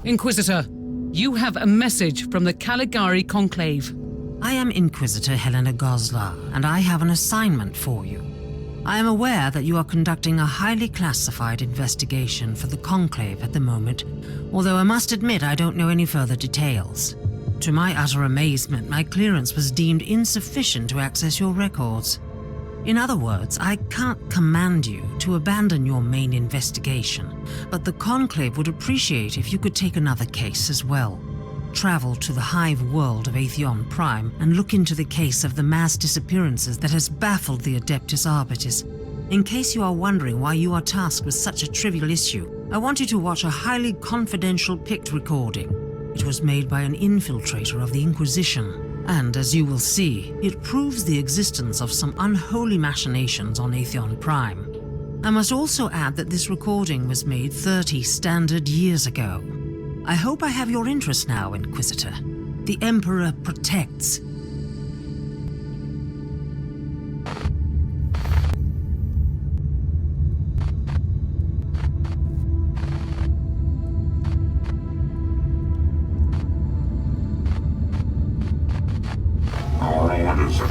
Inquisitor, you have a message from the Caligari Conclave. I am Inquisitor Helena Goslar, and I have an assignment for you. I am aware that you are conducting a highly classified investigation for the Conclave at the moment, although I must admit I don't know any further details. To my utter amazement, my clearance was deemed insufficient to access your records. In other words, I can't command you to abandon your main investigation, but the Conclave would appreciate if you could take another case as well. Travel to the hive world of Aon Prime and look into the case of the mass disappearances that has baffled the Adeptus Arbitis. In case you are wondering why you are tasked with such a trivial issue, I want you to watch a highly confidential picked recording. It was made by an infiltrator of the Inquisition. And as you will see, it proves the existence of some unholy machinations on Aon Prime. I must also add that this recording was made 30 standard years ago. I hope I have your interest now, Inquisitor. The Emperor protects.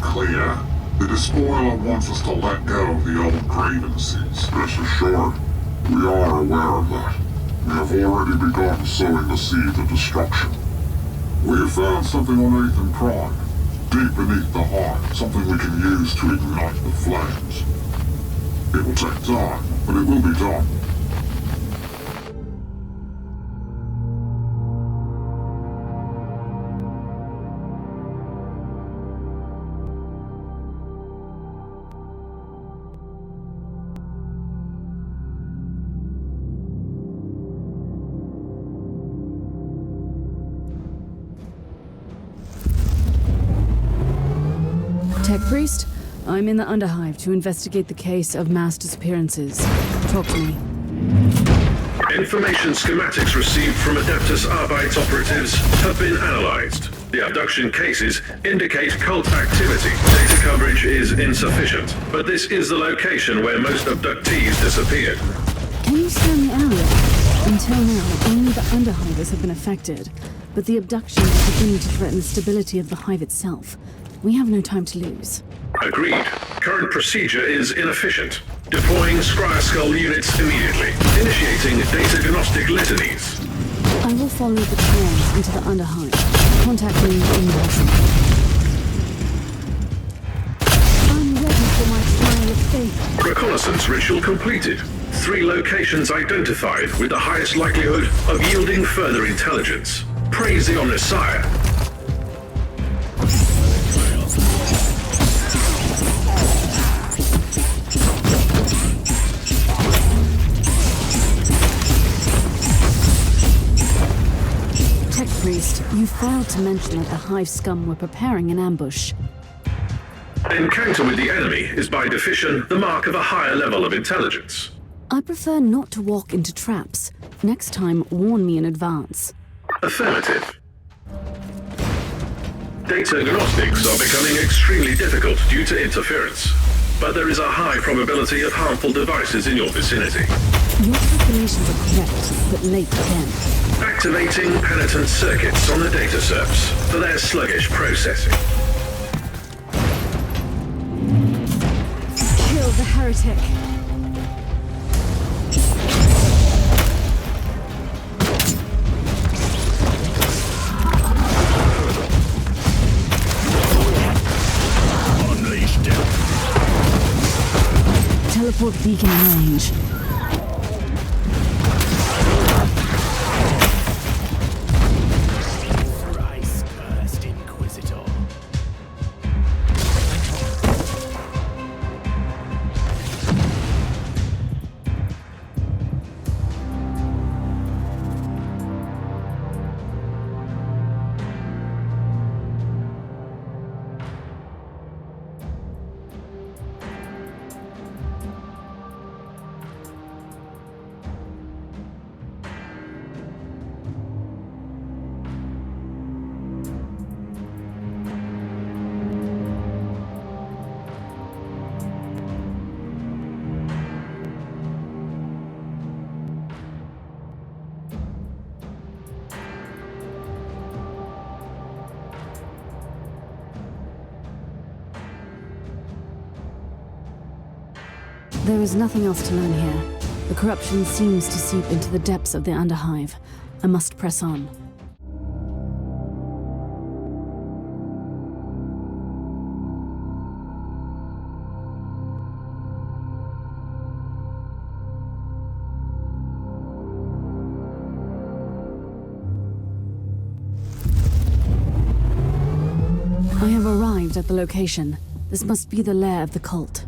Clear. The despoiler wants us to let go of the old grievances. Rest assured, we are aware of that. We have already begun sowing the seeds of destruction. We have found something on Aon Prime, deep beneath the heart, something we can use to ignite the flames. It will take time, but it will be done. Tech Priest, I'm in the Underhive to investigate the case of mass disappearances. Talk to me. Information schematics received from Adeptus Arbites operatives have been analyzed. The abduction cases indicate cult activity. Data coverage is insufficient, but this is the location where most abductees disappeared. Can you scan the area? Until now, only the Underhivers have been affected, but the abductions are beginning to threaten the stability of the hive itself. We have no time to lose. Agreed. Current procedure is inefficient. Deploying Scryer Skull units immediately. Initiating data gnostic litanies. I will follow the trails into the Underhive. Contact me in person. I'm ready for my trial of faith. Reconnaissance ritual completed. 3 locations identified with the highest likelihood of yielding further intelligence. Praise the Omnissiah. Priest, you failed to mention that the Hive scum were preparing an ambush. Encounter with the enemy is by definition the mark of a higher level of intelligence. I prefer not to walk into traps. Next time, warn me in advance. Affirmative. Data gnostics are becoming extremely difficult due to interference, but there is a high probability of harmful devices in your vicinity. Your calculations are correct, but late again. Activating penitent circuits on the data serps for their sluggish processing. Kill the heretic. Unleash death. Teleport beacon in range. There is nothing else to learn here. The corruption seems to seep into the depths of the Underhive. I must press on. I have arrived at the location. This must be the lair of the cult.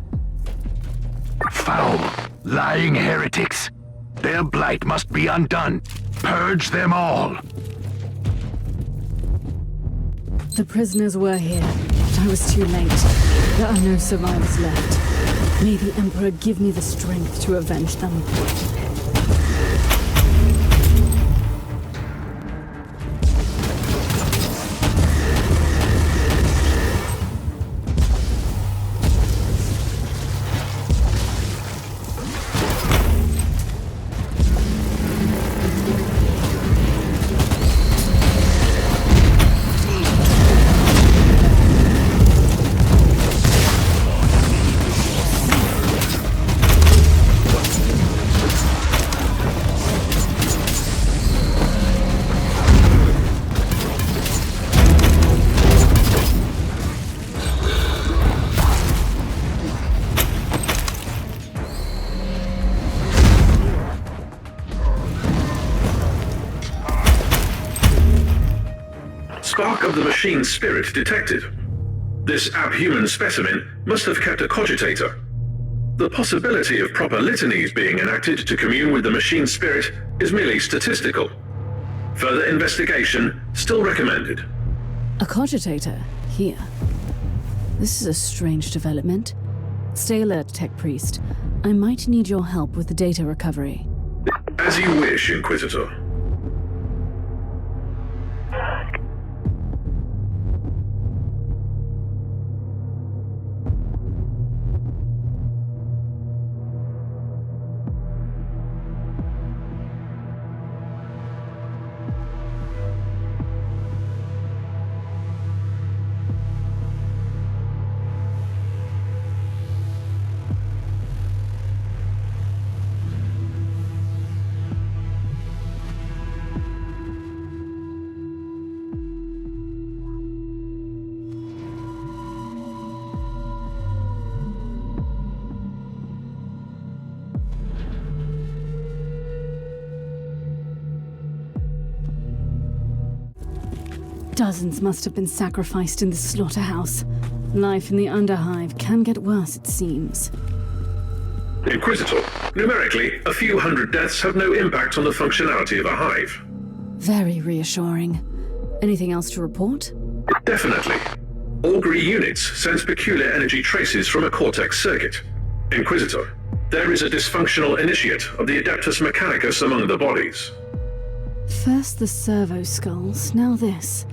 Foul, lying heretics. Their blight must be undone. Purge them all. The prisoners were here, but I was too late. There are no survivors left. May the Emperor give me the strength to avenge them. Spark of the machine spirit detected. This abhuman specimen must have kept a cogitator. The possibility of proper litanies being enacted to commune with the machine spirit is merely statistical. Further investigation still recommended. A cogitator? Here. This is a strange development. Stay alert, Tech Priest. I might need your help with the data recovery. As you wish, Inquisitor. Dozens must have been sacrificed in this slaughterhouse. Life in the Underhive can get worse, it seems. Inquisitor, numerically, a few hundred deaths have no impact on the functionality of a hive. Very reassuring. Anything else to report? Definitely. Augury units sense peculiar energy traces from a cortex circuit. Inquisitor, there is a dysfunctional initiate of the Adeptus Mechanicus among the bodies. First the servo skulls, now this.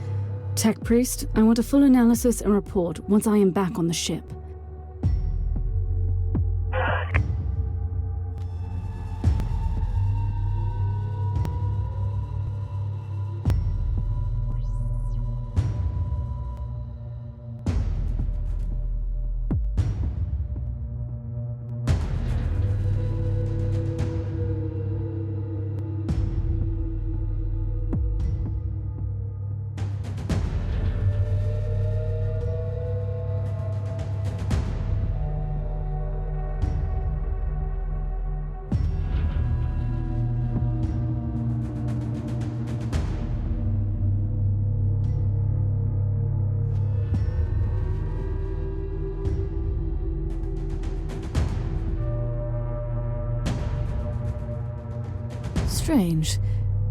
Tech Priest, I want a full analysis and report once I am back on the ship. Strange.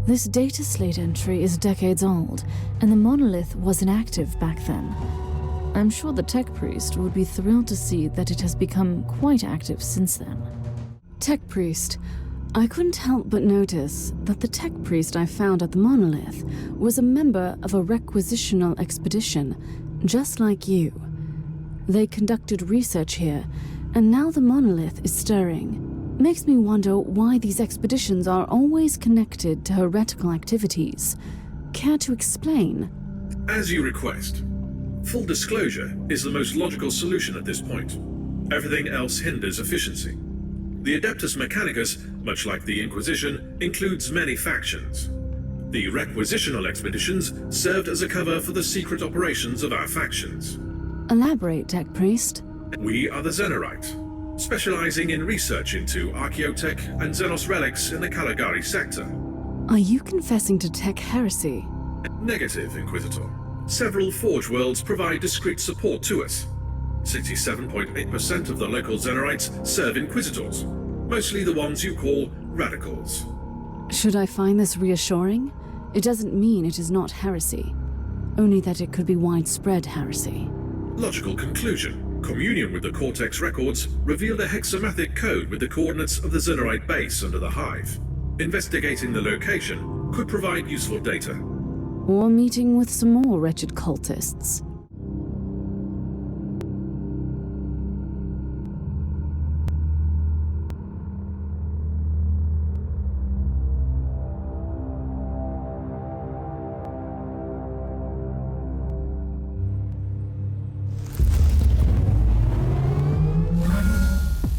This data slate entry is decades old, and the monolith was inactive back then. I'm sure the Tech Priest would be thrilled to see that it has become quite active since then. Tech Priest, I couldn't help but notice that the Tech Priest I found at the monolith was a member of a requisitional expedition, just like you. They conducted research here, and now the monolith is stirring. Makes me wonder why these expeditions are always connected to heretical activities. Care to explain? As you request. Full disclosure is the most logical solution at this point. Everything else hinders efficiency. The Adeptus Mechanicus, much like the Inquisition, includes many factions. The requisitional expeditions served as a cover for the secret operations of our factions. Elaborate, Tech Priest. We are the Xenorite, specializing in research into archaeotech and Xenos relics in the Caligari sector. Are you confessing to tech heresy? Negative, Inquisitor. Several Forge worlds provide discreet support to us. 67.8% of the local Xenorites serve Inquisitors, mostly the ones you call radicals. Should I find this reassuring? It doesn't mean it is not heresy, only that it could be widespread heresy. Logical conclusion. Communion with the Cortex records revealed a hexamathic code with the coordinates of the Xenorite base under the Hive. Investigating the location could provide useful data. Or meeting with some more wretched cultists.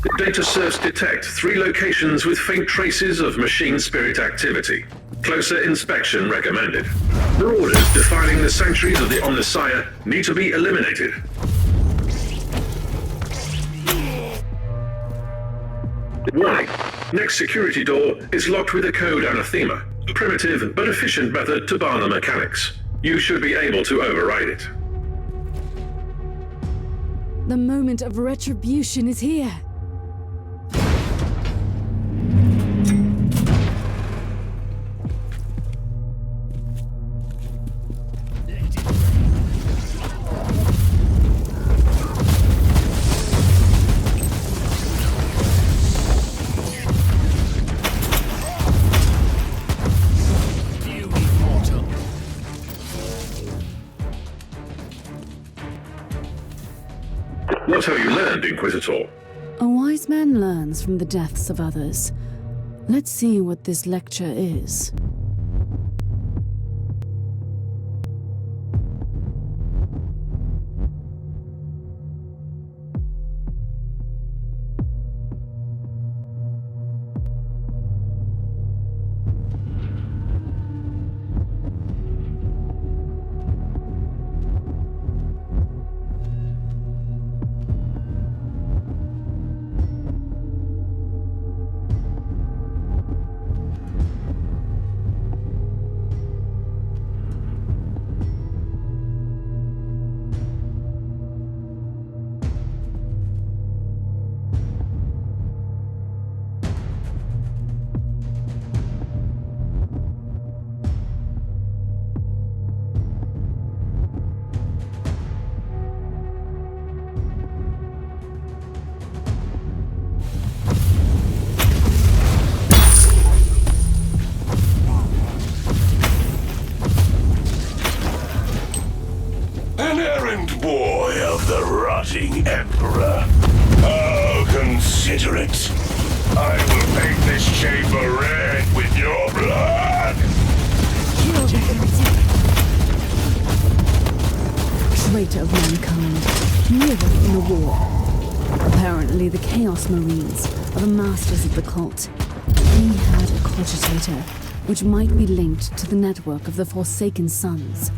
The data serves detect 3 locations with faint traces of machine spirit activity. Closer inspection recommended. Marauders defiling the sanctuaries of the Omnissiah need to be eliminated. Warning. Next security door is locked with a code anathema, a primitive but efficient method to bar the mechanics. You should be able to override it. The moment of retribution is here. What have you learned, Inquisitor? A wise man learns from the deaths of others. Let's see what this lecture is. An errand boy of the rotting Emperor. How considerate. I will paint this chamber red with your blood! Traitor of mankind, nearer in the war. Apparently the Chaos Marines are the masters of the cult. He had a cogitator, which might be linked to the network of the Forsaken Sons.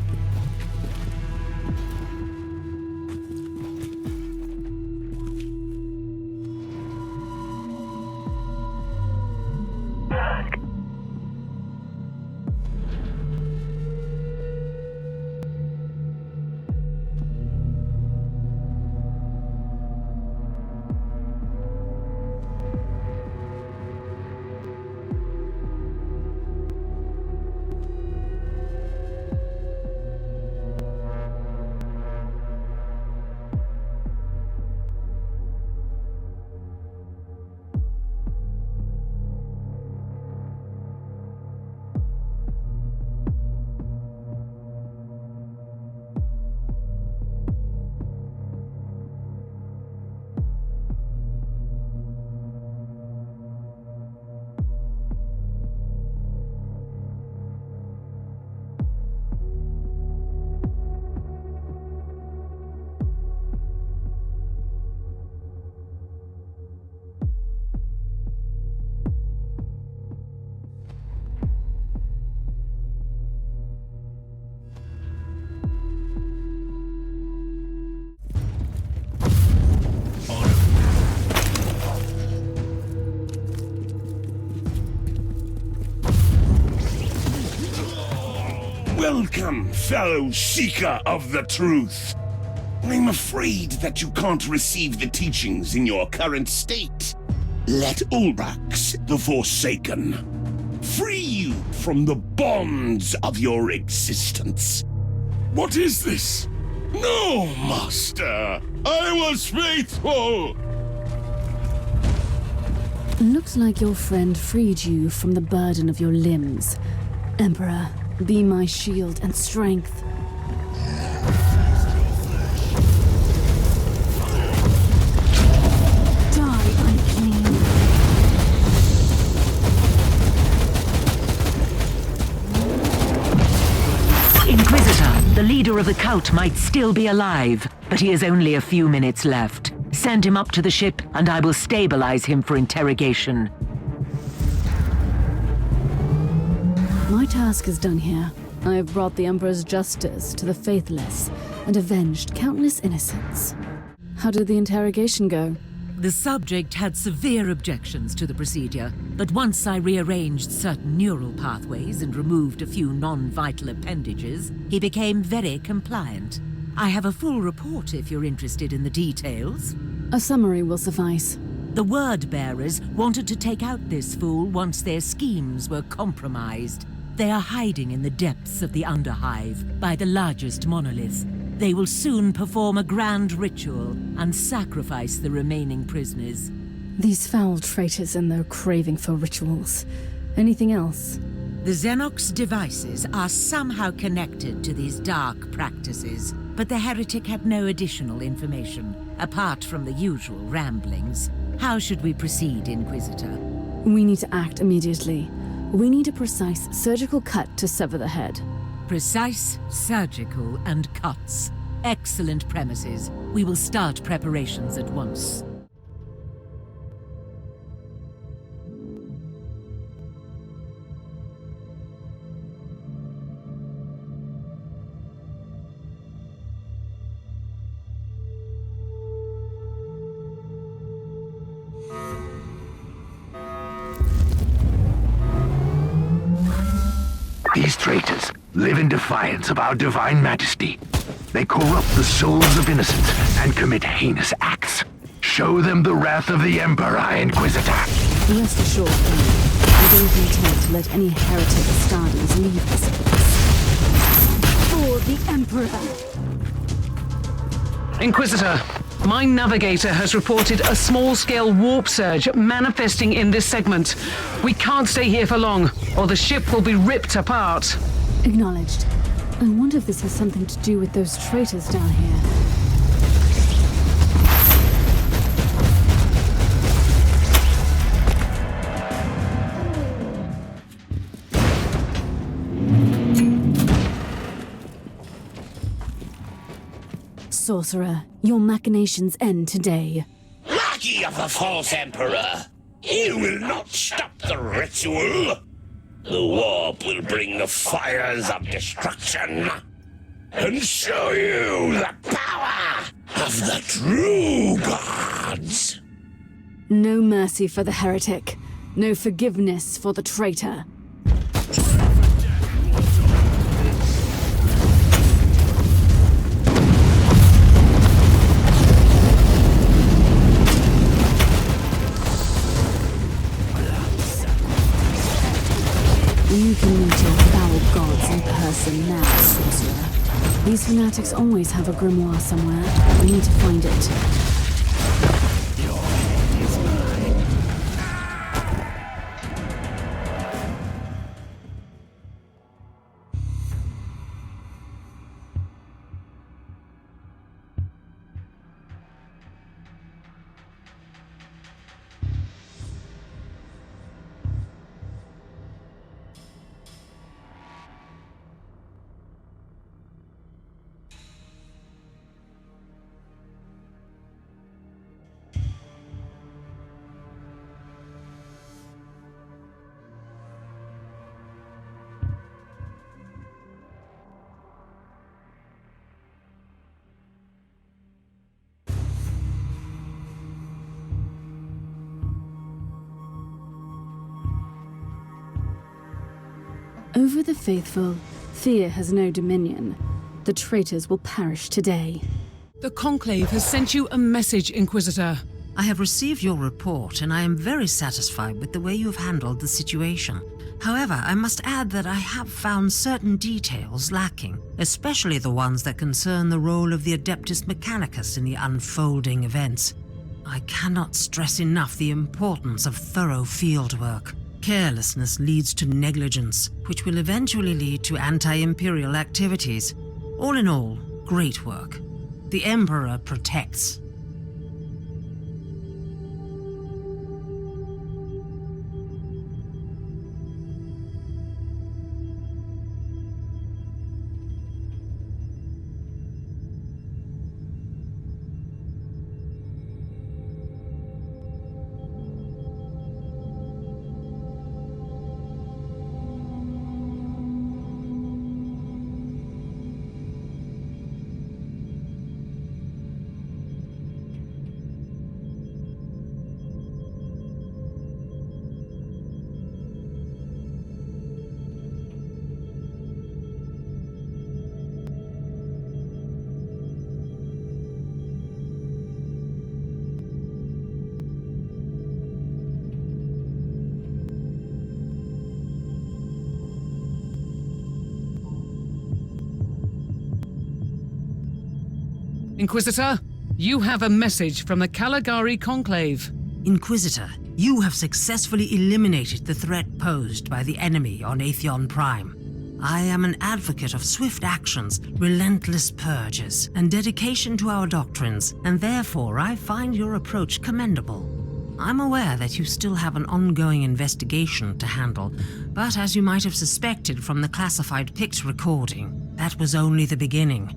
Welcome, fellow seeker of the truth. I'm afraid that you can't receive the teachings in your current state. Let Ulbrax, the Forsaken, free you from the bonds of your existence. What is this? No, Master! I was faithful! Looks like your friend freed you from the burden of your limbs. Emperor, be my shield and strength. Die unclean. Inquisitor, the leader of the cult might still be alive, but he has only a few minutes left. Send him up to the ship, and I will stabilize him for interrogation. My task is done here. I have brought the Emperor's justice to the faithless and avenged countless innocents. How did the interrogation go? The subject had severe objections to the procedure, but once I rearranged certain neural pathways and removed a few non-vital appendages, he became very compliant. I have a full report if you're interested in the details. A summary will suffice. The word-bearers wanted to take out this fool once their schemes were compromised. They are hiding in the depths of the Underhive by the largest monolith. They will soon perform a grand ritual and sacrifice the remaining prisoners. These foul traitors and their craving for rituals. Anything else? The Xenox devices are somehow connected to these dark practices, but the heretic had no additional information, apart from the usual ramblings. How should we proceed, Inquisitor? We need to act immediately. We need a precise surgical cut to sever the head. Precise, surgical, and cuts. Excellent premises. We will start preparations at once. These traitors live in defiance of our divine majesty. They corrupt the souls of innocents and commit heinous acts. Show them the wrath of the Emperor, Inquisitor. Rest assured, I don't intend to let any heretic Astartes leave this place. For the Emperor! Inquisitor, my navigator has reported a small-scale warp surge manifesting in this segment. We can't stay here for long, or the ship will be ripped apart. Acknowledged. I wonder if this has something to do with those traitors down here. Sorcerer, your machinations end today. Lackey of the false Emperor! You will not stop the ritual! The warp will bring the fires of destruction and show you the power of the true gods! No mercy for the heretic. No forgiveness for the traitor. You can meet your foul gods in person now, sorcerer. These fanatics always have a grimoire somewhere. We need to find it. Your head is mine. Over the faithful, Fear has no dominion. The traitors will perish today. The Conclave has sent you a message, Inquisitor. I have received your report, and I am very satisfied with the way you have handled the situation. However, I must add that I have found certain details lacking, especially the ones that concern the role of the Adeptus Mechanicus in the unfolding events. I cannot stress enough the importance of thorough fieldwork. Carelessness leads to negligence, which will eventually lead to anti-imperial activities. All in all, great work. The Emperor protects. Inquisitor, you have a message from the Caligari Conclave. Inquisitor, you have successfully eliminated the threat posed by the enemy on Aon Prime. I am an advocate of swift actions, relentless purges, and dedication to our doctrines, and therefore I find your approach commendable. I'm aware that you still have an ongoing investigation to handle, but as you might have suspected from the classified Pict recording, that was only the beginning.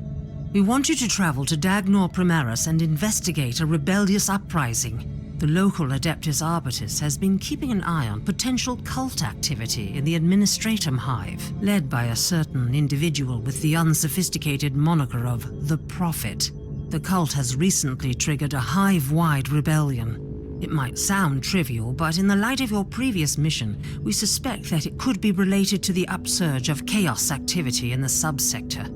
We want you to travel to Dagor Primaris and investigate a rebellious uprising. The local Adeptus Arbitus has been keeping an eye on potential cult activity in the Administratum Hive, led by a certain individual with the unsophisticated moniker of the Prophet. The cult has recently triggered a hive-wide rebellion. It might sound trivial, but in the light of your previous mission, we suspect that it could be related to the upsurge of chaos activity in the subsector.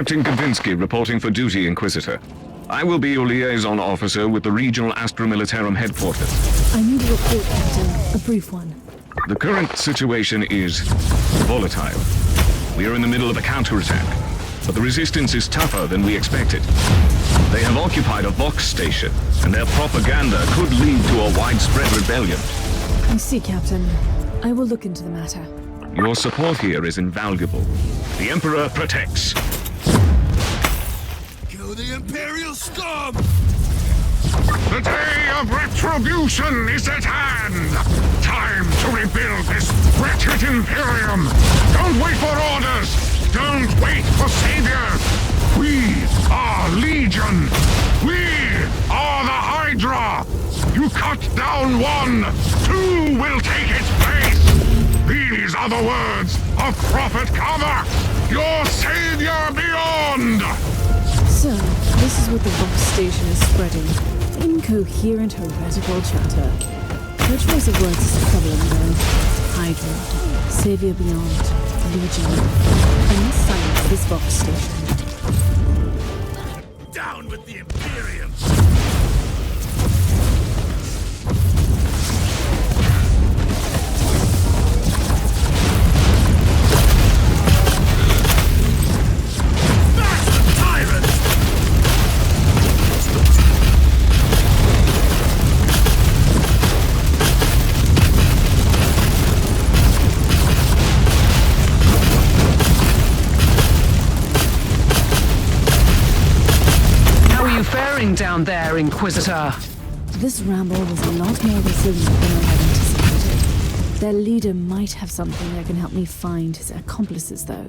Captain Kavinsky reporting for duty, Inquisitor. I will be your liaison officer with the Regional Astra Militarum headquarters. I need a report, Captain. A brief one. The current situation is volatile. We are in the middle of a counterattack, but the resistance is tougher than we expected. They have occupied a Vox station, and their propaganda could lead to a widespread rebellion. I see, Captain. I will look into the matter. Your support here is invaluable. The Emperor protects. Kill the Imperial scum! The day of retribution is at hand! Time to rebuild this wretched Imperium! Don't wait for orders! Don't wait for saviors! We are Legion! We are the Hydra! You cut down one, two will take its place! These are the words of Prophet Kava, your savior beyond! So, this is what the Vox station is spreading. Incoherent, heretical chatter. Your choice of words is troubling, though. Hydra, Savior Beyond, Legion. I must silence this Vox station. Down with the Imperium! Down there, Inquisitor. This ramble was a lot more resilient than I had anticipated. Their leader might have something that can help me find his accomplices, though.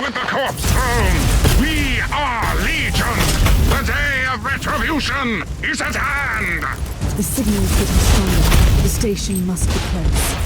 with the corpse throne! We are Legion! The day of retribution is at hand! The signal is getting stronger. The station must be close.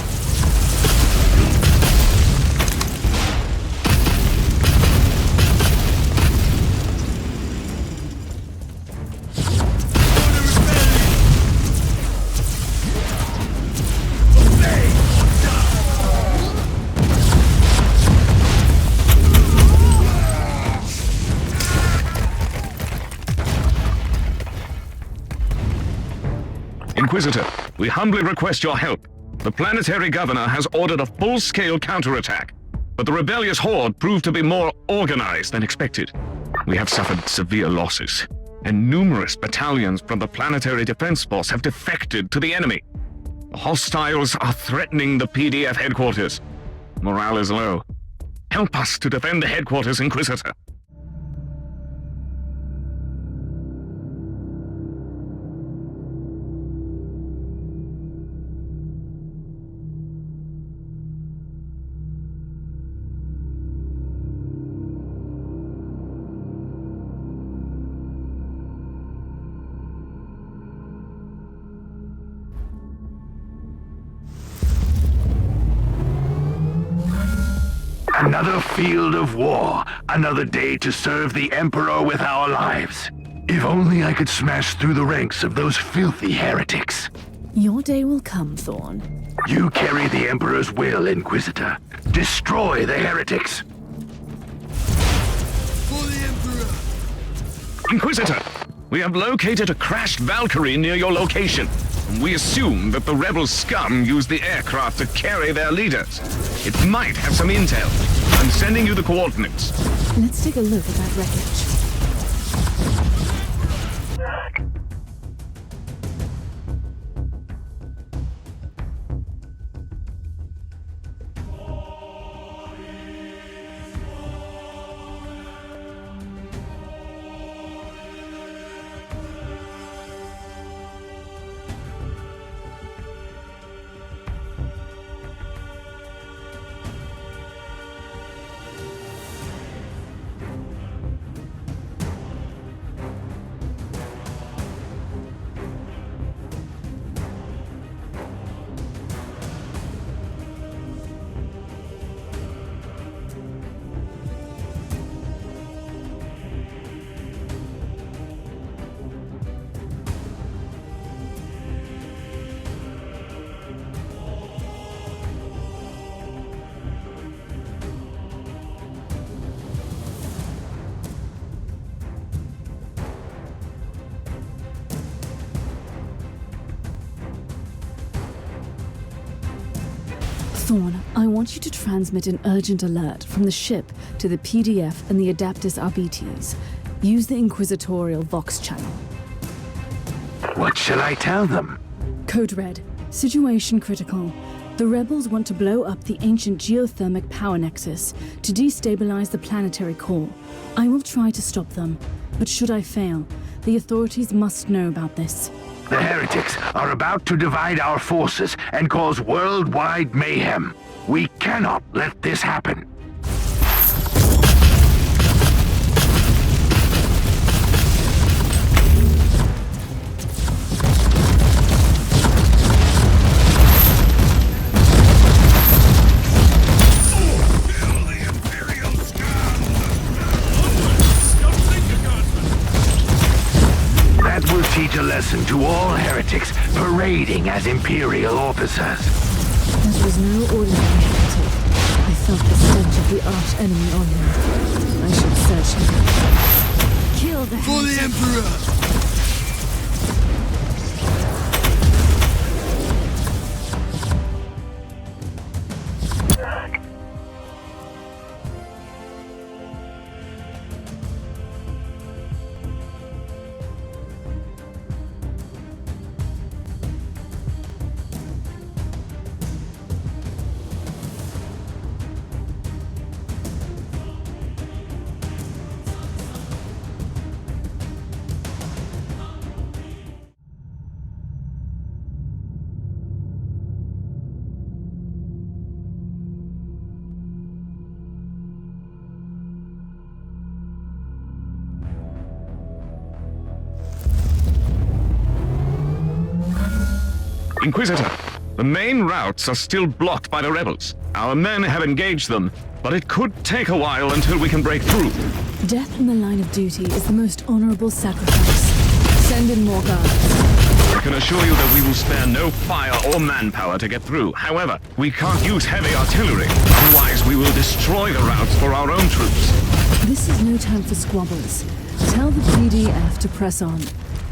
Inquisitor, we humbly request your help. The planetary governor has ordered a full-scale counterattack, but the rebellious horde proved to be more organized than expected. We have suffered severe losses, and numerous battalions from the Planetary Defense Force have defected to the enemy. The hostiles are threatening the PDF headquarters. Morale is low. Help us to defend the headquarters, Inquisitor. Another field of war, another day to serve the Emperor with our lives. If only I could smash through the ranks of those filthy heretics. Your day will come, Thorn. You carry the Emperor's will, Inquisitor. Destroy the heretics. For the Emperor! Inquisitor, we have located a crashed Valkyrie near your location. We assume that the rebel scum used the aircraft to carry their leaders. It might have some intel. I'm sending you the coordinates. Let's take a look at that wreckage. Thorn, I want you to transmit an urgent alert from the ship to the PDF and the Adaptus Arbites. Use the Inquisitorial Vox channel. What shall I tell them? Code Red. Situation critical. The rebels want to blow up the ancient geothermic power nexus to destabilize the planetary core. I will try to stop them, but should I fail, the authorities must know about this. The heretics are about to divide our forces and cause worldwide mayhem. We cannot let this happen. That will teach a lesson to all heretics parading as Imperial officers. That was no ordinary heretic. I felt the stench of the arch-enemy on him. I should search him. Kill the For the Emperor! Inquisitor, the main routes are still blocked by the rebels. Our men have engaged them, but it could take a while until we can break through. Death in the line of duty is the most honorable sacrifice. Send in more guards. I can assure you that we will spare no fire or manpower to get through. However, we can't use heavy artillery. Otherwise, we will destroy the routes for our own troops. This is no time for squabbles. Tell the PDF to press on.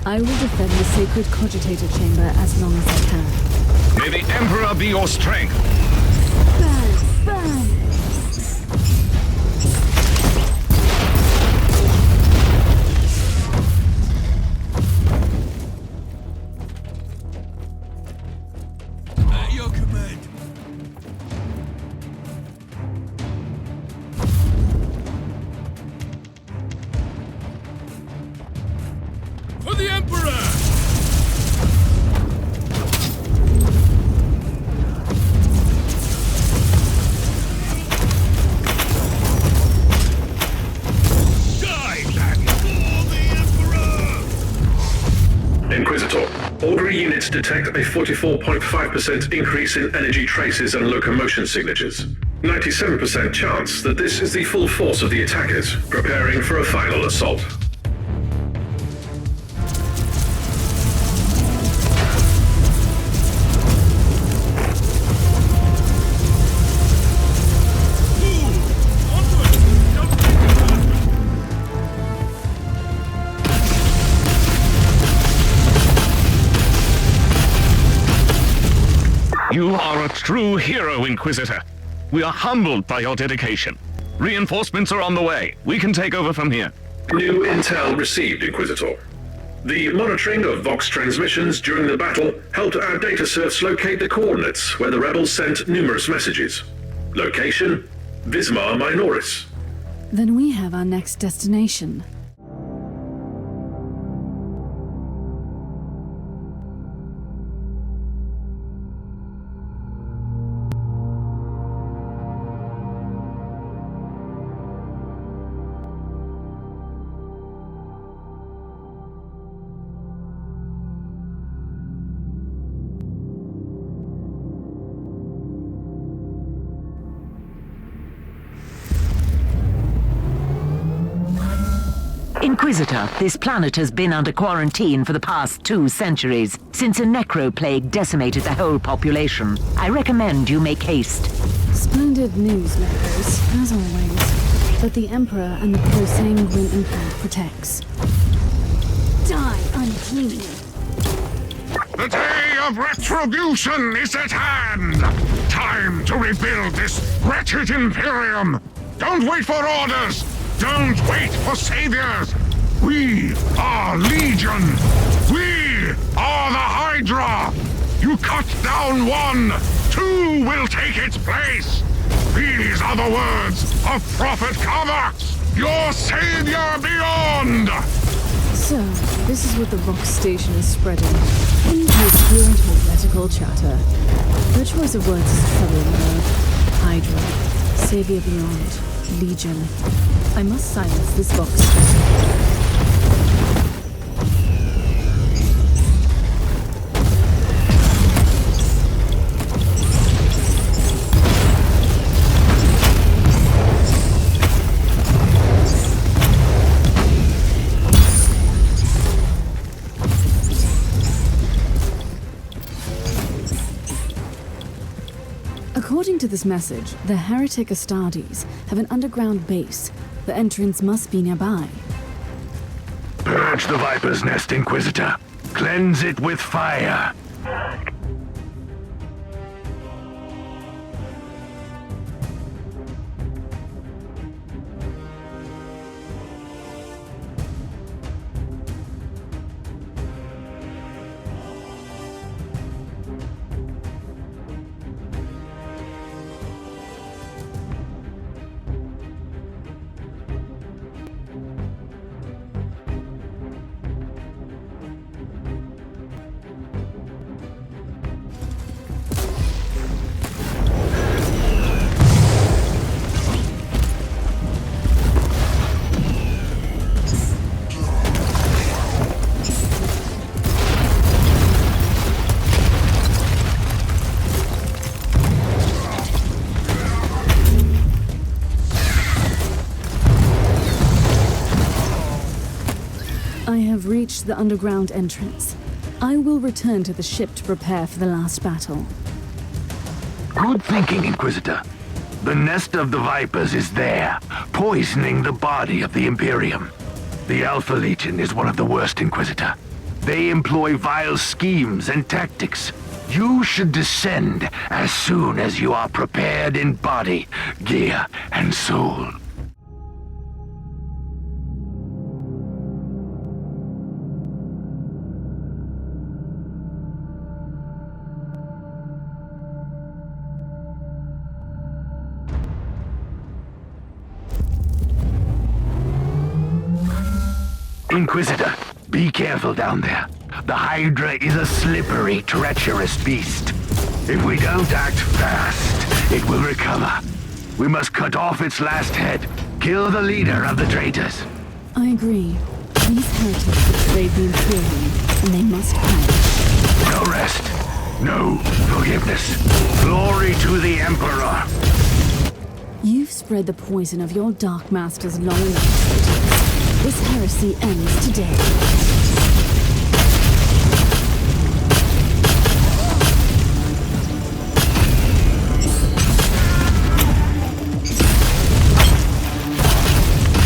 I will defend the sacred cogitator chamber as long as I can. May the Emperor be your strength. Burn! Burn! At your command. For the Emperor! Inquisitor, order units detect a 44.5% increase in energy traces and locomotion signatures. 97% chance that this is the full force of the attackers, preparing for a final assault. You are a true hero, Inquisitor. We are humbled by your dedication. Reinforcements are on the way. We can take over from here. New intel received, Inquisitor. The monitoring of Vox transmissions during the battle helped our data serfs locate the coordinates where the rebels sent numerous messages. Location: Vismar Minoris. Then we have our next destination. Inquisitor, this planet has been under quarantine for the past 2 centuries, since a necro plague decimated the whole population. I recommend you make haste. Splendid news, Necros, as always. But the Emperor and the pro-sanguine Empire protects. Die, unclean! The day of retribution is at hand! Time to rebuild this wretched Imperium! Don't wait for orders! Don't wait for saviors! We are Legion! We are the Hydra! You cut down one, 2 will take its place! These are the words of Prophet Kavax, your savior beyond! So, this is what the Vox station is spreading. Incoherent heretical chatter. Your choice of words is troubling, though. Hydra, Savior Beyond, Legion. I must silence this Vox. According to this message, the heretic Astartes have an underground base. The entrance must be nearby. Purge the Viper's Nest, Inquisitor. Cleanse it with fire. to the underground entrance. I will return to the ship to prepare for the last battle. Good thinking, Inquisitor. The nest of the Vipers is there, poisoning the body of the Imperium. The Alpha Legion is one of the worst, Inquisitor. They employ vile schemes and tactics. You should descend as soon as you are prepared in body, gear, and soul. Inquisitor, be careful down there. The Hydra is a slippery, treacherous beast. If we don't act fast, it will recover. We must cut off its last head. Kill the leader of the traitors. I agree. These heretics betrayed the Imperium, and they must perish. No rest. No forgiveness. Glory to the Emperor. You've spread the poison of your Dark Masters long enough. This heresy ends today.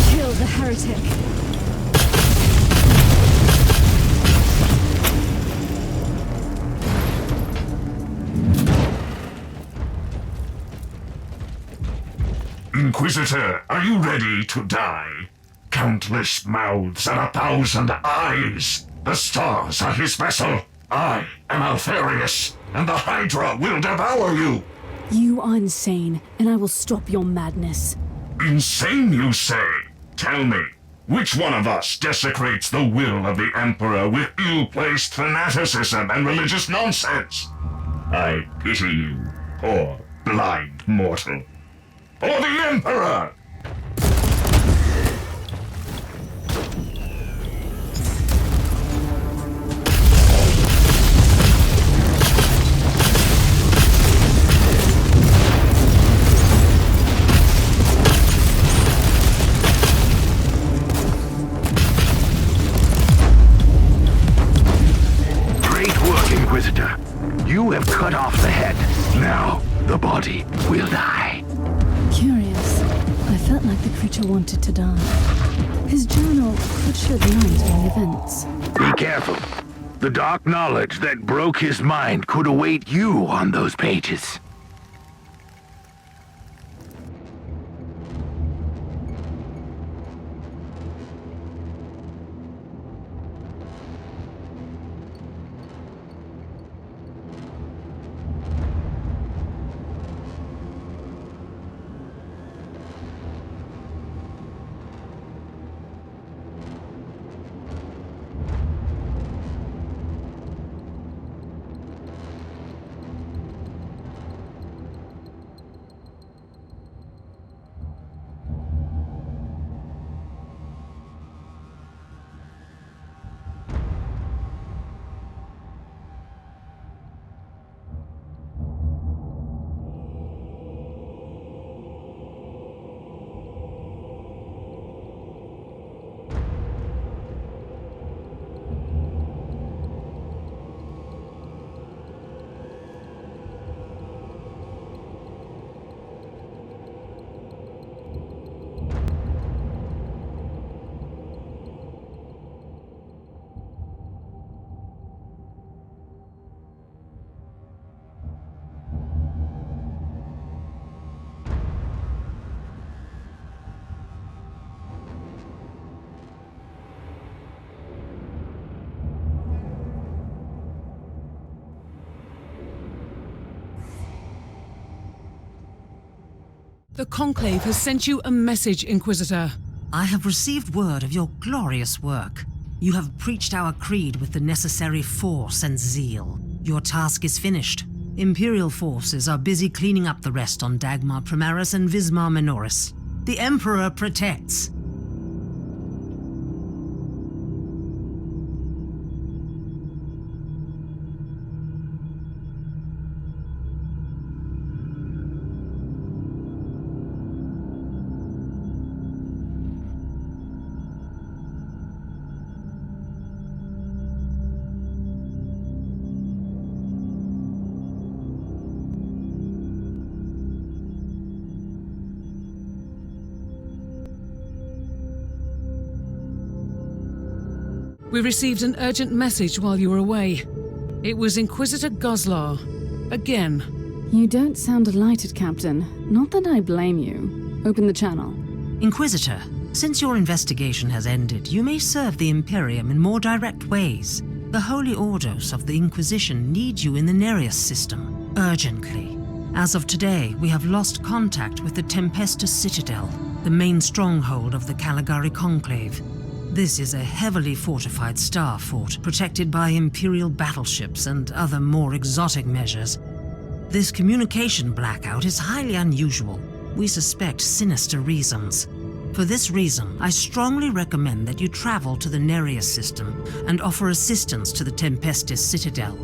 Kill the heretic. Inquisitor, are you ready to die? Countless mouths and 1,000 eyes. The stars are his vessel. I am Alfarius, and the Hydra will devour you. You are insane, and I will stop your madness. Insane, you say? Tell me, which one of us desecrates the will of the Emperor with ill-placed fanaticism and religious nonsense? I pity you, poor blind mortal. Or the Emperor! Inquisitor, you have cut off the head. Now, the body will die. Curious. I felt like the creature wanted to die. His journal could shed light on the events. Be careful. The dark knowledge that broke his mind could await you on those pages. The Conclave has sent you a message, Inquisitor. I have received word of your glorious work. You have preached our creed with the necessary force and zeal. Your task is finished. Imperial forces are busy cleaning up the rest on Dagor Primaris and Vismar Minoris. The Emperor protects. We received an urgent message while you were away. It was Inquisitor Goslar. Again. You don't sound delighted, Captain. Not that I blame you. Open the channel. Inquisitor, since your investigation has ended, you may serve the Imperium in more direct ways. The Holy Orders of the Inquisition need you in the Nereus system, urgently. As of today, we have lost contact with the Tempestous Citadel, the main stronghold of the Caligari Conclave. This is a heavily fortified star fort, protected by Imperial battleships and other more exotic measures. This communication blackout is highly unusual. We suspect sinister reasons. For this reason, I strongly recommend that you travel to the Nereus system and offer assistance to the Tempestous Citadel.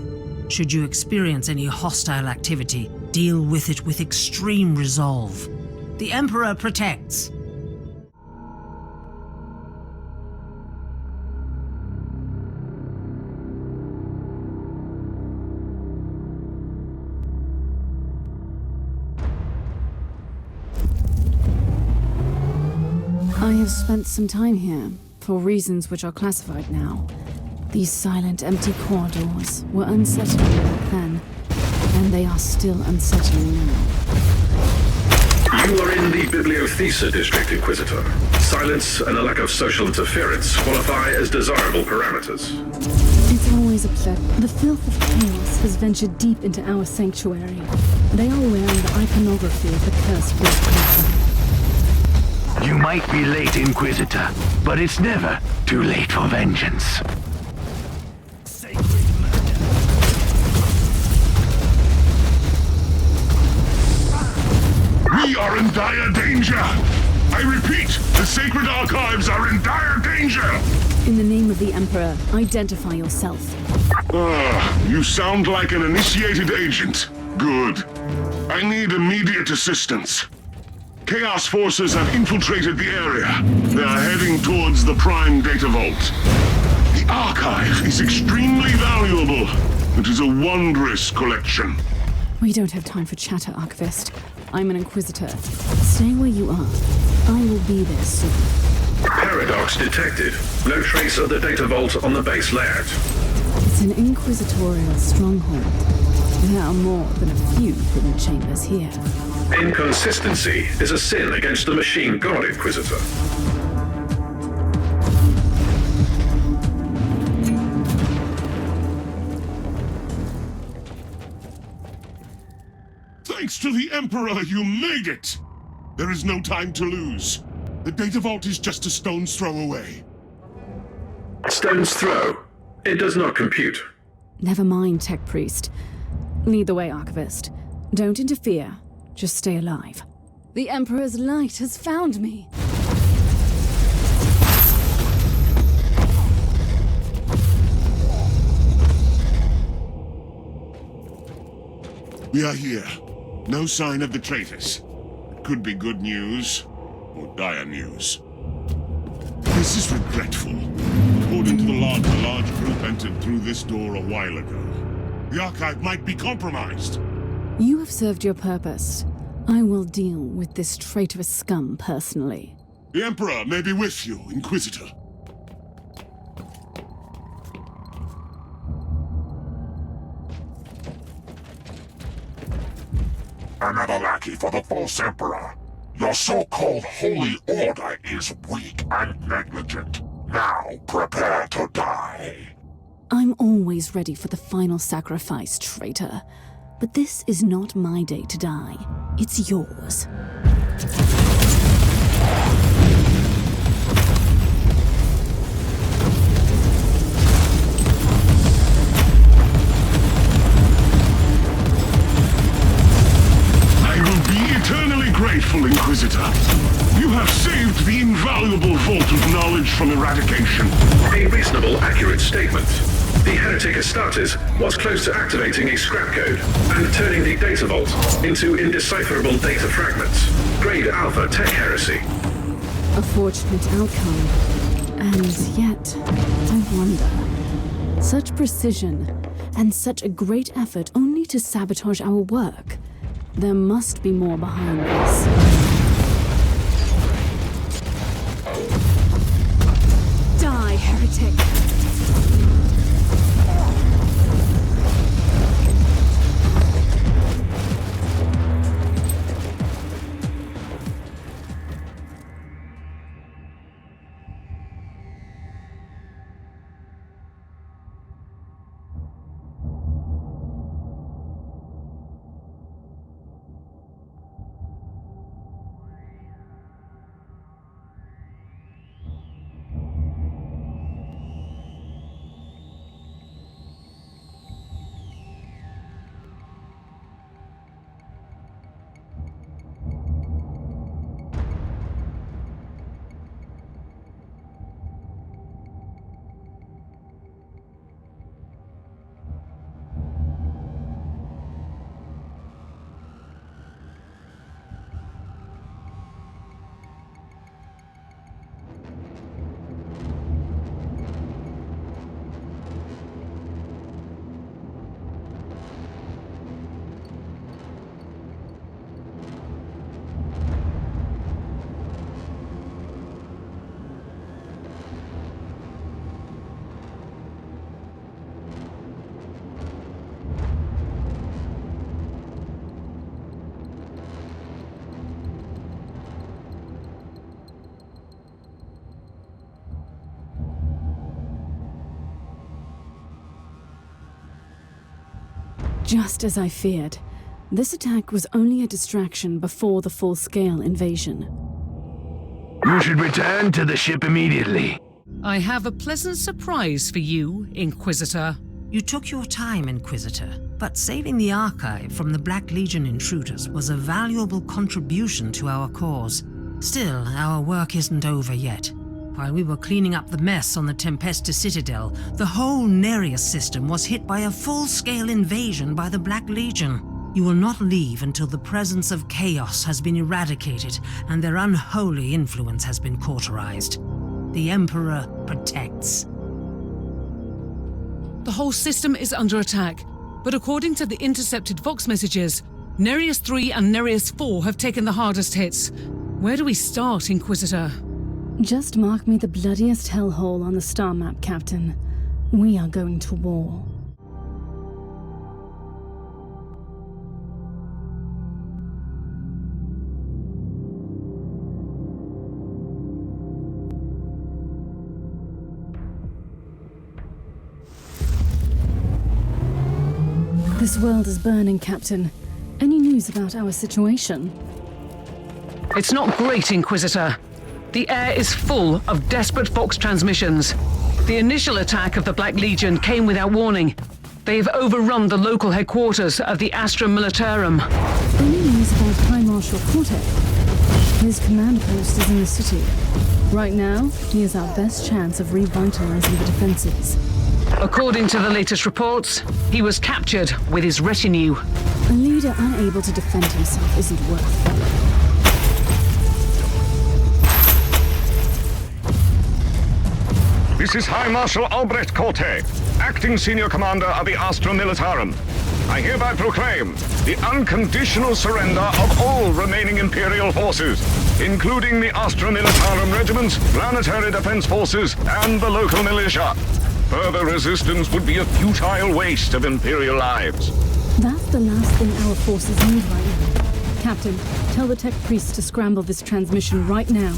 Should you experience any hostile activity, deal with it with extreme resolve. The Emperor protects. I have spent some time here, for reasons which are classified now. These silent, empty corridors were unsettling back then, and they are still unsettling now. You are in the Bibliotheca district, Inquisitor. Silence and a lack of social interference qualify as desirable parameters. It's always a pleasure. The filth of chaos has ventured deep into our sanctuary. They are wearing the iconography of the cursed Drukkhari. You might be late, Inquisitor, but it's never too late for vengeance. We are in dire danger! I repeat, the sacred archives are in dire danger! In the name of the Emperor, identify yourself. You sound like an initiated agent. Good. I need immediate assistance. Chaos forces have infiltrated the area. They are heading towards the Prime data vault. The archive is extremely valuable. It is a wondrous collection. We don't have time for chatter, Archivist. I'm an Inquisitor. Stay where you are. I will be there soon. Paradox detected. No trace of the data vault on the base layout. It's an inquisitorial stronghold. There are more than a few hidden chambers here. Inconsistency is a sin against the machine god, Inquisitor. Thanks to the Emperor, you made it! There is no time to lose. The data vault is just a stone's throw away. Stone's throw. It does not compute. Never mind, Tech Priest. Lead the way, Archivist. Don't interfere. Just stay alive. The Emperor's light has found me. We are here. No sign of the traitors. It could be good news, or dire news. This is regretful. According to the log, a large group entered through this door a while ago. The archive might be compromised. You have served your purpose. I will deal with this traitorous scum personally. The Emperor may be with you, Inquisitor. Another lackey for the false Emperor. Your so-called Holy Order is weak and negligent. Now prepare to die. I'm always ready for the final sacrifice, traitor. But this is not my day to die. It's yours. I will be eternally grateful, Inquisitor. You have saved the invaluable vault of knowledge from eradication. A reasonable, accurate statement. The heretic Astartes was close to activating a scrap code and turning the data vault into indecipherable data fragments. Grade Alpha tech heresy. A fortunate outcome. And yet, I wonder. Such precision, and such a great effort only to sabotage our work. There must be more behind this. Die, heretic! Just as I feared. This attack was only a distraction before the full-scale invasion. You should return to the ship immediately. I have a pleasant surprise for you, Inquisitor. You took your time, Inquisitor, but saving the Archive from the Black Legion intruders was a valuable contribution to our cause. Still, our work isn't over yet. While we were cleaning up the mess on the Tempestous Citadel, the whole Nereus system was hit by a full-scale invasion by the Black Legion. You will not leave until the presence of chaos has been eradicated and their unholy influence has been cauterized. The Emperor protects. The whole system is under attack, but according to the intercepted Vox messages, Nereus 3 and Nereus 4 have taken the hardest hits. Where do we start, Inquisitor? Just mark me the bloodiest hellhole on the star map, Captain. We are going to war. This world is burning, Captain. Any news about our situation? It's not great, Inquisitor. The air is full of desperate Vox transmissions. The initial attack of the Black Legion came without warning. They've overrun the local headquarters of the Astra Militarum. Any news about High Marshal Corte? His command post is in the city. Right now, he is our best chance of revitalizing the defenses. According to the latest reports, he was captured with his retinue. A leader unable to defend himself isn't worth following. This is High Marshal Albrecht Corte, acting senior commander of the Astra Militarum. I hereby proclaim the unconditional surrender of all remaining Imperial forces, including the Astra Militarum regiments, planetary defense forces, and the local militia. Further resistance would be a futile waste of Imperial lives. That's the last thing our forces need right now. Captain, tell the tech priests to scramble this transmission right now.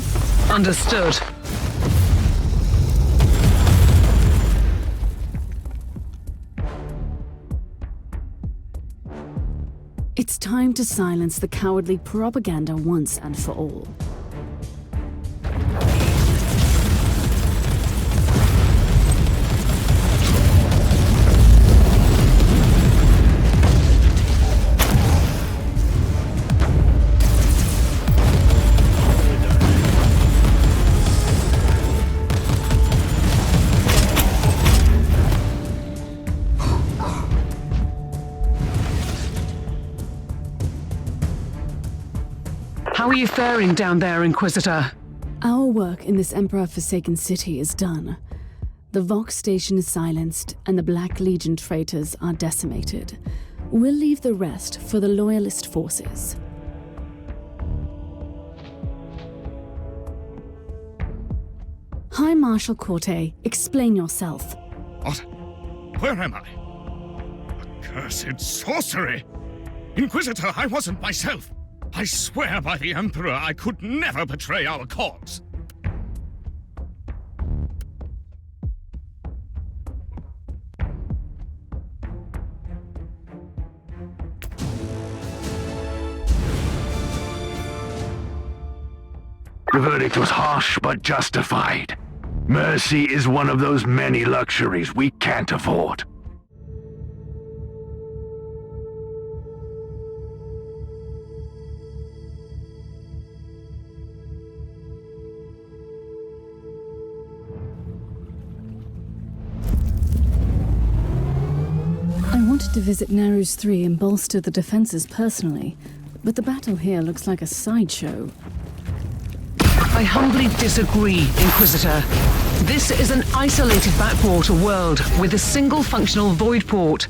Understood. It's time to silence the cowardly propaganda once and for all. How are you faring down there, Inquisitor? Our work in this Emperor-forsaken city is done. The Vox station is silenced, and the Black Legion traitors are decimated. We'll leave the rest for the Loyalist forces. High Marshal Corte, explain yourself. What? Where am I? Accursed sorcery! Inquisitor, I wasn't myself. I swear by the Emperor I could never betray our cause. The verdict was harsh but justified. Mercy is one of those many luxuries we can't afford. I wanted to visit Nerus 3 and bolster the defenses personally, but the battle here looks like a sideshow. I humbly disagree, Inquisitor. This is an isolated backwater world with a single functional void port.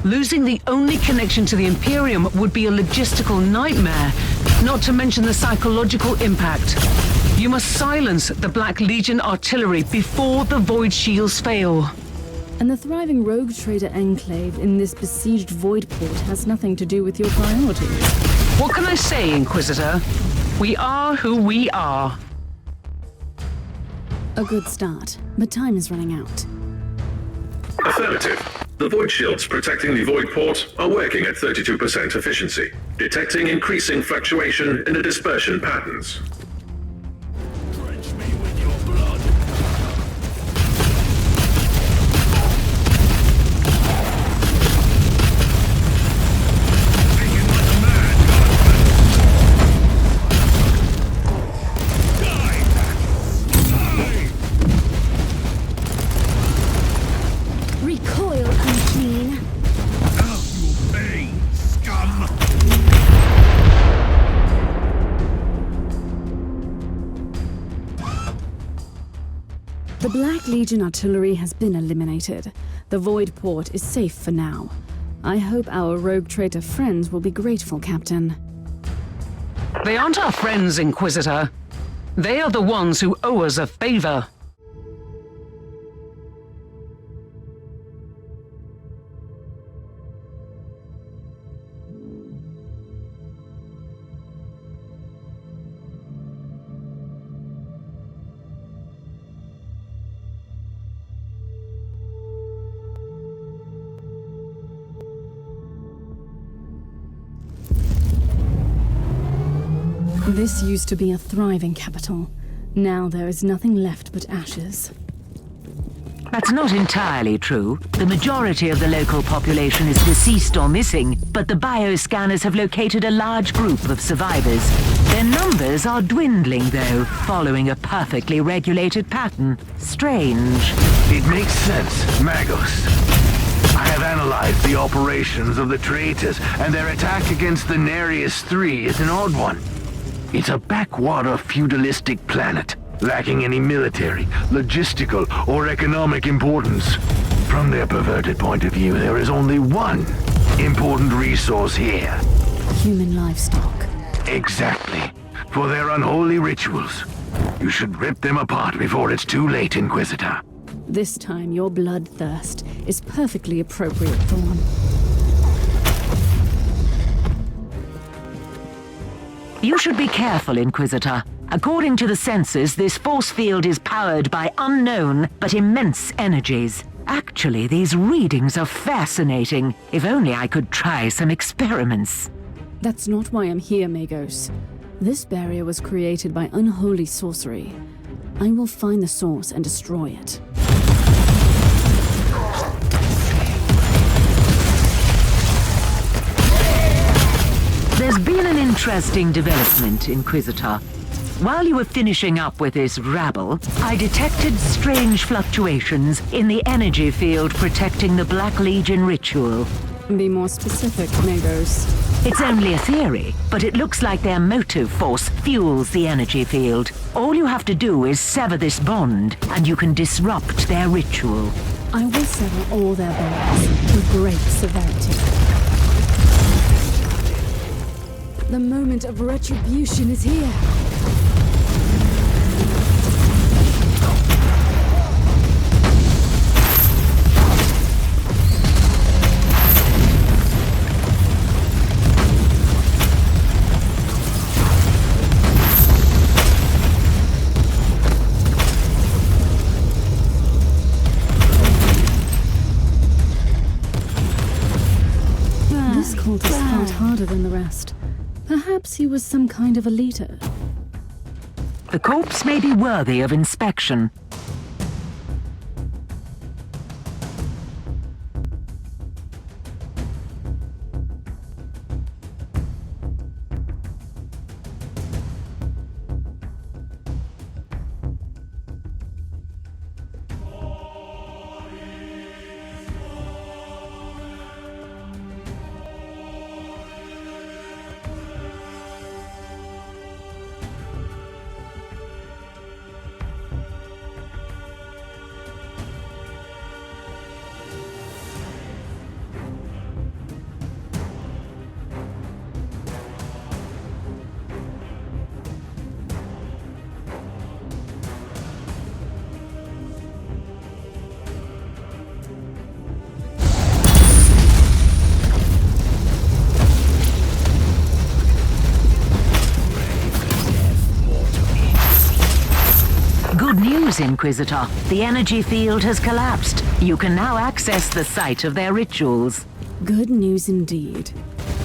Losing the only connection to the Imperium would be a logistical nightmare, not to mention the psychological impact. You must silence the Black Legion artillery before the void shields fail. And the thriving rogue trader enclave in this besieged void port has nothing to do with your priorities. What can I say, Inquisitor? We are who we are. A good start, but time is running out. Affirmative. The void shields protecting the void port are working at 32% efficiency, detecting increasing fluctuation in the dispersion patterns. Drench me with your blood. Thinking like a mad Die! Recoil, unclean. Out you pay, scum! The Black Legion artillery has been eliminated. The Void Port is safe for now. I hope our rogue traitor friends will be grateful, Captain. They aren't our friends, Inquisitor. They are the ones who owe us a favor. This used to be a thriving capital. Now there is nothing left but ashes. That's not entirely true. The majority of the local population is deceased or missing, but the bioscanners have located a large group of survivors. Their numbers are dwindling, though, following a perfectly regulated pattern. Strange. It makes sense, Magos. I have analyzed the operations of the traitors, and their attack against the Nereus III is an odd one. It's a backwater feudalistic planet, lacking any military, logistical, or economic importance. From their perverted point of view, there is only one important resource here. Human livestock. Exactly. For their unholy rituals. You should rip them apart before it's too late, Inquisitor. This time your bloodthirst is perfectly appropriate, Thorn. You should be careful, Inquisitor. According to the sensors, this force field is powered by unknown but immense energies. Actually, these readings are fascinating. If only I could try some experiments. That's not why I'm here, Magos. This barrier was created by unholy sorcery. I will find the source and destroy it. There's been an interesting development, Inquisitor. While you were finishing up with this rabble, I detected strange fluctuations in the energy field protecting the Black Legion ritual. Be more specific, Magos. It's only a theory, but it looks like their motive force fuels the energy field. All you have to do is sever this bond, and you can disrupt their ritual. I will sever all their bonds with great severity. The moment of retribution is here. This cultist fought harder than the rest. Perhaps he was some kind of a leader. The corpse may be worthy of inspection. news, Inquisitor. The energy field has collapsed. You can now access the site of their rituals. Good news indeed.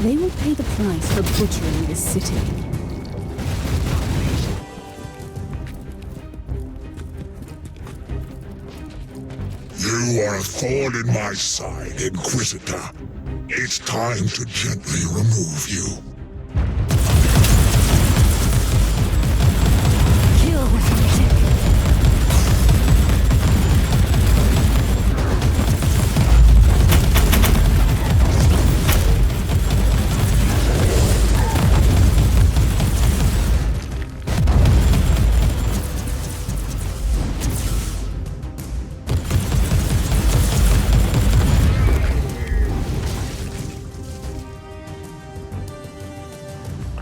They will pay the price for butchering this city. You are a thorn in my side, Inquisitor. It's time to gently remove you. Kill the heretic.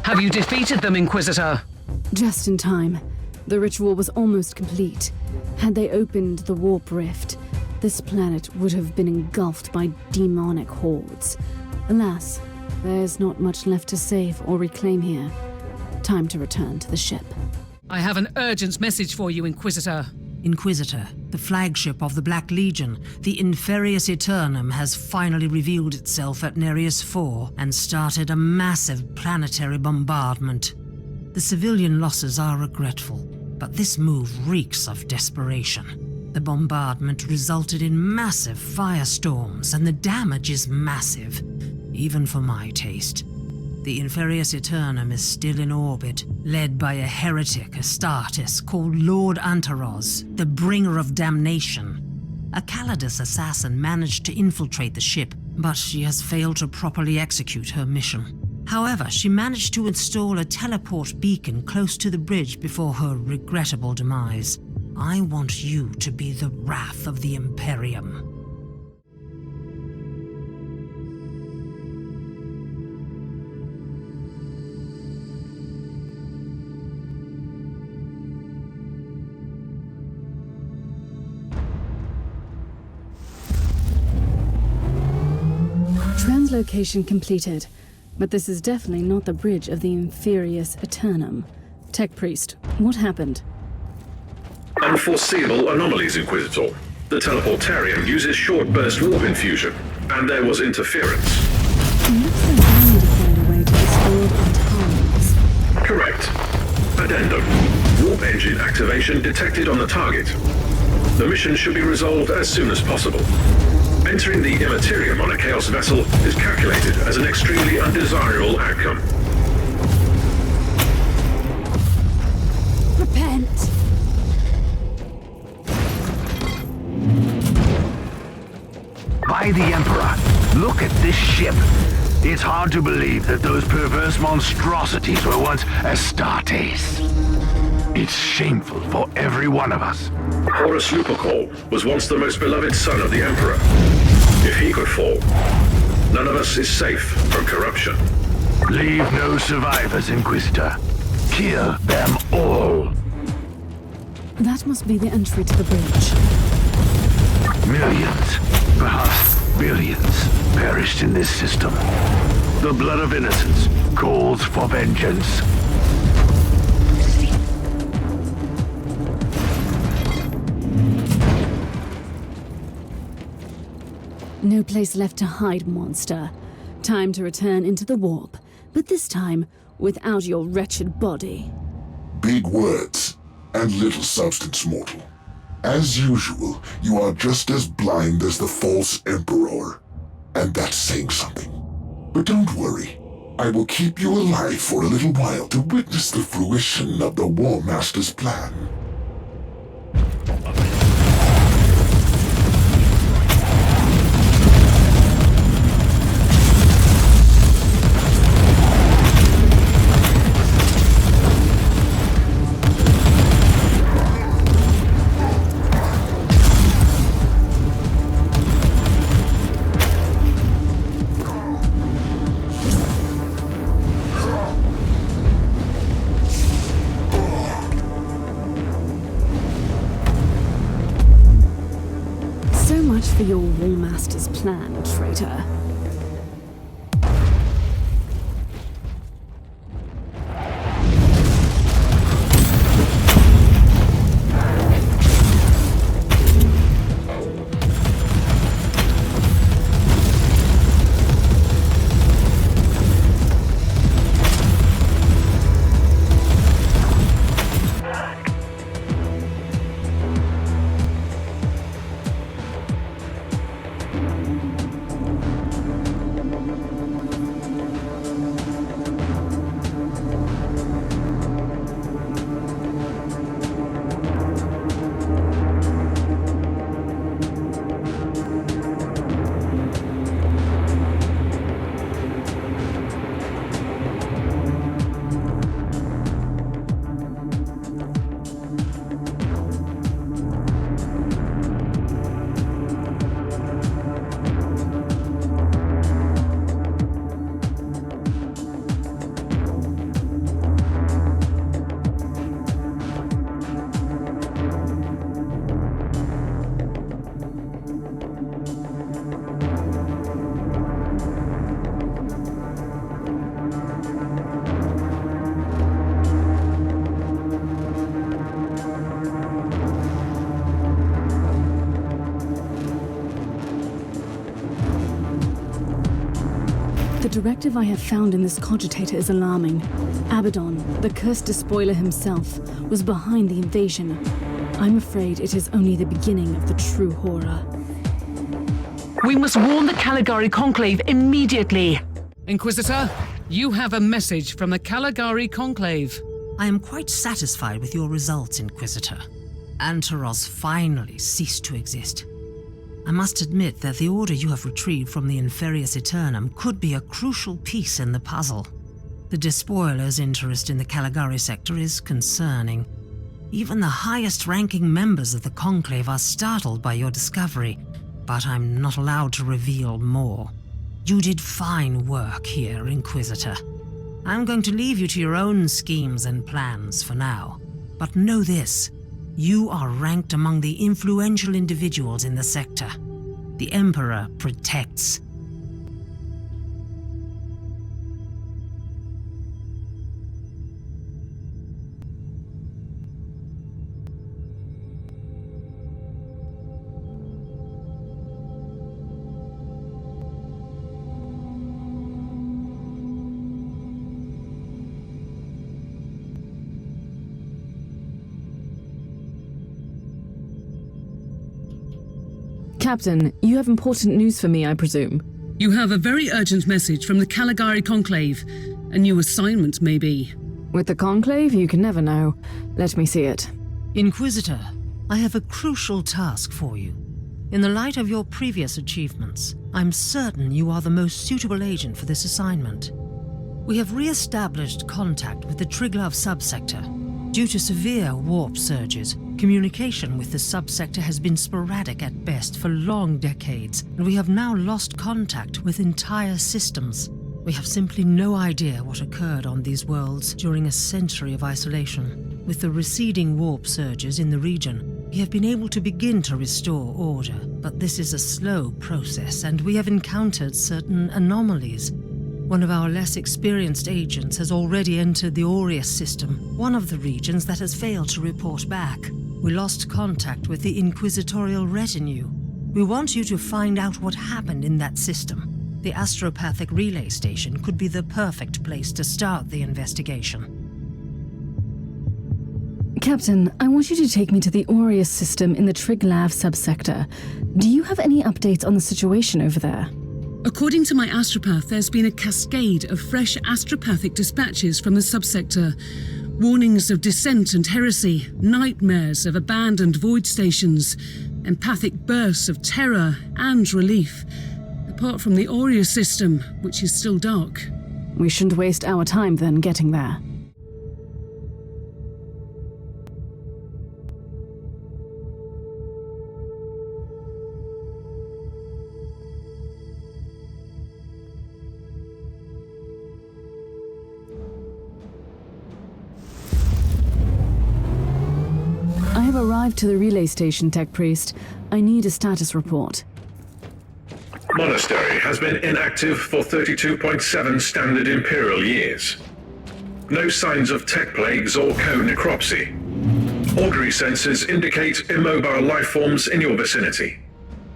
Have you defeated them, Inquisitor? Just in time. The ritual was almost complete. Had they opened the warp rift, this planet would have been engulfed by demonic hordes. Alas, there's not much left to save or reclaim here. Time to return to the ship. I have an urgent message for you, Inquisitor. Inquisitor, the flagship of the Black Legion, the Inferius Aeternum, has finally revealed itself at Nereus 4 and started a massive planetary bombardment. The civilian losses are regretful, but this move reeks of desperation. The bombardment resulted in massive firestorms, and the damage is massive, even for my taste. The Inferius Aeternum is still in orbit, led by a heretic Astartes called Lord Antaros, the bringer of damnation. A Calidus assassin managed to infiltrate the ship, but she has failed to properly execute her mission. However, she managed to install a teleport beacon close to the bridge before her regrettable demise. I want you to be the wrath of the Imperium. Translocation completed, but this is definitely not the bridge of the Inferius Aeternum. Tech Priest, what happened? Unforeseeable anomalies, Inquisitor. The teleportarium uses short-burst warp infusion, and there was interference. It looks like I need to find a way to restore our times. Correct. Addendum. Warp engine activation detected on the target. The mission should be resolved as soon as possible. Entering the Immaterium on a Chaos vessel is calculated as an extremely undesirable outcome. Repent. By the Emperor, look at this ship. It's hard to believe that those perverse monstrosities were once Astartes. It's shameful for every one of us. Horus Lupercal was once the most beloved son of the Emperor. If he could fall, none of us is safe from corruption. Leave no survivors, Inquisitor. Kill them all. That must be the entry to the bridge. Millions, perhaps billions, perished in this system. The blood of innocents calls for vengeance. No place left to hide, monster. Time to return into the warp, but this time without your wretched body. Big words and little substance, mortal. As usual, you are just as blind as the false Emperor. And that's saying something. But don't worry. I will keep you alive for a little while to witness the fruition of the War Master's plan. For your War Master's plan, traitor. The directive I have found in this cogitator is alarming. Abaddon, the cursed despoiler himself, was behind the invasion. I'm afraid it is only the beginning of the true horror. We must warn the Caligari Conclave immediately. Inquisitor, you have a message from the Caligari Conclave. I am quite satisfied with your results, Inquisitor. Antaros finally ceased to exist. I must admit that the order you have retrieved from the Inferius Aeternum could be a crucial piece in the puzzle. The despoiler's interest in the Caligari sector is concerning. Even the highest-ranking members of the Conclave are startled by your discovery, but I'm not allowed to reveal more. You did fine work here, Inquisitor. I'm going to leave you to your own schemes and plans for now. But know this. You are ranked among the influential individuals in the sector. The Emperor protects. Captain, you have important news for me, I presume. You have a very urgent message from the Caligari Conclave. A new assignment, maybe. With the Conclave, you can never know. Let me see it. Inquisitor, I have a crucial task for you. In the light of your previous achievements, I'm certain you are the most suitable agent for this assignment. We have re-established contact with the Triglav subsector. Due to severe warp surges, communication with the subsector has been sporadic at best for long decades, and we have now lost contact with entire systems. We have simply no idea what occurred on these worlds during a century of isolation. With the receding warp surges in the region, we have been able to begin to restore order, but this is a slow process, and we have encountered certain anomalies. One of our less experienced agents has already entered the Orus system, one of the regions that has failed to report back. We lost contact with the inquisitorial retinue. We want you to find out what happened in that system. The astropathic relay station could be the perfect place to start the investigation. Captain, I want you to take me to the Orus system in the Triglav subsector. Do you have any updates on the situation over there? According to my astropath, there's been a cascade of fresh astropathic dispatches from the subsector. Warnings of dissent and heresy, nightmares of abandoned void stations, empathic bursts of terror and relief. Apart from the Orus system, which is still dark. We shouldn't waste our time then getting there. I have arrived to the relay station, Tech Priest. I need a status report. Monastery has been inactive for 32.7 standard Imperial years. No signs of tech plagues or co-necropsy. Augury sensors indicate immobile life forms in your vicinity.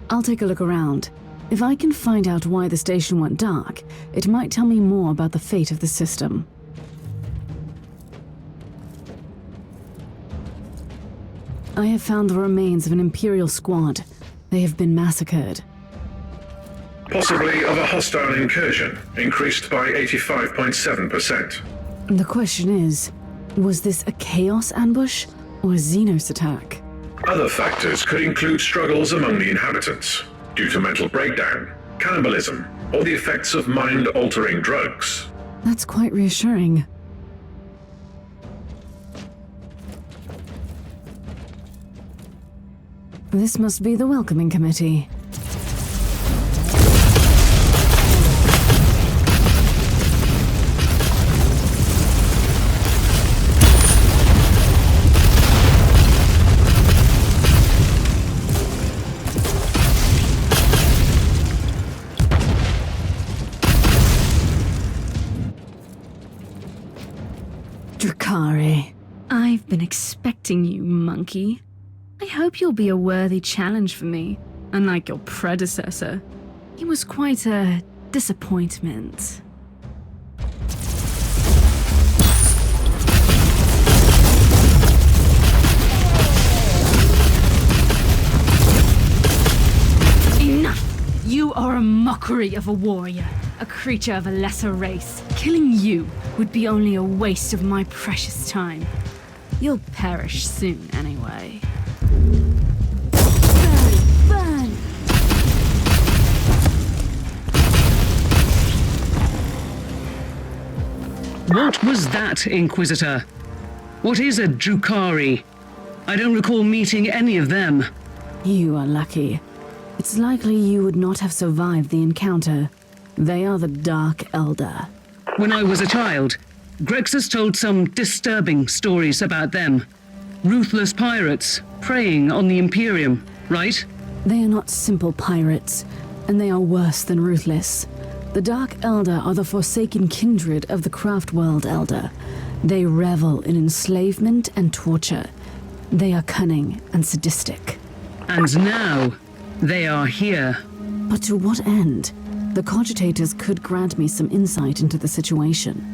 I'll take a look around. If I can find out why the station went dark, it might tell me more about the fate of the system. I have found the remains of an Imperial squad. They have been massacred. Possibly of a hostile incursion, increased by 85.7%. The question is, was this a Chaos ambush or a Xenos attack? Other factors could include struggles among the inhabitants, due to mental breakdown, cannibalism, or the effects of mind-altering drugs. That's quite reassuring. This must be the welcoming committee. Drukkhari. I've been expecting you, monkey. I hope you'll be a worthy challenge for me, unlike your predecessor. He was quite a disappointment. Enough! You are a mockery of a warrior, a creature of a lesser race. Killing you would be only a waste of my precious time. You'll perish soon, anyway. Burn! Burn! What was that, Inquisitor? What is a Drukkhari? I don't recall meeting any of them. You are lucky. It's likely you would not have survived the encounter. They are the Dark Elder. When I was a child, Grexus told some disturbing stories about them. Ruthless pirates preying on the Imperium, right? They are not simple pirates, and they are worse than ruthless. The Dark Elder are the forsaken kindred of the Craftworld Elder. They revel in enslavement and torture. They are cunning and sadistic. And now, they are here. But to what end? The cogitators could grant me some insight into the situation.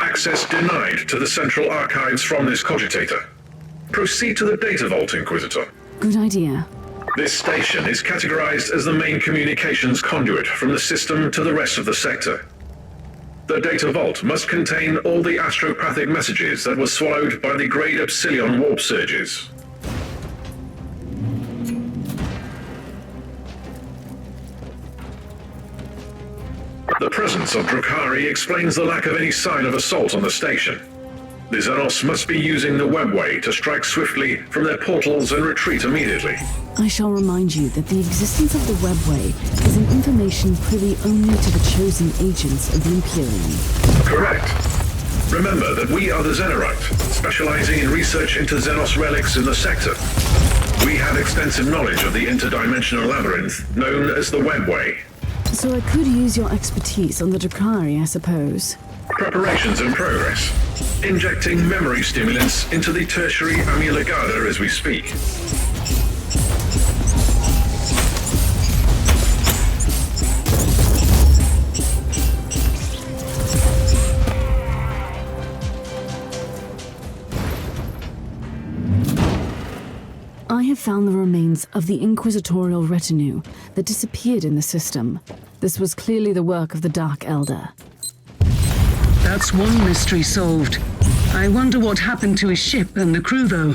Access denied to the central archives from this cogitator. Proceed to the data vault, Inquisitor. Good idea. This station is categorized as the main communications conduit from the system to the rest of the sector. The data vault must contain all the astropathic messages that were swallowed by the Great Epsilon warp surges. The presence of Drukkhari explains the lack of any sign of assault on the station. The Xenos must be using the webway to strike swiftly from their portals and retreat immediately. I shall remind you that the existence of the webway is an information privy only to the chosen agents of the Imperium. Correct. Remember that we are the Xenorite, specializing in research into Xenos relics in the sector. We have extensive knowledge of the interdimensional labyrinth known as the webway. So I could use your expertise on the Drukkhari, I suppose. Preparations in progress. Injecting memory stimulants into the tertiary amulegada as we speak. I have found the remains of the inquisitorial retinue that disappeared in the system. This was clearly the work of the Dark Elder. That's one mystery solved. I wonder what happened to his ship and the crew, though.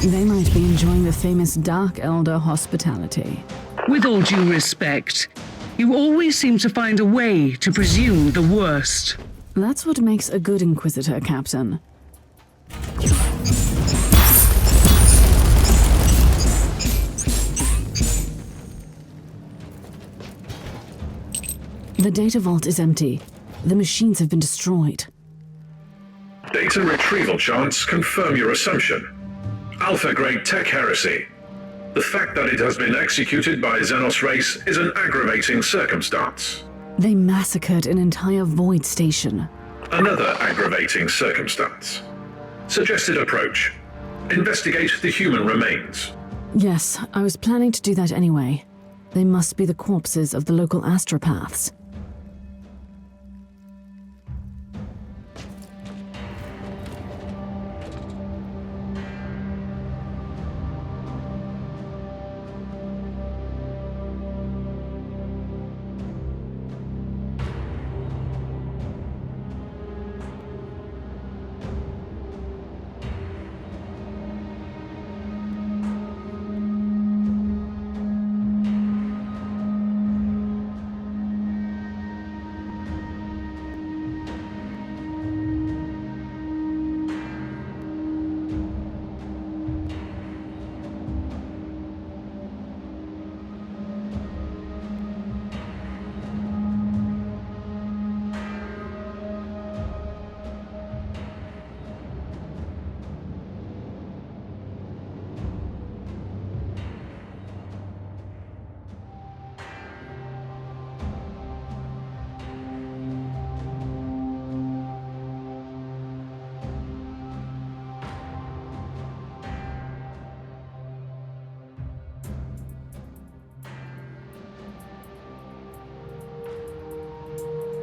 They might be enjoying the famous Dark Elder hospitality. With all due respect, you always seem to find a way to presume the worst. That's what makes a good Inquisitor, Captain. The data vault is empty. The machines have been destroyed. Data retrieval charts confirm your assumption. Alpha-grade tech heresy. The fact that it has been executed by Xenos race is an aggravating circumstance. They massacred an entire void station. Another aggravating circumstance. Suggested approach. Investigate the human remains. Yes, I was planning to do that anyway. They must be the corpses of the local astropaths.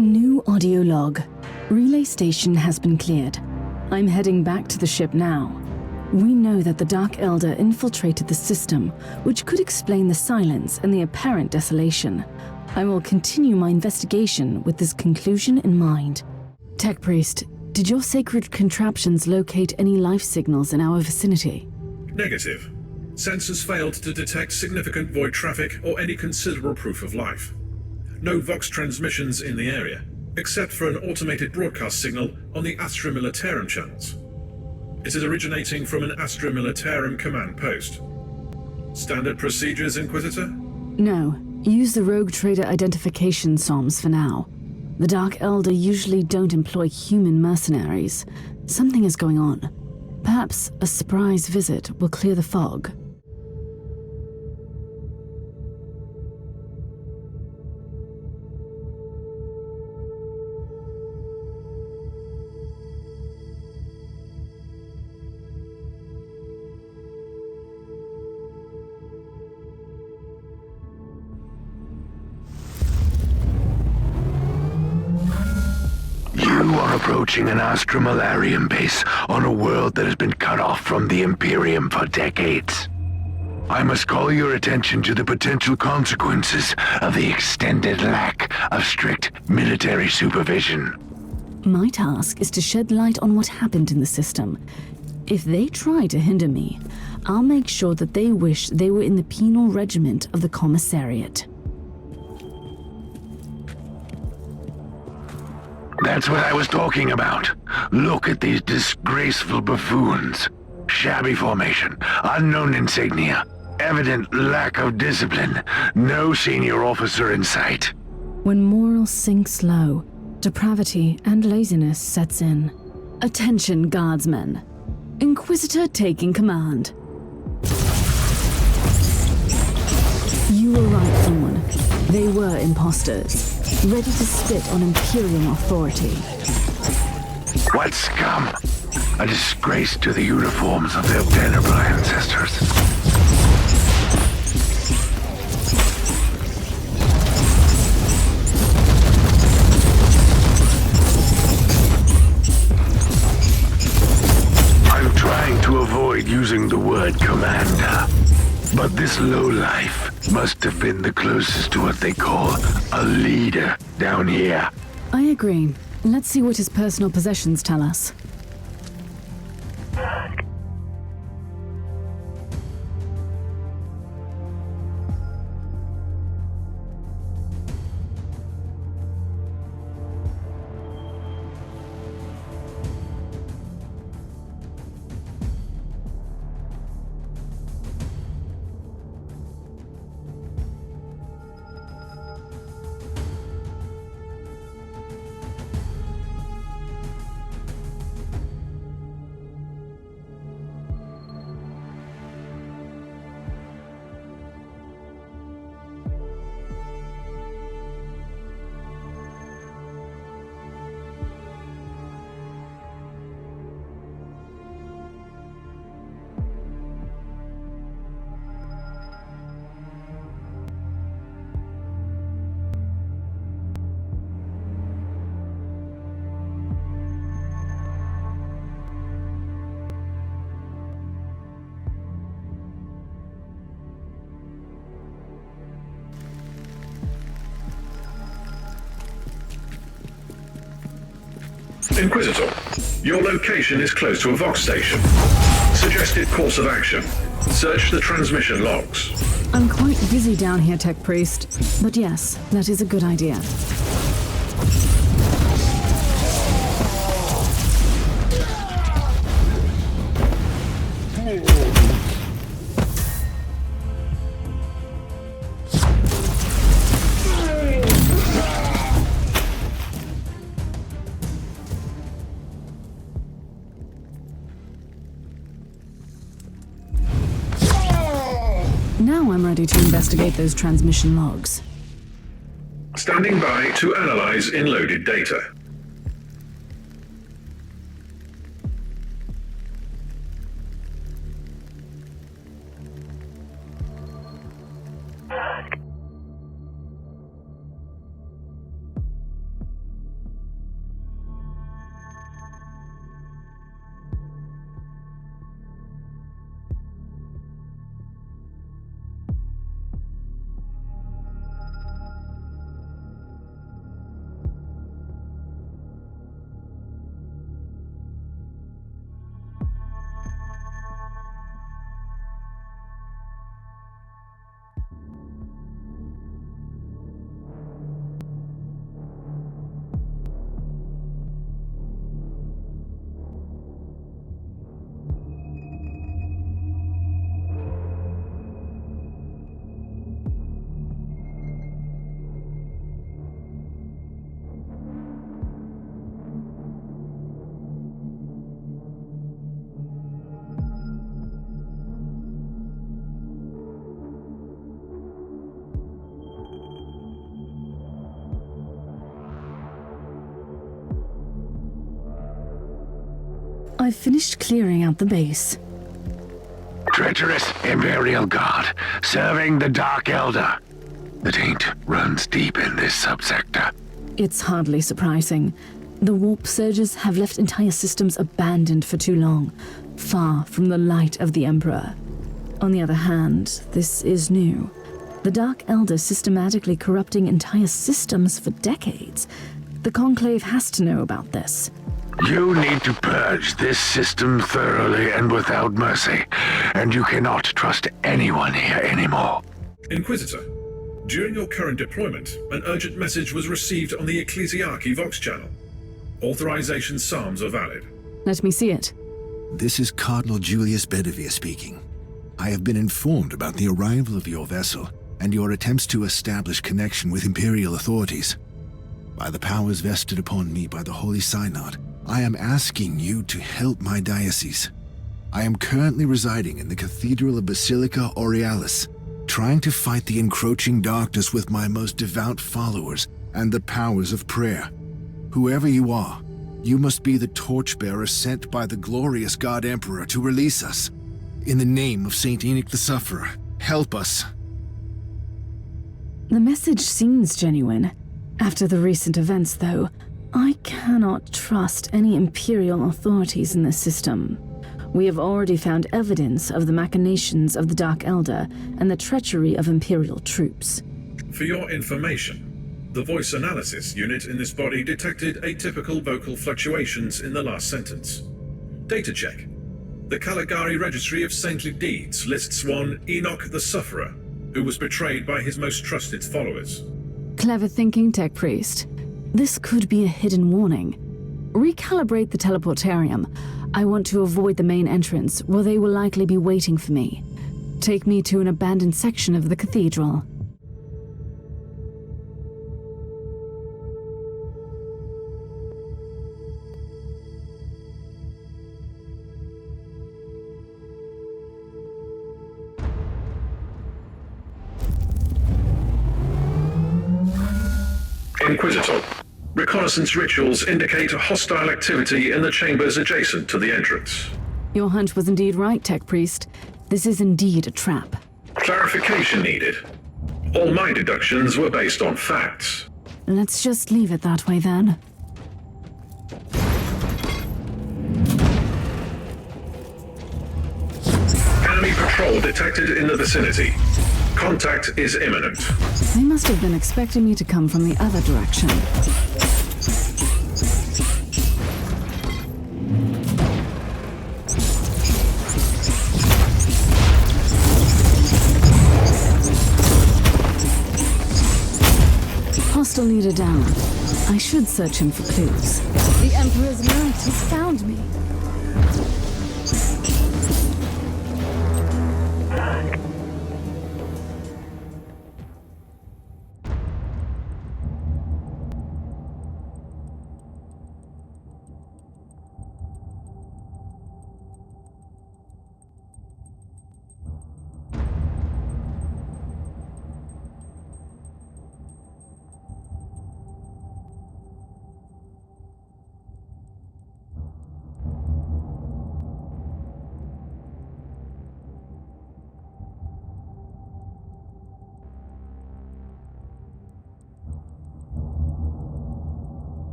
New audio log. Relay station has been cleared. I'm heading back to the ship now. We know that the Dark Elder infiltrated the system, which could explain the silence and the apparent desolation. I will continue my investigation with this conclusion in mind. Tech Priest, did your sacred contraptions locate any life signals in our vicinity? Negative. Sensors failed to detect significant void traffic or any considerable proof of life. No Vox transmissions in the area, except for an automated broadcast signal on the Astra Militarum channels. It is originating from an Astra Militarum command post. Standard procedures, Inquisitor? No. Use the rogue trader identification SOMs for now. The Dark Elder usually don't employ human mercenaries. Something is going on. Perhaps a surprise visit will clear the fog. You are approaching an Astromalarian base on a world that has been cut off from the Imperium for decades. I must call your attention to the potential consequences of the extended lack of strict military supervision. My task is to shed light on what happened in the system. If they try to hinder me, I'll make sure that they wish they were in the penal regiment of the Commissariat. That's what I was talking about. Look at these disgraceful buffoons. Shabby formation, unknown insignia, evident lack of discipline, no senior officer in sight. When morale sinks low, depravity and laziness sets in. Attention, guardsmen. Inquisitor taking command. You were right, Thorn. They were imposters, ready to spit on Imperium authority. What scum! A disgrace to the uniforms of their venerable ancestors. I'm trying to avoid using the word commander, but this lowlife must have been the closest to what they call a leader down here. I agree. Let's see what his personal possessions tell us. Inquisitor, your location is close to a Vox station. Suggested course of action. Search the transmission logs. I'm quite busy down here, Tech Priest. But yes, that is a good idea. Now I'm ready to investigate those transmission logs. Standing by to analyze in-loaded data. I've finished clearing out the base. Treacherous Imperial Guard, serving the Dark Elder. The taint runs deep in this subsector. It's hardly surprising. The warp surges have left entire systems abandoned for too long, far from the light of the Emperor. On the other hand, this is new. The Dark Elder systematically corrupting entire systems for decades. The Conclave has to know about this. You need to purge this system thoroughly and without mercy, and you cannot trust anyone here anymore. Inquisitor, during your current deployment, an urgent message was received on the Ecclesiarchy Vox channel. Authorization psalms are valid. Let me see it. This is Cardinal Julius Bedivere speaking. I have been informed about the arrival of your vessel and your attempts to establish connection with Imperial authorities. By the powers vested upon me by the Holy Synod, I am asking you to help my diocese. I am currently residing in the Cathedral of Basilica Aurealis, trying to fight the encroaching darkness with my most devout followers and the powers of prayer. Whoever you are, you must be the torchbearer sent by the glorious God Emperor to release us. In the name of Saint Enoch the Sufferer, help us. The message seems genuine. After the recent events, though, I cannot trust any Imperial authorities in this system. We have already found evidence of the machinations of the Dark Elder and the treachery of Imperial troops. For your information, the voice analysis unit in this body detected atypical vocal fluctuations in the last sentence. Data check. The Caligari Registry of Saintly Deeds lists one Enoch the Sufferer, who was betrayed by his most trusted followers. Clever thinking, Tech Priest. This could be a hidden warning. Recalibrate the teleportarium. I want to avoid the main entrance, where they will likely be waiting for me. Take me to an abandoned section of the cathedral. Inquisitor, reconnaissance rituals indicate hostile activity in the chambers adjacent to the entrance. Your hunch was indeed right, Tech Priest. This is indeed a trap. Clarification needed. All my deductions were based on facts. Let's just leave it that way then. Enemy patrol detected in the vicinity. Contact is imminent. They must have been expecting me to come from the other direction. crystal leader down. I should search him for clues. The Emperor's knight has found me.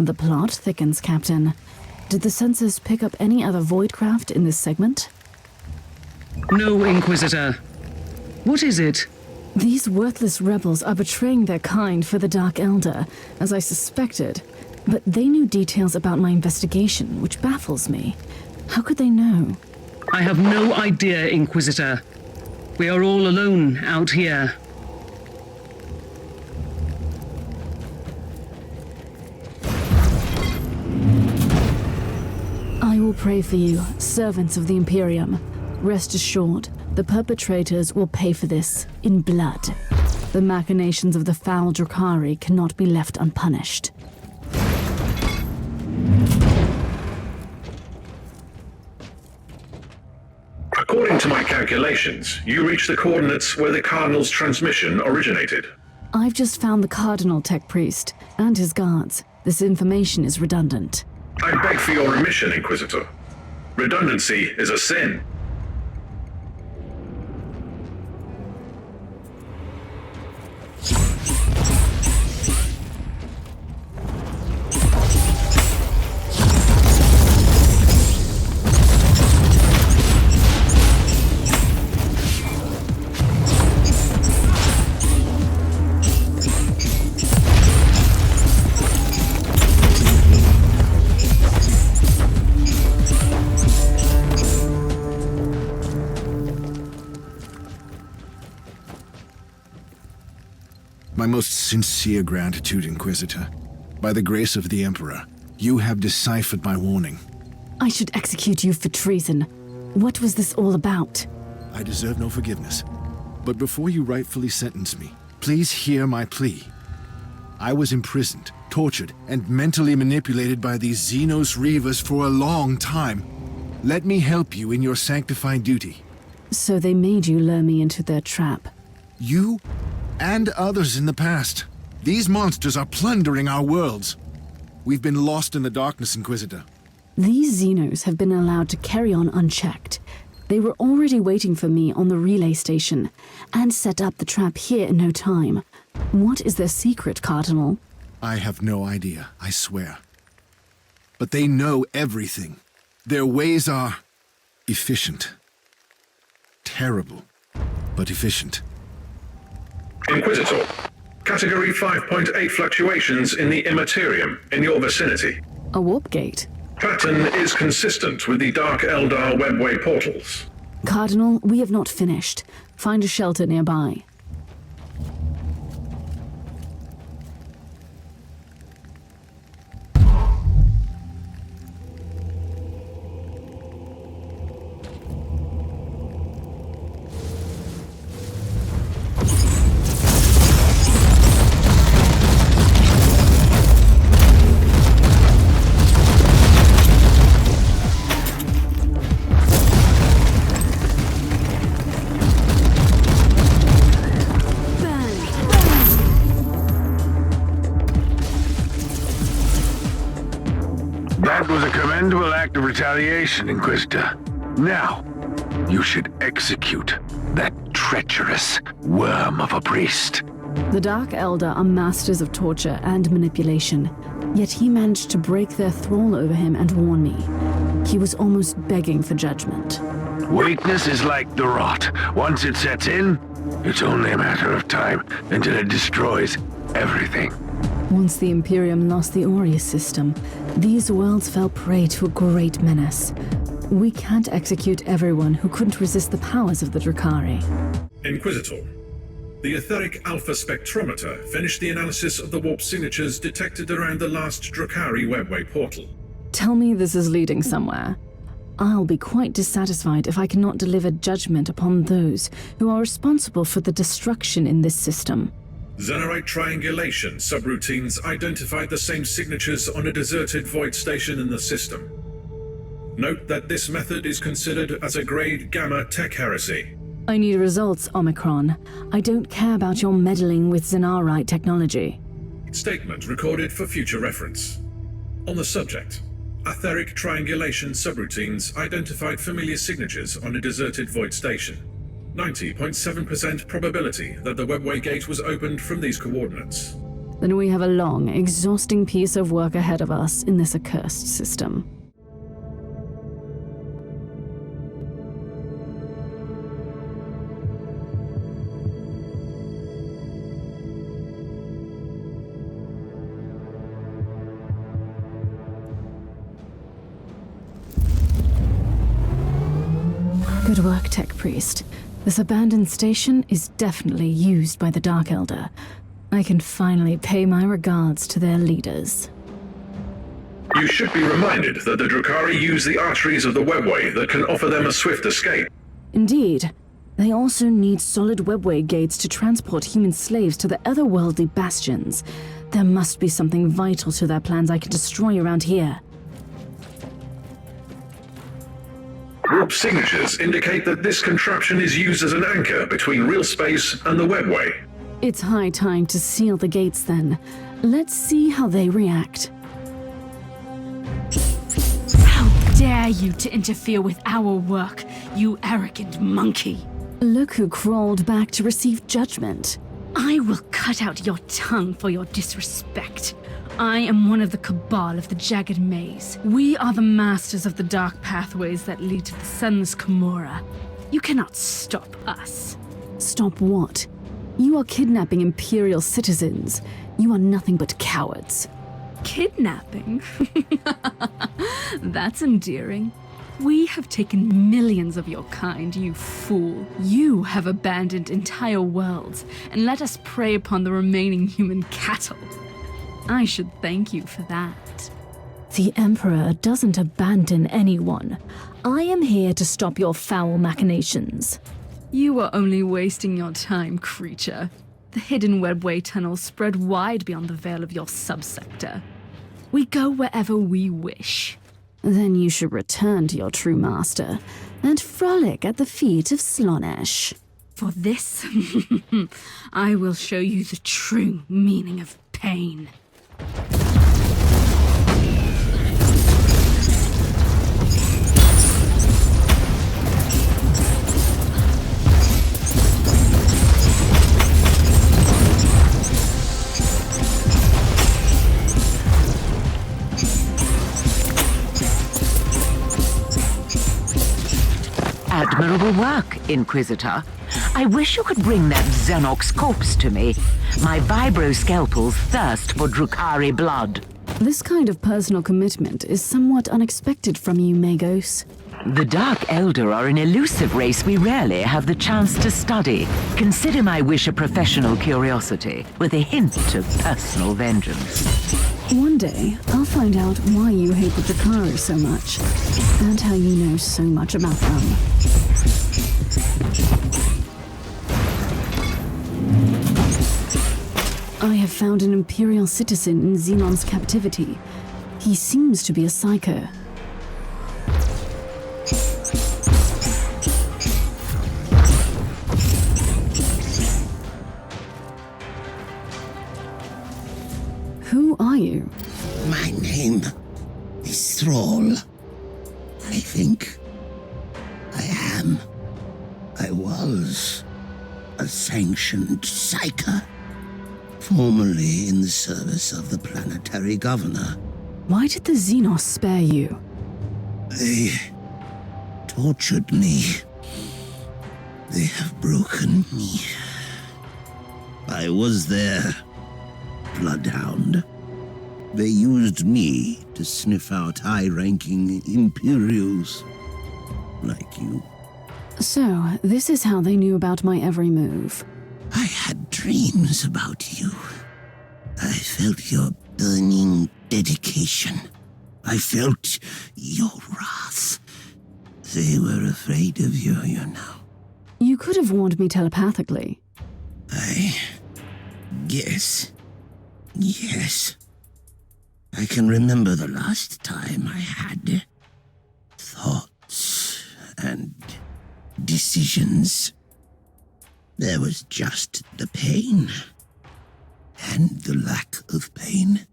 The plot thickens, Captain. Did the sensors pick up any other voidcraft in this segment? No, Inquisitor. What is it? These worthless rebels are betraying their kind for the Dark Elder, as I suspected. But they knew details about my investigation, which baffles me. How could they know? I have no idea, Inquisitor. We are all alone out here. I will pray for you, servants of the Imperium. Rest assured, the perpetrators will pay for this in blood. The machinations of the foul Drukkhari cannot be left unpunished. According to my calculations, you reached the coordinates where the Cardinal's transmission originated. I've just found the Cardinal Tech Priest and his guards. This information is redundant. I beg for your remission, Inquisitor. Redundancy is a sin. My most sincere gratitude, Inquisitor. By the grace of the Emperor, you have deciphered my warning. I should execute you for treason. What was this all about? I deserve no forgiveness. But before you rightfully sentence me, please hear my plea. I was imprisoned, tortured, and mentally manipulated by these Xenos Reavers for a long time. Let me help you in your sanctifying duty. So they made you lure me into their trap. You and others in the past. These monsters are plundering our worlds. We've been lost in the darkness, Inquisitor. These Xenos have been allowed to carry on unchecked. They were already waiting for me on the relay station, and set up the trap here in no time. What is their secret, Cardinal? I have no idea, I swear. But they know everything. Their ways are efficient. Terrible, but efficient. Inquisitor, Category 5.8 fluctuations in the Immaterium in your vicinity. A warp gate. Pattern is consistent with the Dark Eldar webway portals. Cardinal, we have not finished. Find a shelter nearby. That was a commendable act of retaliation, Inquisitor. Now, you should execute that treacherous worm of a priest. The Dark Elder are masters of torture and manipulation, yet he managed to break their thrall over him and warn me. He was almost begging for judgment. Weakness is like the rot. Once it sets in, it's only a matter of time until it destroys everything. Once the Imperium lost the Orus system, these worlds fell prey to a great menace. We can't execute everyone who couldn't resist the powers of the Drukkhari. Inquisitor, the etheric alpha spectrometer finished the analysis of the warp signatures detected around the last Drukkhari webway portal. Tell me this is leading somewhere. I'll be quite dissatisfied if I cannot deliver judgment upon those who are responsible for the destruction in this system. Xenorite triangulation subroutines identified the same signatures on a deserted void station in the system. Note that this method is considered as a grade Gamma tech heresy. I need results, Omicron. I don't care about your meddling with Xenorite technology. Statement recorded for future reference. On the subject, etheric triangulation subroutines identified familiar signatures on a deserted void station. 90.7% probability that the webway gate was opened from these coordinates. Then we have a long, exhausting piece of work ahead of us in this accursed system. Good work, Tech Priest. This abandoned station is definitely used by the Dark Elder. I can finally pay my regards to their leaders. You should be reminded that the Drukkhari use the arteries of the webway that can offer them a swift escape. Indeed. They also need solid webway gates to transport human slaves to the otherworldly bastions. There must be something vital to their plans I can destroy around here. Warp signatures indicate that this contraption is used as an anchor between real space and the webway. It's high time to seal the gates then. Let's see how they react. How dare you to interfere with our work, you arrogant monkey! Look who crawled back to receive judgment. I will cut out your tongue for your disrespect. I am one of the Cabal of the Jagged Maze. We are the masters of the dark pathways that lead to the Sun's Kimura. You cannot stop us. Stop what? You are kidnapping Imperial citizens. You are nothing but cowards. Kidnapping? That's endearing. We have taken millions of your kind, you fool. You have abandoned entire worlds and let us prey upon the remaining human cattle. I should thank you for that. The Emperor doesn't abandon anyone. I am here to stop your foul machinations. You are only wasting your time, creature. The hidden webway tunnels spread wide beyond the veil of your subsector. We go wherever we wish. Then you should return to your true master and frolic at the feet of Slaanesh. For this, I will show you the true meaning of pain. Admirable work, Inquisitor. I wish you could bring that Xenox corpse to me. My vibroscalpels thirst for Drukkhari blood. This kind of personal commitment is somewhat unexpected from you, Magos. The Dark Elder are an elusive race we rarely have the chance to study. Consider my wish a professional curiosity, with a hint of personal vengeance. One day, I'll find out why you hate the Drukkhari so much, and how you know so much about them. I have found an Imperial citizen in Xenon's captivity. He seems to be a psycho. Who are you? My name is Thrall. I think I was a sanctioned psyker, formerly in the service of the planetary governor. Why did the Xenos spare you? They Unfortunately, they have broken me. I was their bloodhound. They used me to sniff out high-ranking Imperials like you. So, this is how they knew about my every move. I had dreams about you. I felt your burning dedication. I felt your wrath. They were afraid of you, you know. You could have warned me telepathically. I guess. Yes. I can remember the last time I had thoughts and decisions. There was just the pain and the lack of pain.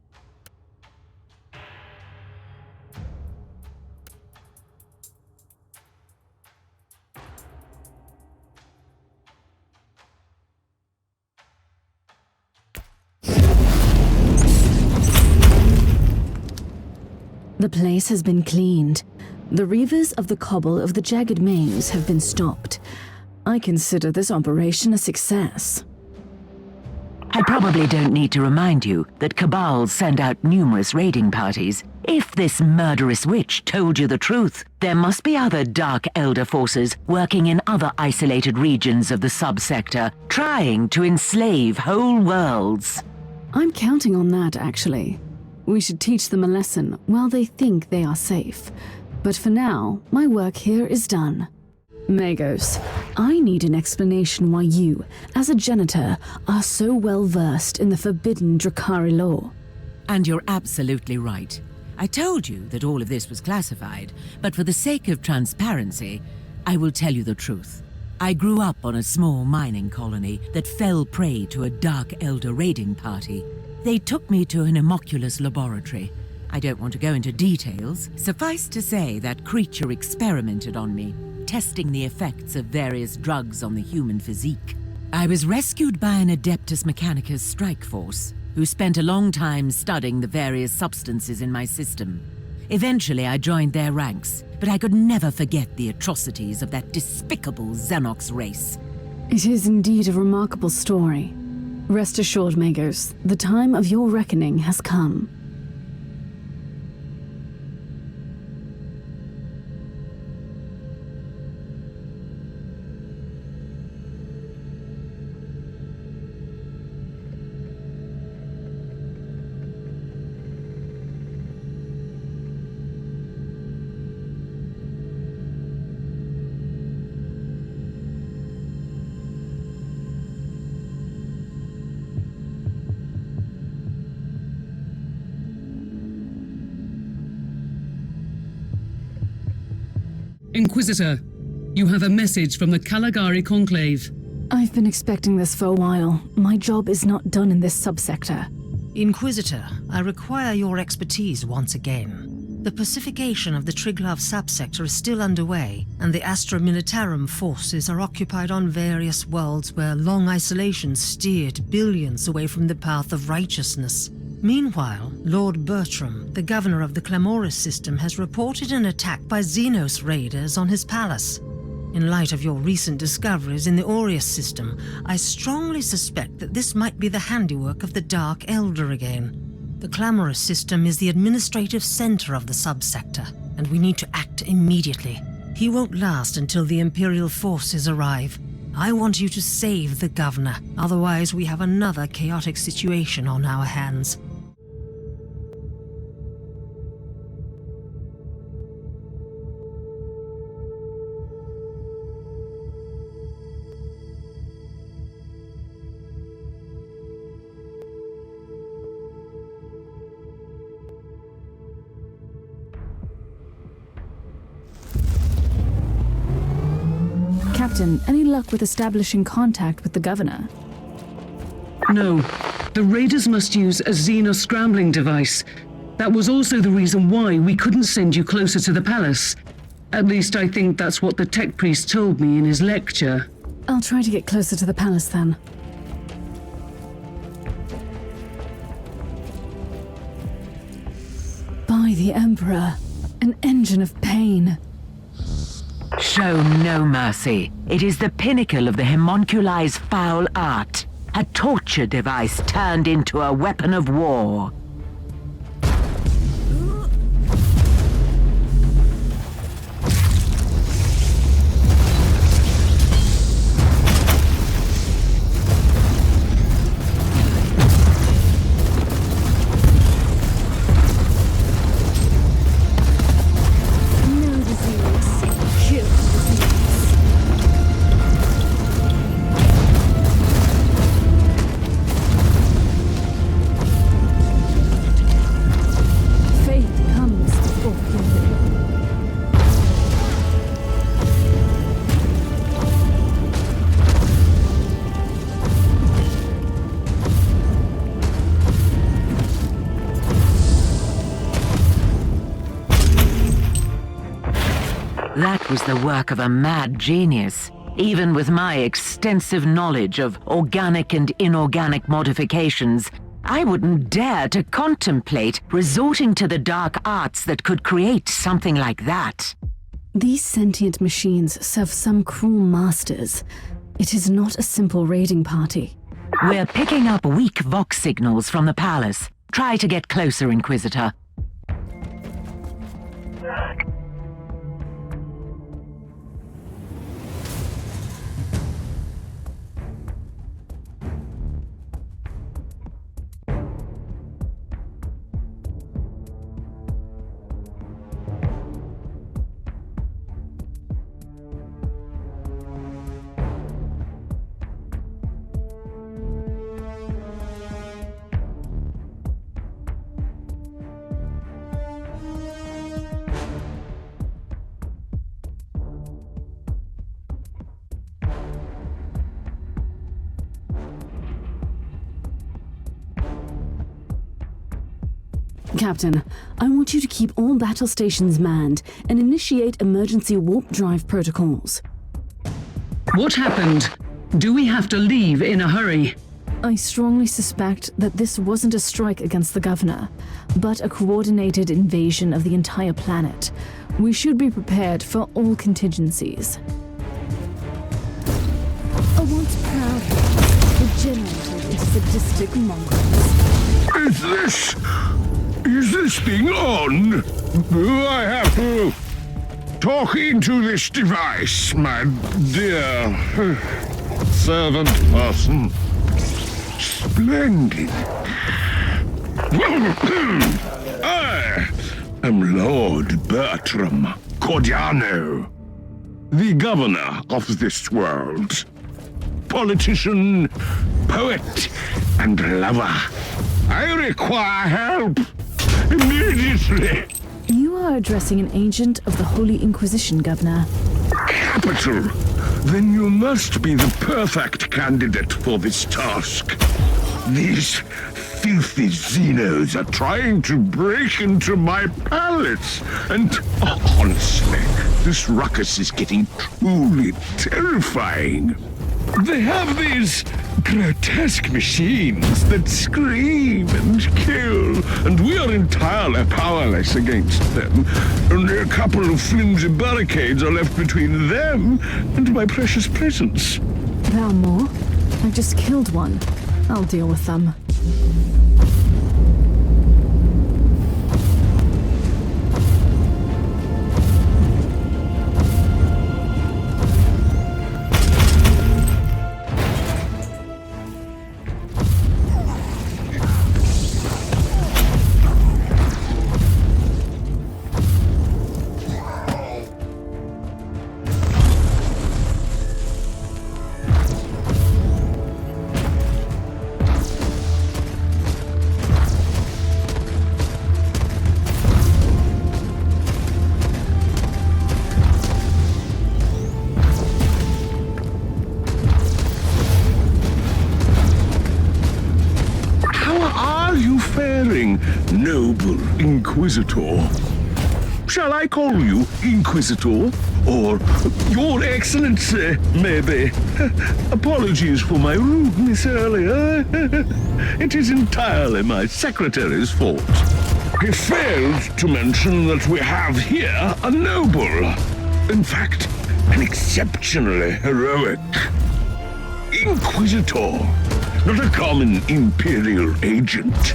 The place has been cleaned. The reavers of the Cobble of the Jagged Maze have been stopped. I consider this operation a success. I probably don't need to remind you that Cabals send out numerous raiding parties. If this murderous witch told you the truth, there must be other Dark Elder forces working in other isolated regions of the subsector, trying to enslave whole worlds. I'm counting on that, actually. We should teach them a lesson while they think they are safe. But for now, my work here is done. Magos, I need an explanation why you, as a janitor, are so well versed in the forbidden Drukkhari law. And you're absolutely right. I told you that all of this was classified, but for the sake of transparency, I will tell you the truth. I grew up on a small mining colony that fell prey to a Dark Elder raiding party. They took me to an homunculus laboratory. I don't want to go into details. Suffice to say that creature experimented on me, testing the effects of various drugs on the human physique. I was rescued by an Adeptus Mechanicus strike force, who spent a long time studying the various substances in my system. Eventually I joined their ranks, but I could never forget the atrocities of that despicable Xenox race. It is indeed a remarkable story. Rest assured, Magos, the time of your reckoning has come. Inquisitor, you have a message from the Caligari Conclave. I've been expecting this for a while. My job is not done in this subsector. Inquisitor, I require your expertise once again. The pacification of the Triglav subsector is still underway, and the Astra Militarum forces are occupied on various worlds where long isolation steered billions away from the path of righteousness. Meanwhile, Lord Bertram, the governor of the Cloris system, has reported an attack by Xenos raiders on his palace. In light of your recent discoveries in the Orus system, I strongly suspect that this might be the handiwork of the Dark Elder again. The Cloris system is the administrative center of the subsector, and we need to act immediately. He won't last until the Imperial forces arrive. I want you to save the governor, otherwise we have another chaotic situation on our hands. Captain, any luck with establishing contact with the governor? No. The raiders must use a Xenos scrambling device. That was also the reason why we couldn't send you closer to the palace. At least I think that's what the tech priest told me in his lecture. I'll try to get closer to the palace then. By the Emperor, an engine of pain. Show no mercy. It is the pinnacle of the homunculi's foul art. A torture device turned into a weapon of war. That was the work of a mad genius. Even with my extensive knowledge of organic and inorganic modifications, I wouldn't dare to contemplate resorting to the dark arts that could create something like that. These sentient machines serve some cruel masters. It is not a simple raiding party. We're picking up weak Vox signals from the palace. Try to get closer, Inquisitor. Captain, I want you to keep all battle stations manned and initiate emergency warp drive protocols. What happened? Do we have to leave in a hurry? I strongly suspect that this wasn't a strike against the governor, but a coordinated invasion of the entire planet. We should be prepared for all contingencies. A once proud degenerated into sadistic mongrels. Is this thing on? Do I have to talk into this device, my dear servant person? Splendid. I am Lord Bertram Cordiano, the governor of this world. Politician, poet, and lover. I require help. Immediately! You are addressing an agent of the Holy Inquisition, Governor. Capital! Then you must be the perfect candidate for this task. These filthy Xenos are trying to break into my palace, and honestly, this ruckus is getting truly terrifying. They have these grotesque machines that scream and kill, and we are entirely powerless against them. Only a couple of flimsy barricades are left between them and my precious presence. There are more? I just killed one. I'll deal with them. Noble Inquisitor. Shall I call you Inquisitor? Or Your Excellency, maybe? Apologies for my rudeness earlier. It is entirely my secretary's fault. He failed to mention that we have here a noble. In fact, and exceptionally heroic. Inquisitor, not a common Imperial agent.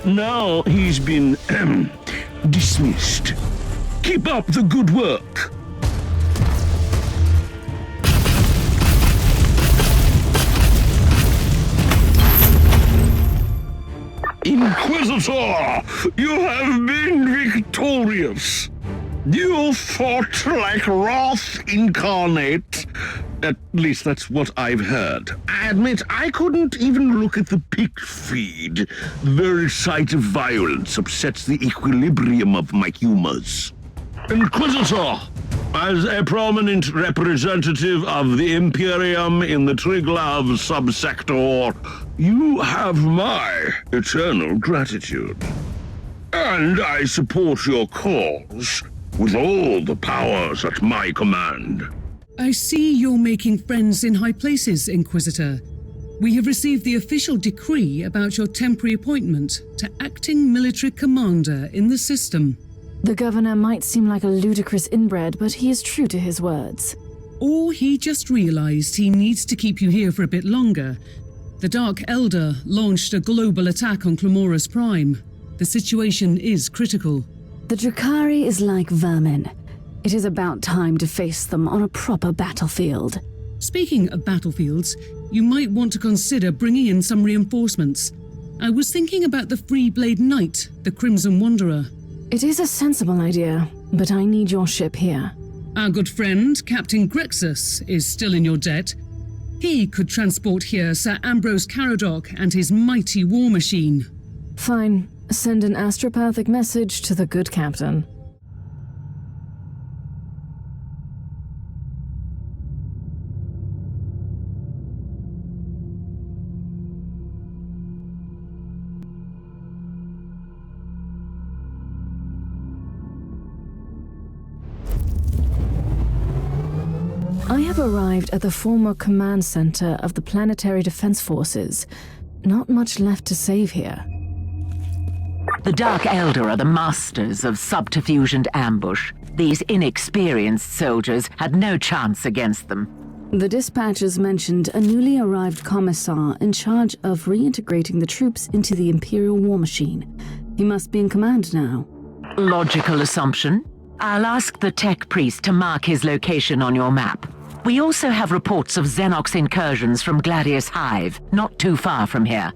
Now he's been, dismissed. Keep up the good work. Inquisitor, you have been victorious. You fought like Wrath incarnate. At least that's what I've heard. I admit I couldn't even look at the pick feed. The very sight of violence upsets the equilibrium of my humors. Inquisitor, as a prominent representative of the Imperium in the Triglav subsector, you have my eternal gratitude. And I support your cause with all the powers at my command. I see you're making friends in high places, Inquisitor. We have received the official decree about your temporary appointment to acting military commander in the system. The governor might seem like a ludicrous inbred, but he is true to his words. Or he just realized he needs to keep you here for a bit longer. The Dark Elder launched a global attack on Cloris Prime. The situation is critical. The Drukkhari is like vermin. It is about time to face them on a proper battlefield. Speaking of battlefields, you might want to consider bringing in some reinforcements. I was thinking about the Freeblade Knight, the Crimson Wanderer. It is a sensible idea, but I need your ship here. Our good friend, Captain Grexus, is still in your debt. He could transport here Sir Ambrose Caradoc and his mighty war machine. Fine. Send an astropathic message to the good captain. I have arrived at the former command center of the Planetary Defense Forces. Not much left to save here. The Dark Elder are the masters of subterfuge and ambush. These inexperienced soldiers had no chance against them. The dispatches mentioned a newly arrived commissar in charge of reintegrating the troops into the Imperial war machine. He must be in command now. Logical assumption. I'll ask the tech priest to mark his location on your map. We also have reports of Xenox incursions from Gladius Hive, not too far from here.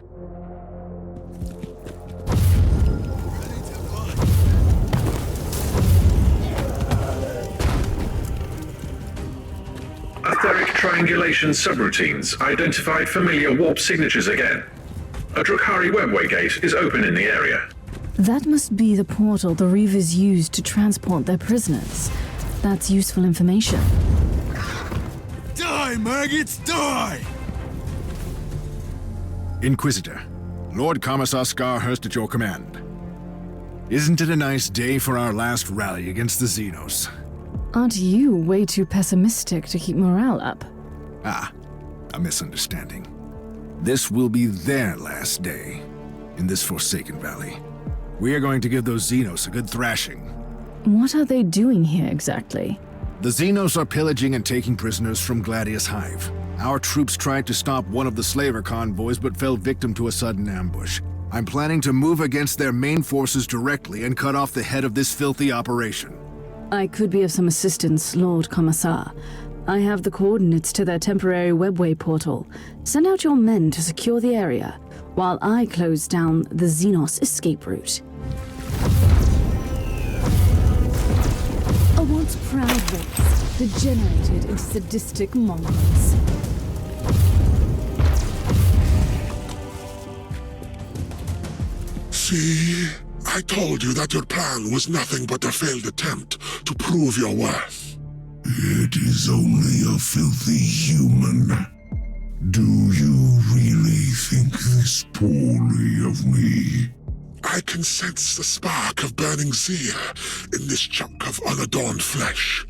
Etheric triangulation subroutines identified familiar warp signatures again. A Drukkhari webway gate is open in the area. That must be the portal the Reavers used to transport their prisoners. That's useful information. Die, maggots, die! Inquisitor, Lord Commissar Scarhurst at your command. Isn't it a nice day for our last rally against the Xenos? Aren't you way too pessimistic to keep morale up? Ah, a misunderstanding. This will be their last day in this Forsaken Valley. We are going to give those Xenos a good thrashing. What are they doing here exactly? The Xenos are pillaging and taking prisoners from Gladius Hive. Our troops tried to stop one of the slaver convoys but fell victim to a sudden ambush. I'm planning to move against their main forces directly and cut off the head of this filthy operation. I could be of some assistance, Lord Commissar. I have the coordinates to their temporary webway portal. Send out your men to secure the area, while I close down the Xenos escape route. A once proud race, degenerated into sadistic mongrels. See? I told you that your plan was nothing but a failed attempt to prove your worth. It is only a filthy human. Do you really think this poorly of me? I can sense the spark of burning zeal in this chunk of unadorned flesh.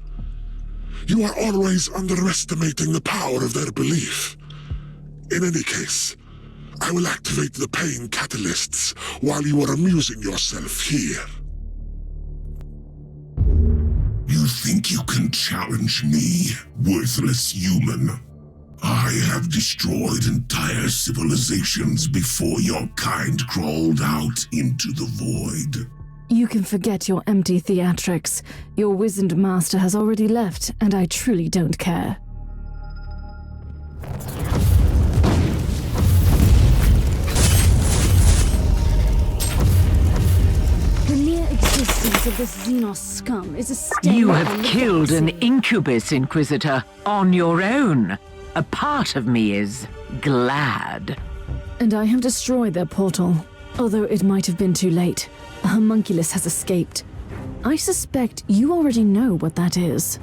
You are always underestimating the power of their belief. In any case, I will activate the pain catalysts while you are amusing yourself here. You think think you can challenge me, worthless human? I have destroyed entire civilizations before your kind crawled out into the void. You can forget your empty theatrics. Your wizened master has already left, and I truly don't care. The mere existence of this Xenos scum is a stain. You have killed an incubus, Inquisitor, on your own. A part of me is glad. And I have destroyed their portal, although it might have been too late. A homunculus has escaped. I suspect you already know what that is.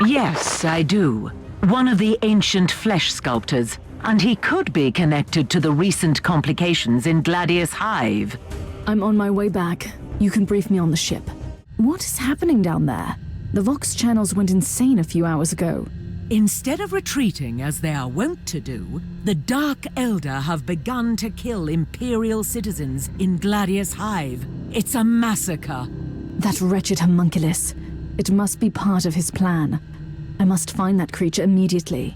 Yes, I do. One of the ancient flesh sculptors, and he could be connected to the recent complications in Gladius Hive. I'm on my way back. You can brief me on the ship. What is happening down there? The Vox channels went insane a few hours ago. Instead of retreating as they are wont to do, the Dark Elder have begun to kill Imperial citizens in Gladius Hive. It's a massacre. That wretched homunculus. It must be part of his plan. I must find that creature immediately.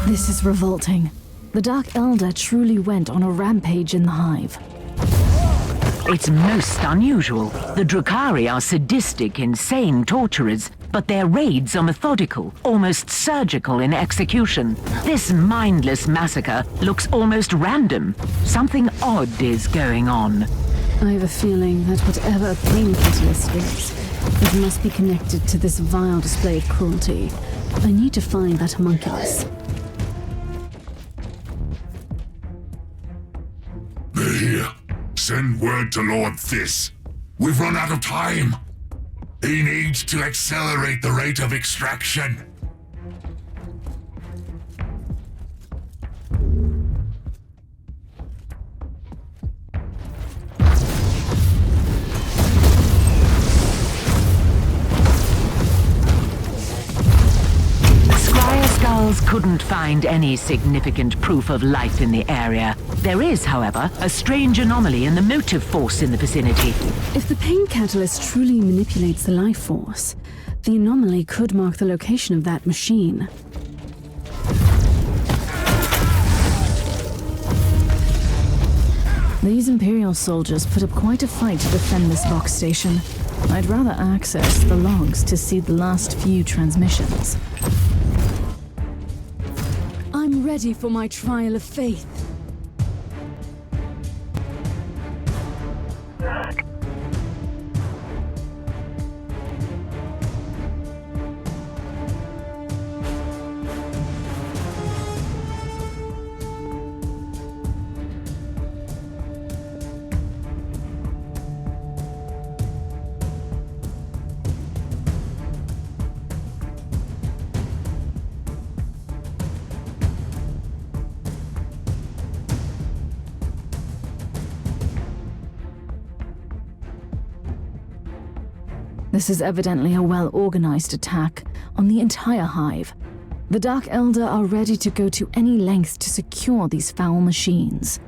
This is revolting. The Dark Elder truly went on a rampage in the Hive. It's most unusual. The Drukkhari are sadistic, insane torturers, but their raids are methodical, almost surgical in execution. This mindless massacre looks almost random. Something odd is going on. I have a feeling that whatever a pain catalyst is, it must be connected to this vile display of cruelty. I need to find that homunculus. They're here. Send word to Lord Thys. We've run out of time. He needs to accelerate the rate of extraction. Skulls couldn't find any significant proof of life in the area. There is, however, a strange anomaly in the motive force in the vicinity. If the pain catalyst truly manipulates the life force, the anomaly could mark the location of that machine. These Imperial soldiers put up quite a fight to defend this Vox station. I'd rather access the logs to see the last few transmissions. I'm ready for my trial of faith. This is evidently a well-organized attack on the entire Hive. The Dark Elder are ready to go to any length to secure these foul machines.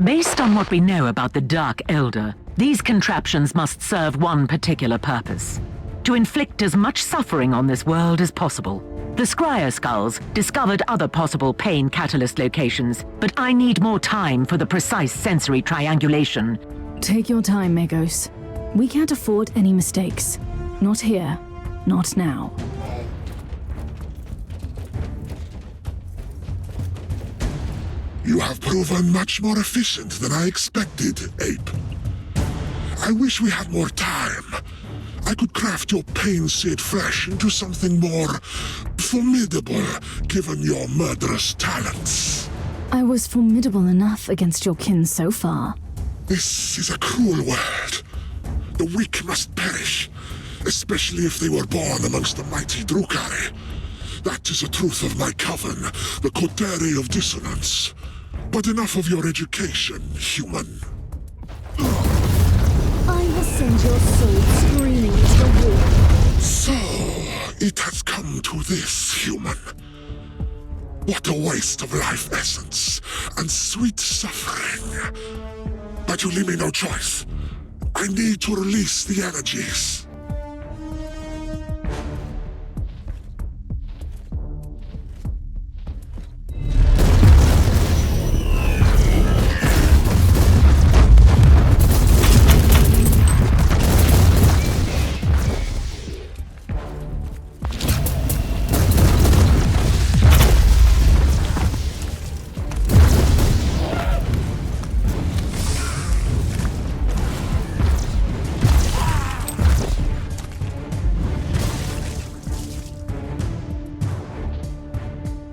Based on what we know about the Dark Elder, these contraptions must serve one particular purpose: to inflict as much suffering on this world as possible. The Scryer Skulls discovered other possible pain catalyst locations, but I need more time for the precise sensory triangulation. Take your time, Magos. We can't afford any mistakes. Not here. Not now. You have proven much more efficient than I expected, Ape. I wish we had more time. I could craft your pain-seared flesh into something more formidable, given your murderous talents. I was formidable enough against your kin so far. This is a cruel world. The weak must perish, especially if they were born amongst the mighty Drukkhari. That is the truth of my coven, the coterie of dissonance. But enough of your education, human. I will send your soul screaming into the wall. So, it has come to this, human. What a waste of life essence and sweet suffering. But you leave me no choice. I need to release the energies.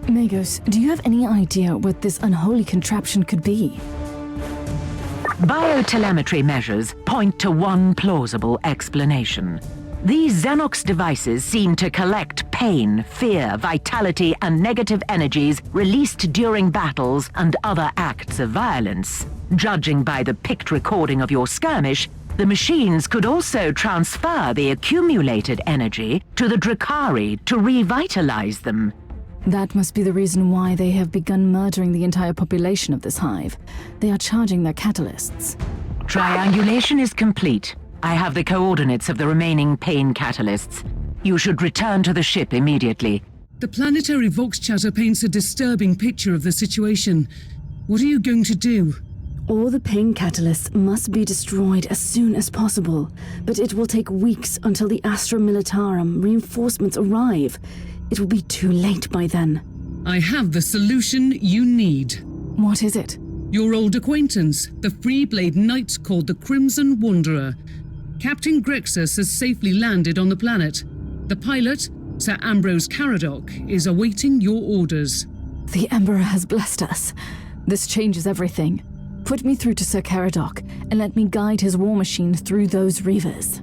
Magos, do you have any idea what this unholy contraption could be? Biotelemetry measures point to one plausible explanation. These Xenox devices seem to collect pain, fear, vitality, and negative energies released during battles and other acts of violence. Judging by the picked recording of your skirmish, the machines could also transfer the accumulated energy to the Drukkhari to revitalize them. That must be the reason why they have begun murdering the entire population of this hive. They are charging their catalysts. Triangulation is complete. I have the coordinates of the remaining pain catalysts. You should return to the ship immediately. The planetary vox chatter paints a disturbing picture of the situation. What are you going to do? All the pain catalysts must be destroyed as soon as possible, but it will take weeks until the Astra Militarum reinforcements arrive. It will be too late by then. I have the solution you need. What is it? Your old acquaintance, the Freeblade Knight called the Crimson Wanderer. Captain Grexus has safely landed on the planet. The pilot, Sir Ambrose Caradoc, is awaiting your orders. The Emperor has blessed us. This changes everything. Put me through to Sir Caradoc, and let me guide his war machine through those reavers.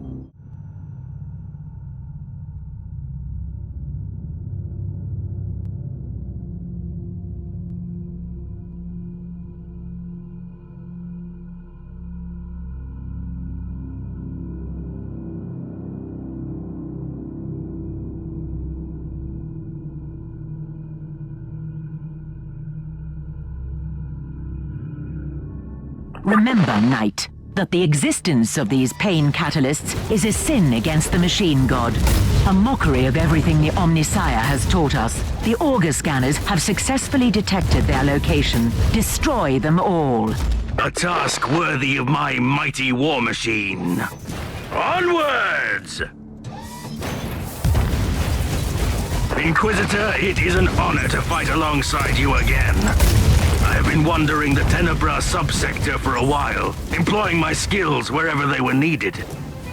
Remember, Knight, that the existence of these pain catalysts is a sin against the machine god. A mockery of everything the Omnisire has taught us. The auger scanners have successfully detected their location. Destroy them all. A task worthy of my mighty war machine. Onwards! Inquisitor, it is an honor to fight alongside you again. I have been wandering the Tenebra subsector for a while, employing my skills wherever they were needed.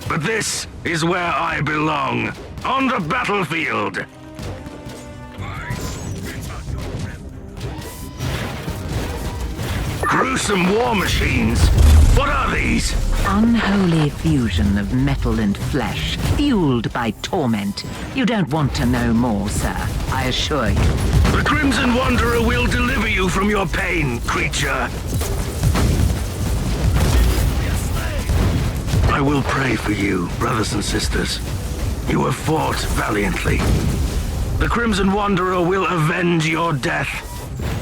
But this is where I belong, on the battlefield. Gruesome war machines? What are these? Unholy fusion of metal and flesh, fueled by torment. You don't want to know more, sir, I assure you. The Crimson Wanderer will deliver you from your pain, creature. I will pray for you, brothers and sisters. You have fought valiantly. The Crimson Wanderer will avenge your death.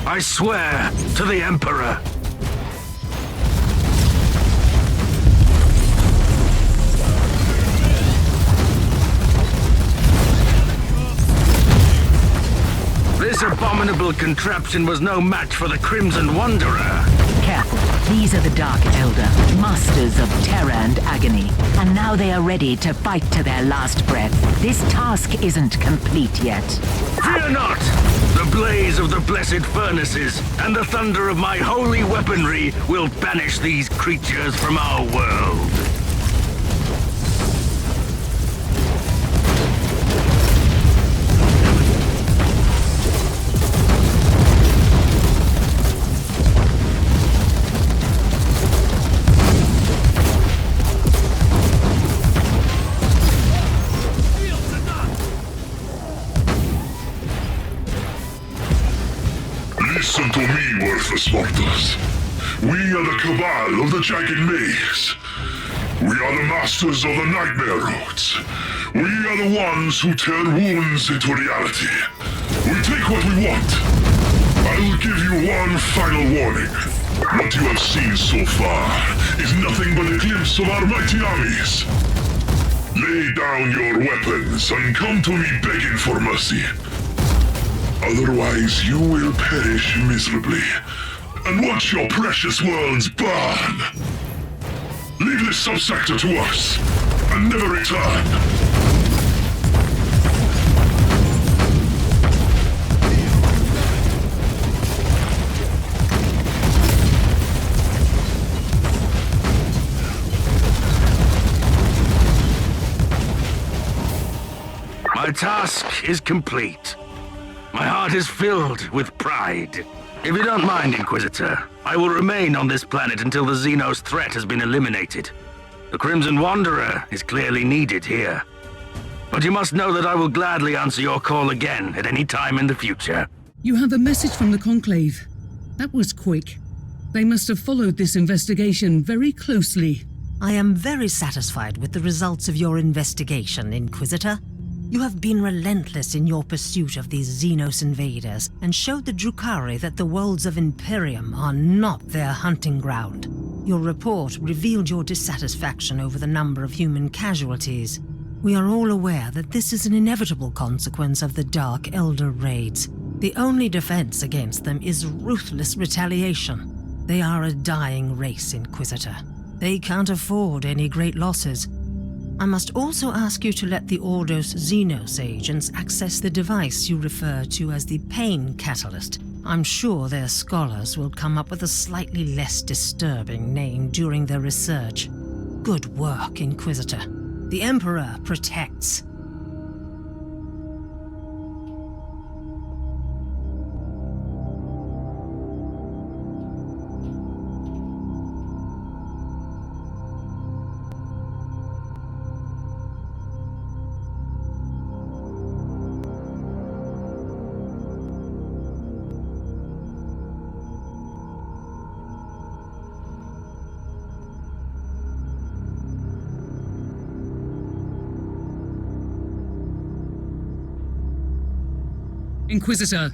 I swear to the Emperor. This abominable contraption was no match for the Crimson Wanderer. Careful. These are the Dark Elder, masters of terror and agony. And now they are ready to fight to their last breath. This task isn't complete yet. Fear not! The blaze of the blessed furnaces and the thunder of my holy weaponry will banish these creatures from our world. worthless mortals. We are the cabal of the Jagged Maze. We are the masters of the Nightmare Roads. We are the ones who turn wounds into reality. We take what we want. I will give you one final warning. What you have seen so far is nothing but a glimpse of our mighty armies. Lay down your weapons and come to me begging for mercy. Otherwise you will perish miserably and watch your precious worlds burn. Leave this subsector to us and never return. My task is complete. My heart is filled with pride. If you don't mind, Inquisitor, I will remain on this planet until the Xenos threat has been eliminated. The Crimson Wanderer is clearly needed here. But you must know that I will gladly answer your call again at any time in the future. You have a message from the Conclave. That was quick. They must have followed this investigation very closely. I am very satisfied with the results of your investigation, Inquisitor. You have been relentless in your pursuit of these Xenos invaders and showed the Drukkhari that the worlds of Imperium are not their hunting ground. Your report revealed your dissatisfaction over the number of human casualties. We are all aware that this is an inevitable consequence of the Dark Elder raids. The only defense against them is ruthless retaliation. They are a dying race, Inquisitor. They can't afford any great losses. I must also ask you to let the Ordos Xenos agents access the device you refer to as the Pain Catalyst. I'm sure their scholars will come up with a slightly less disturbing name during their research. Good work, Inquisitor. The Emperor protects. Inquisitor,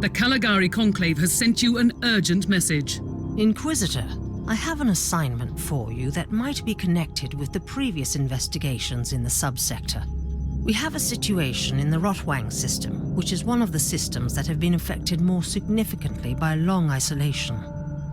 the Caligari Conclave has sent you an urgent message. Inquisitor, I have an assignment for you that might be connected with the previous investigations in the subsector. We have a situation in the Rotwang system, which is one of the systems that have been affected more significantly by long isolation.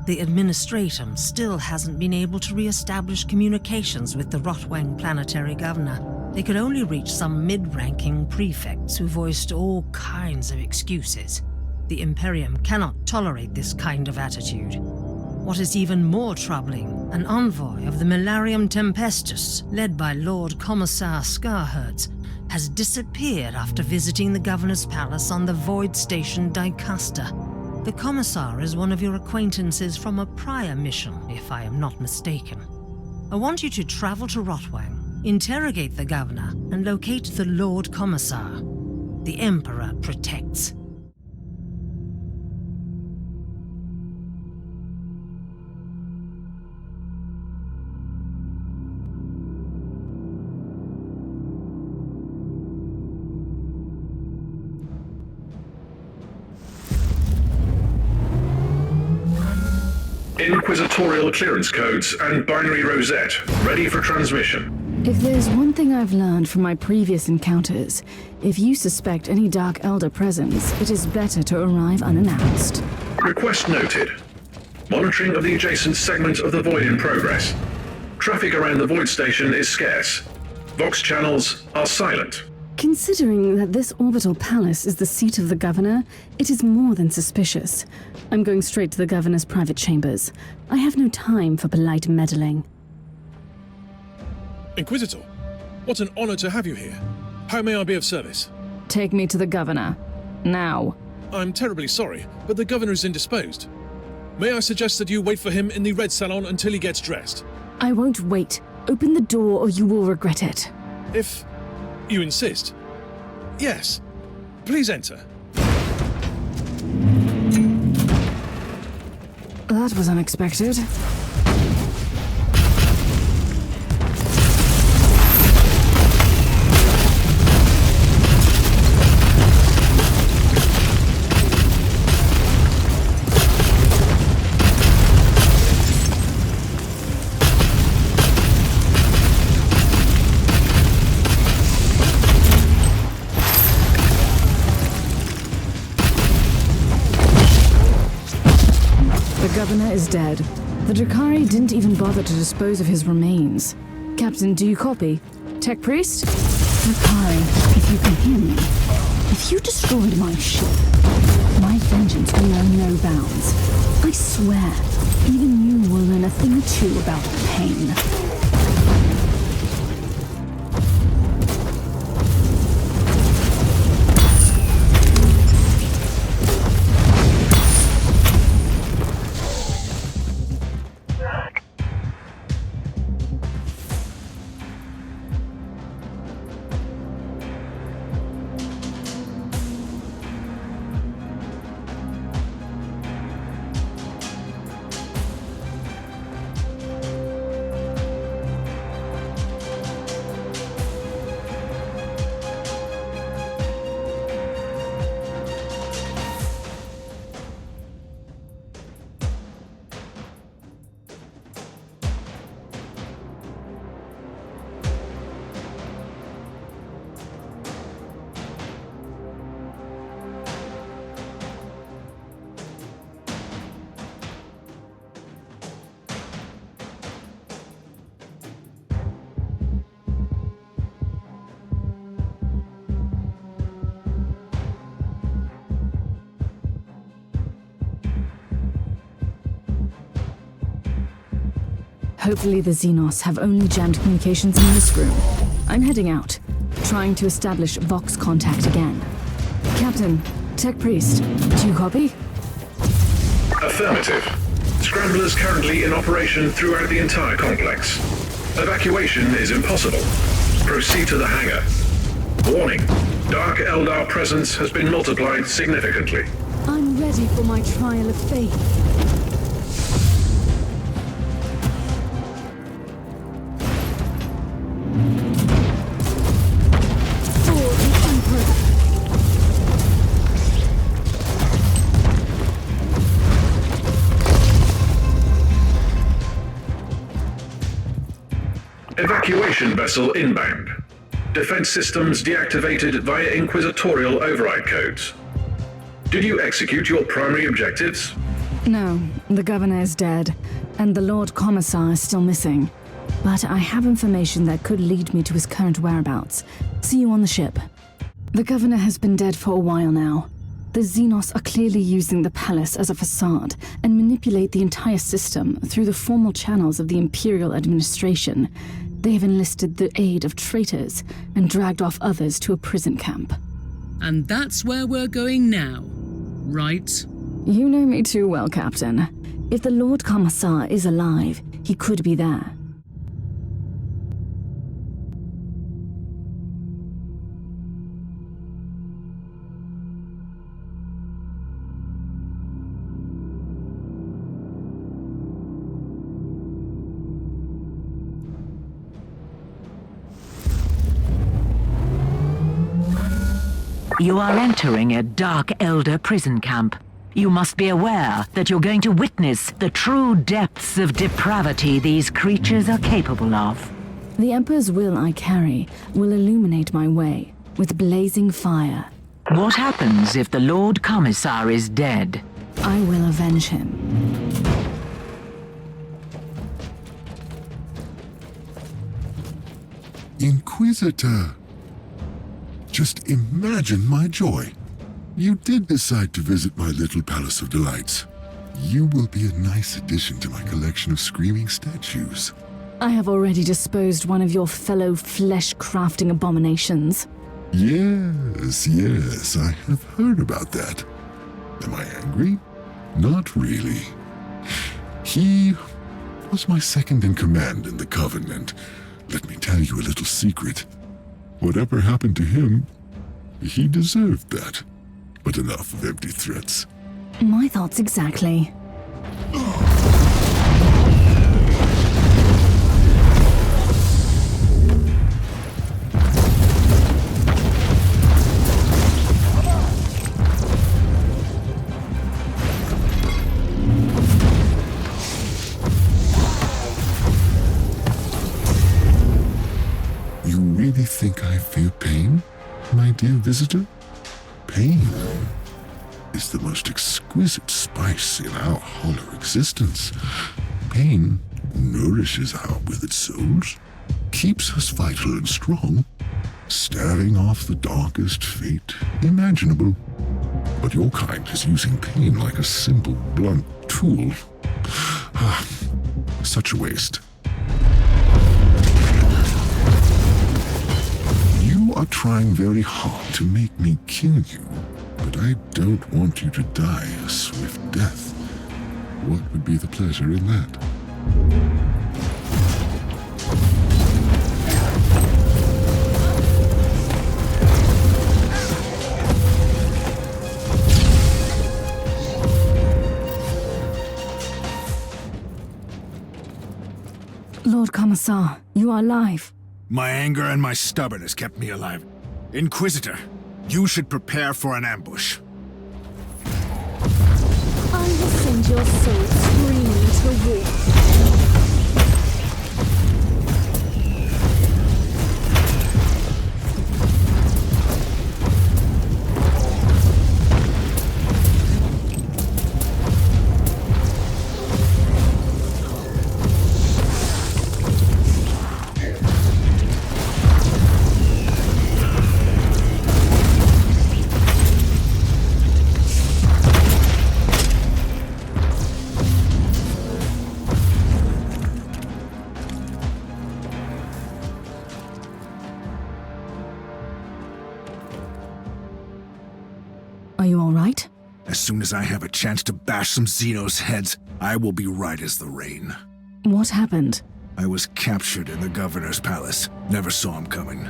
The Administratum still hasn't been able to re-establish communications with the Rotwang planetary governor. They could only reach some mid-ranking prefects who voiced all kinds of excuses. The Imperium cannot tolerate this kind of attitude. What is even more troubling, an envoy of the Milarium Tempestus, led by Lord Commissar Scarhertz, has disappeared after visiting the Governor's Palace on the Void Station Dicaster. The Commissar is one of your acquaintances from a prior mission, if I am not mistaken. I want you to travel to Rotwang, interrogate the Governor, and locate the Lord Commissar. The Emperor protects. Inquisitorial clearance codes and binary rosette ready for transmission. If there's one thing I've learned from my previous encounters, if you suspect any Dark Elder presence, it is better to arrive unannounced. Request noted. Monitoring of the adjacent segment of the Void in progress. Traffic around the Void Station is scarce. Vox channels are silent. Considering that this orbital palace is the seat of the Governor, it is more than suspicious. I'm going straight to the Governor's private chambers. I have no time for polite meddling. Inquisitor, what an honor to have you here. How may I be of service? Take me to the Governor. Now. I'm terribly sorry, but the Governor is indisposed. May I suggest that you wait for him in the Red Salon until he gets dressed? I won't wait. Open the door or you will regret it. If you insist. Yes. Please enter. That was unexpected. The governor is dead. The Drukkhari didn't even bother to dispose of his remains. Captain, do you copy? Tech Priest? Drukkhari, if you can hear me, if you destroyed my ship, my vengeance will know no bounds. I swear, even you will learn a thing or two about pain. Hopefully the Xenos have only jammed communications in this room. I'm heading out, trying to establish Vox contact again. Captain, Tech Priest, do you copy? Affirmative. Scramblers currently in operation throughout the entire complex. Evacuation is impossible. Proceed to the hangar. Warning. Dark Eldar presence has been multiplied significantly. I'm ready for my trial of faith. Evacuation vessel inbound. Defense systems deactivated via inquisitorial override codes. Did you execute your primary objectives? No, the governor is dead, and the Lord Commissar is still missing. But I have information that could lead me to his current whereabouts. See you on the ship. The governor has been dead for a while now. The Xenos are clearly using the palace as a facade and manipulate the entire system through the formal channels of the Imperial administration. They have enlisted the aid of traitors and dragged off others to a prison camp. And that's where we're going now, right? You know me too well, Captain. If the Lord Commissar is alive, he could be there. You are entering a Dark Elder prison camp. You must be aware that you're going to witness the true depths of depravity these creatures are capable of. The Emperor's will I carry will illuminate my way with blazing fire. What happens if the Lord Commissar is dead? I will avenge him. Inquisitor! Just imagine my joy. You did decide to visit my little Palace of Delights. You will be a nice addition to my collection of screaming statues. I have already disposed one of your fellow flesh-crafting abominations. Yes, I have heard about that. Am I angry? Not really. He was my second in command in the Covenant. Let me tell you a little secret. Whatever happened to him, he deserved that. But enough of empty threats. My thoughts exactly. really think I feel pain, my dear visitor? Pain is the most exquisite spice in our hollow existence. Pain nourishes our withered souls, keeps us vital and strong, staving off the darkest fate imaginable. But your kind is using pain like a simple, blunt tool. Such a waste. You are trying very hard to make me kill you, but I don't want you to die a swift death. What would be the pleasure in that? Lord Commissar, you are alive. My anger and my stubbornness kept me alive. Inquisitor, you should prepare for an ambush. I will send your soul screaming to war. Are you all right? As soon as I have a chance to bash some Xenos' heads, I will be right as the rain. What happened? I was captured in the governor's palace. Never saw him coming.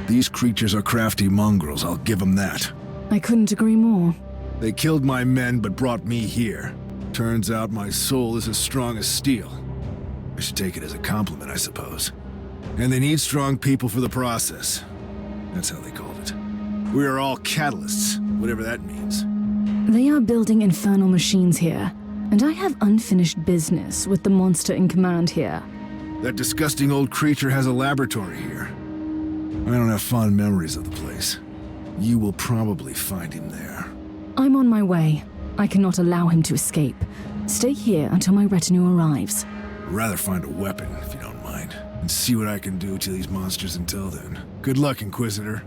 These creatures are crafty mongrels, I'll give them that. I couldn't agree more. They killed my men but brought me here. Turns out my soul is as strong as steel. I should take it as a compliment, I suppose. And they need strong people for the process. That's how they called it. We are all catalysts, whatever that means. They are building infernal machines here, and I have unfinished business with the monster in command here. That disgusting old creature has a laboratory here. I don't have fond memories of the place. You will probably find him there. I'm on my way. I cannot allow him to escape. Stay here until my retinue arrives. I'd rather find a weapon, if you don't mind, and see what I can do to these monsters until then. Good luck, Inquisitor.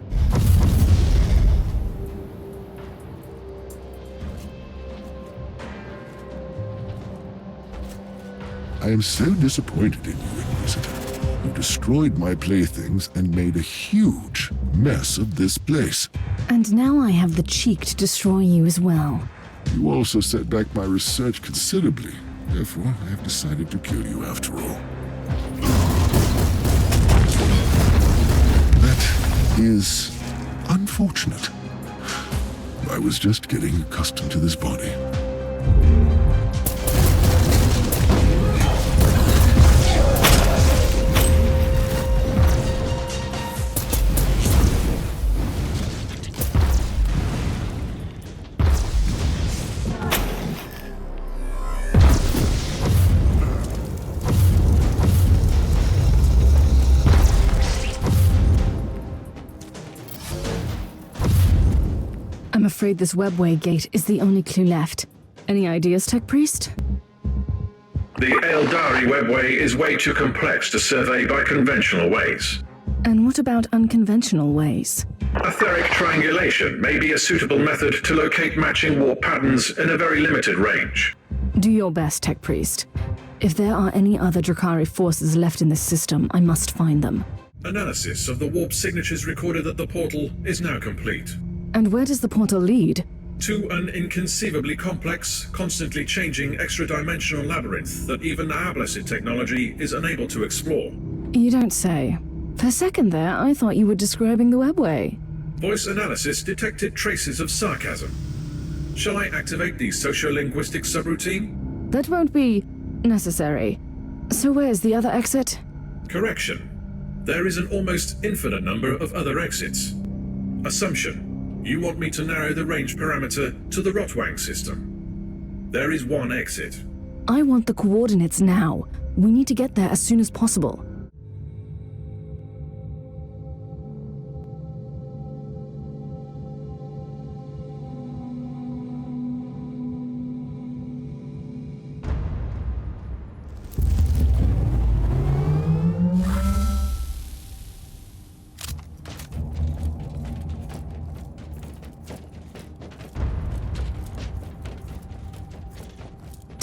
I am so disappointed in you, Inquisitor. You destroyed my playthings and made a huge mess of this place. And now I have the cheek to destroy you as well. You also set back my research considerably. Therefore, I have decided to kill you after all. That is unfortunate. I was just getting accustomed to this body. I'm afraid this webway gate is the only clue left. Any ideas, Tech Priest? The Eldari webway is way too complex to survey by conventional ways. And what about unconventional ways? Etheric triangulation may be a suitable method to locate matching warp patterns in a very limited range. Do your best, Tech Priest. If there are any other Drukkhari forces left in this system, I must find them. Analysis of the warp signatures recorded at the portal is now complete. And where does the portal lead? To an inconceivably complex, constantly changing extra-dimensional labyrinth that even our blessed technology is unable to explore. You don't say. For a second there, I thought you were describing the webway. Voice analysis detected traces of sarcasm. Shall I activate the socio-linguistic subroutine? That won't be necessary. So where's the other exit? Correction. There is an almost infinite number of other exits. Assumption. You want me to narrow the range parameter to the Rotwang system. There is one exit. I want the coordinates now. We need to get there as soon as possible.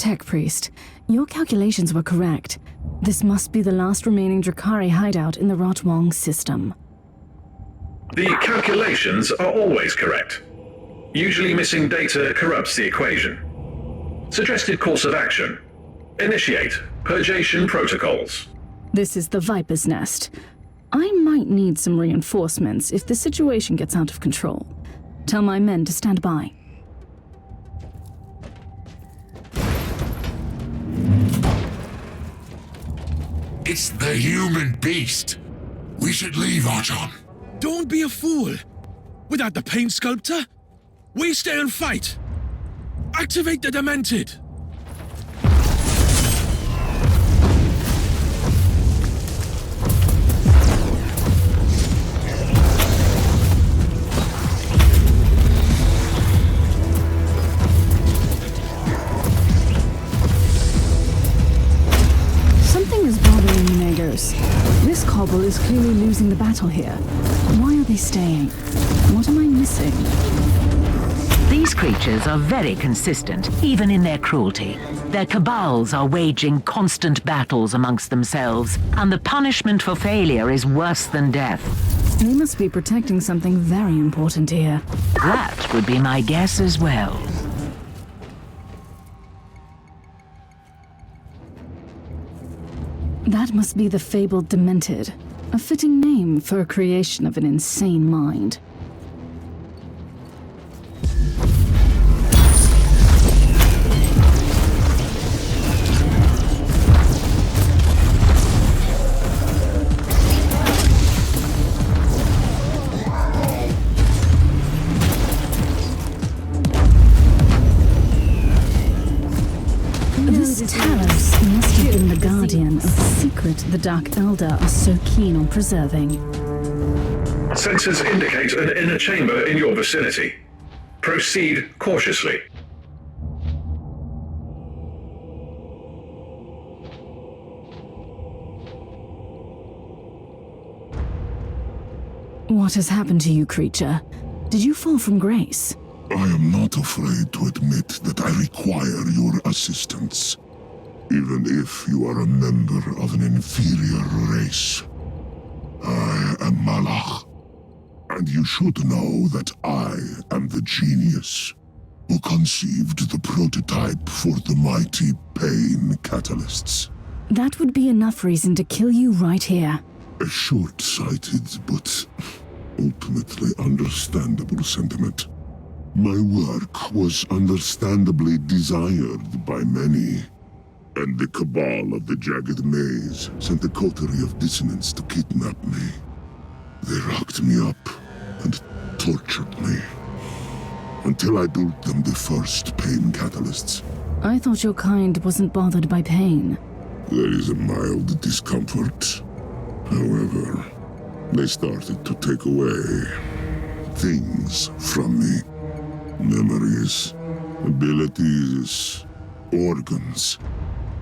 Tech Priest, your calculations were correct. This must be the last remaining Drukkhari hideout in the Rotwang system. The calculations are always correct. Usually missing data corrupts the equation. Suggested course of action. Initiate purgation protocols. This is the Viper's Nest. I might need some reinforcements if the situation gets out of control. Tell my men to stand by. It's the human beast. We should leave, Archon. Don't be a fool! Without the paint sculptor, we stay and fight! Activate the Demented! Something is bothering me, Negos. This cobble is clearly losing the battle here. Why are they staying? What am I missing? These creatures are very consistent, even in their cruelty. Their cabals are waging constant battles amongst themselves, and the punishment for failure is worse than death. They must be protecting something very important here. That would be my guess as well. That must be the fabled Demented. A fitting name for a creation of an insane mind. This Talos must have been the guardian of the secret the Dark Elder are so keen on preserving. Sensors indicate an inner chamber in your vicinity. Proceed cautiously. What has happened to you, creature? Did you fall from grace? I am not afraid to admit that I require your assistance, even if you are a member of an inferior race. I am Malach, and you should know that I am the genius who conceived the prototype for the mighty pain catalysts. That would be enough reason to kill you right here. A short-sighted but ultimately understandable sentiment. My work was understandably desired by many, and the cabal of the Jagged Maze sent a coterie of dissonants to kidnap me. They locked me up and tortured me, until I built them the first pain catalysts. I thought your kind wasn't bothered by pain. There is a mild discomfort. However, they started to take away things from me. Memories, abilities, organs,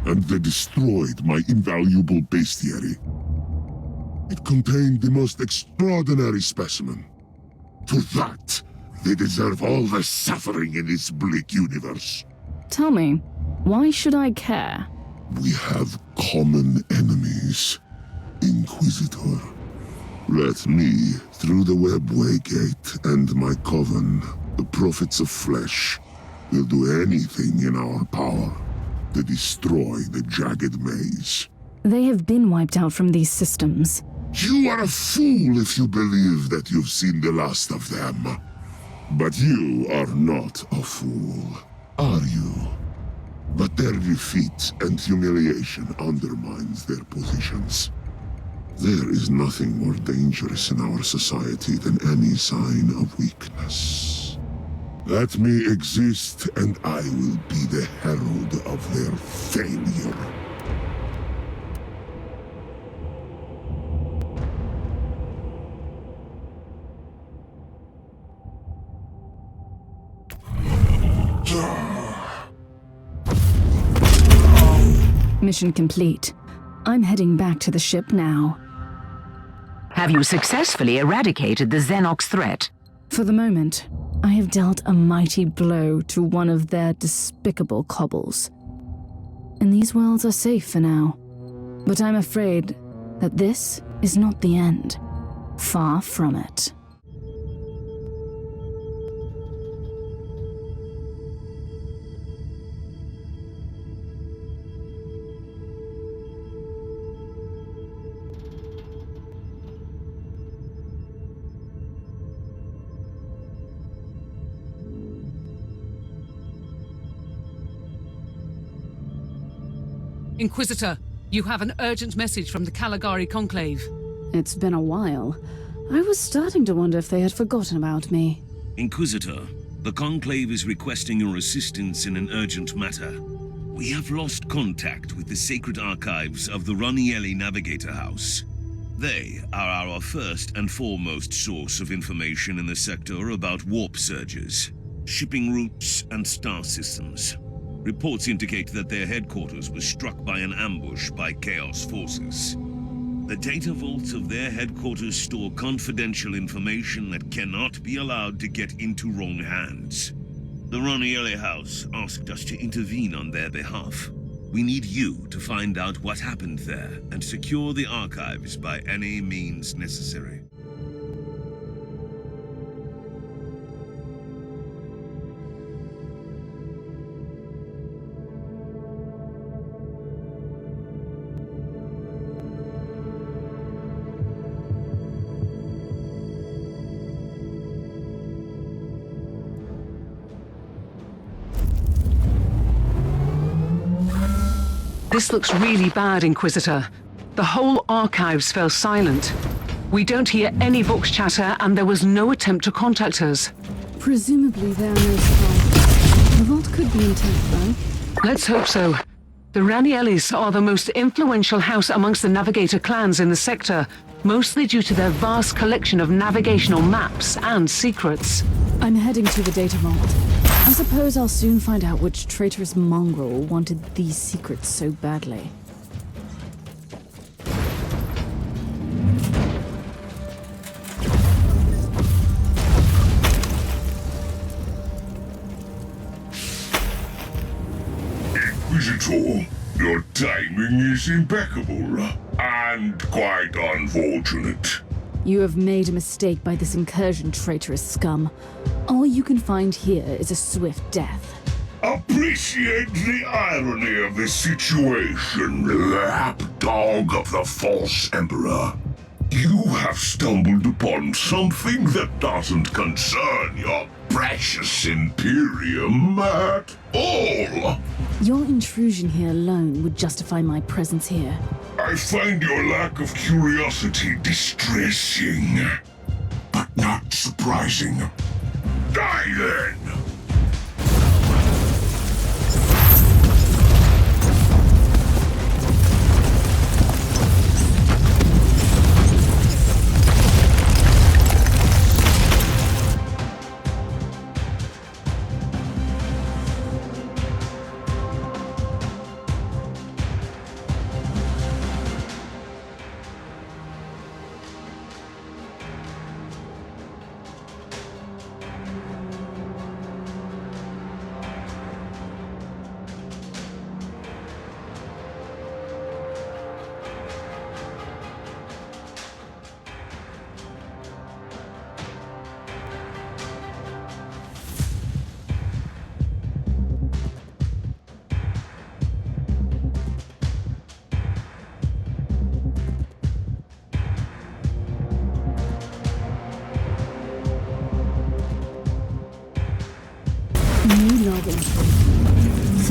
and they destroyed my invaluable bestiary. It contained the most extraordinary specimen. For that, they deserve all the suffering in this bleak universe. Tell me, why should I care? We have common enemies, Inquisitor. Let me, through the webway gate and my coven, the prophets of flesh, will do anything in our power to destroy the Jagged Maze. They have been wiped out from these systems. You are a fool if you believe that you've seen the last of them. But you are not a fool, are you? But their defeat and humiliation undermines their positions. There is nothing more dangerous in our society than any sign of weakness. Let me exist, and I will be the herald of their failure. Mission complete. I'm heading back to the ship now. Have you successfully eradicated the Xenox threat? For the moment, I have dealt a mighty blow to one of their despicable cobbles. and these worlds are safe for now. But I'm afraid that this is not the end. Far from it. Inquisitor, you have an urgent message from the Caligari Conclave. It's been a while. I was starting to wonder if they had forgotten about me. Inquisitor, the Conclave is requesting your assistance in an urgent matter. We have lost contact with the sacred archives of the Ranielli Navigator House. They are our first and foremost source of information in the sector about warp surges, shipping routes, and star systems. Reports indicate that their headquarters was struck by an ambush by Chaos forces. The data vaults of their headquarters store confidential information that cannot be allowed to get into wrong hands. The Ranielli House asked us to intervene on their behalf. We need you to find out what happened there and secure the archives by any means necessary. This looks really bad, Inquisitor. The whole archives fell silent. We don't hear any Vox chatter, and there was no attempt to contact us. Presumably there are no survivors. The vault could be intact, though. Let's hope so. The Raniellis are the most influential house amongst the Navigator clans in the sector, mostly due to their vast collection of navigational maps and secrets. I'm heading to the data vault. I suppose I'll soon find out which traitorous mongrel wanted these secrets so badly. Inquisitor, your timing is impeccable, and quite unfortunate. You have made a mistake by this incursion, traitorous scum. All you can find here is a swift death. Appreciate the irony of this situation, lapdog of the false emperor. You have stumbled upon something that doesn't concern your precious Imperium at all. Your intrusion here alone would justify my presence here. I find your lack of curiosity distressing, but not surprising. Die then!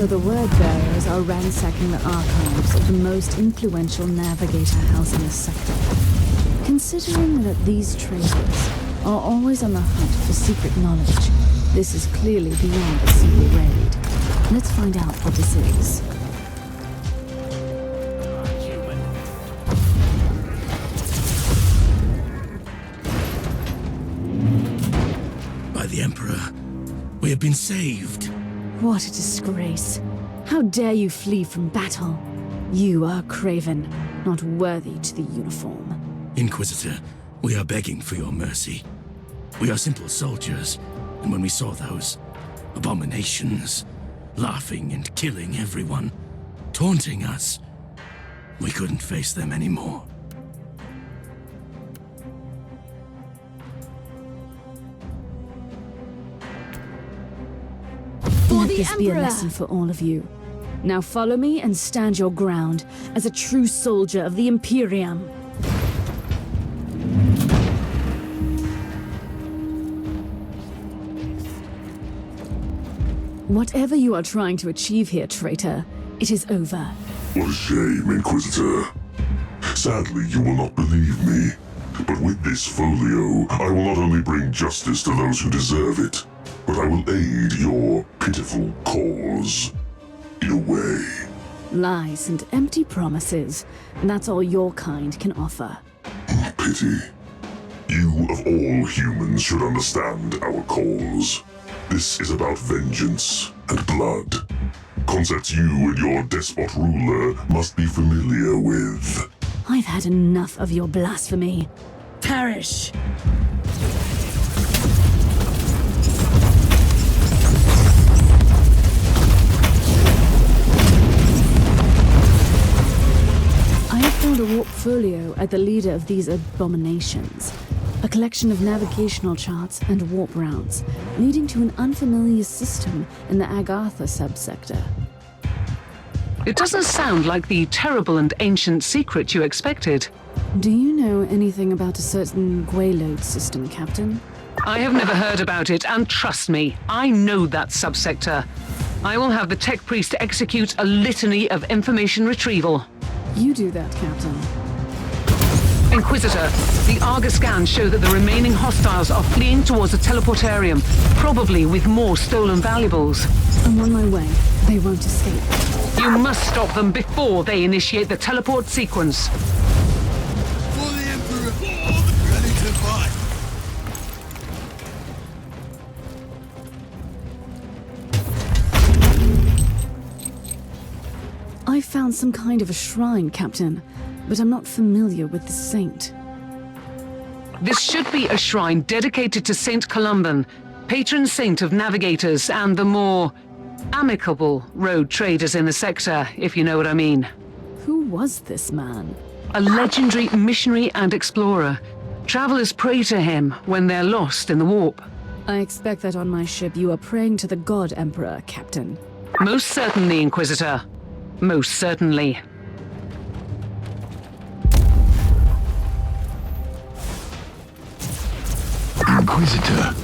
So the word-bearers are ransacking the archives of the most influential navigator house in the sector. Considering that these traitors are always on the hunt for secret knowledge, this is clearly beyond a simple raid. Let's find out what this is. By the Emperor, we have been saved. What a disgrace. How dare you flee from battle? You are craven, not worthy to the uniform. Inquisitor, we are begging for your mercy. We are simple soldiers, and when we saw those abominations, laughing and killing everyone, taunting us. We couldn't face them anymore. Let this be a lesson for all of you. Now follow me and stand your ground as a true soldier of the Imperium. Whatever you are trying to achieve here, traitor, it is over. What a shame, Inquisitor. Sadly, you will not believe me. But with this folio, I will not only bring justice to those who deserve it, but I will aid your pitiful cause. In a way. Lies and empty promises. That's all your kind can offer. Pity. You, of all humans, should understand our cause. This is about vengeance and blood. Concepts you and your despot ruler must be familiar with. I've had enough of your blasphemy. Perish! I have found a warp folio at the leader of these abominations. A collection of navigational charts and warp routes, leading to an unfamiliar system in the Agartha subsector. It doesn't sound like the terrible and ancient secret you expected. Do you know anything about a certain Gwayload system, Captain? I have never heard about it, and trust me, I know that subsector. I will have the tech priest execute a litany of information retrieval. You do that, Captain. Inquisitor, the Argus scans show that the remaining hostiles are fleeing towards the teleportarium, probably with more stolen valuables. I'm on my way. They won't escape. You must stop them before they initiate the teleport sequence. For the Emperor! Ready to fight! I found some kind of a shrine, Captain, but I'm not familiar with the saint. This should be a shrine dedicated to Saint Columban, patron saint of navigators and the more amicable road traders in the sector, if you know what I mean. Who was this man? A legendary missionary and explorer. Travelers pray to him when they're lost in the warp. I expect that on my ship you are praying to the God Emperor, Captain. Most certainly, Inquisitor. Most certainly. Inquisitor,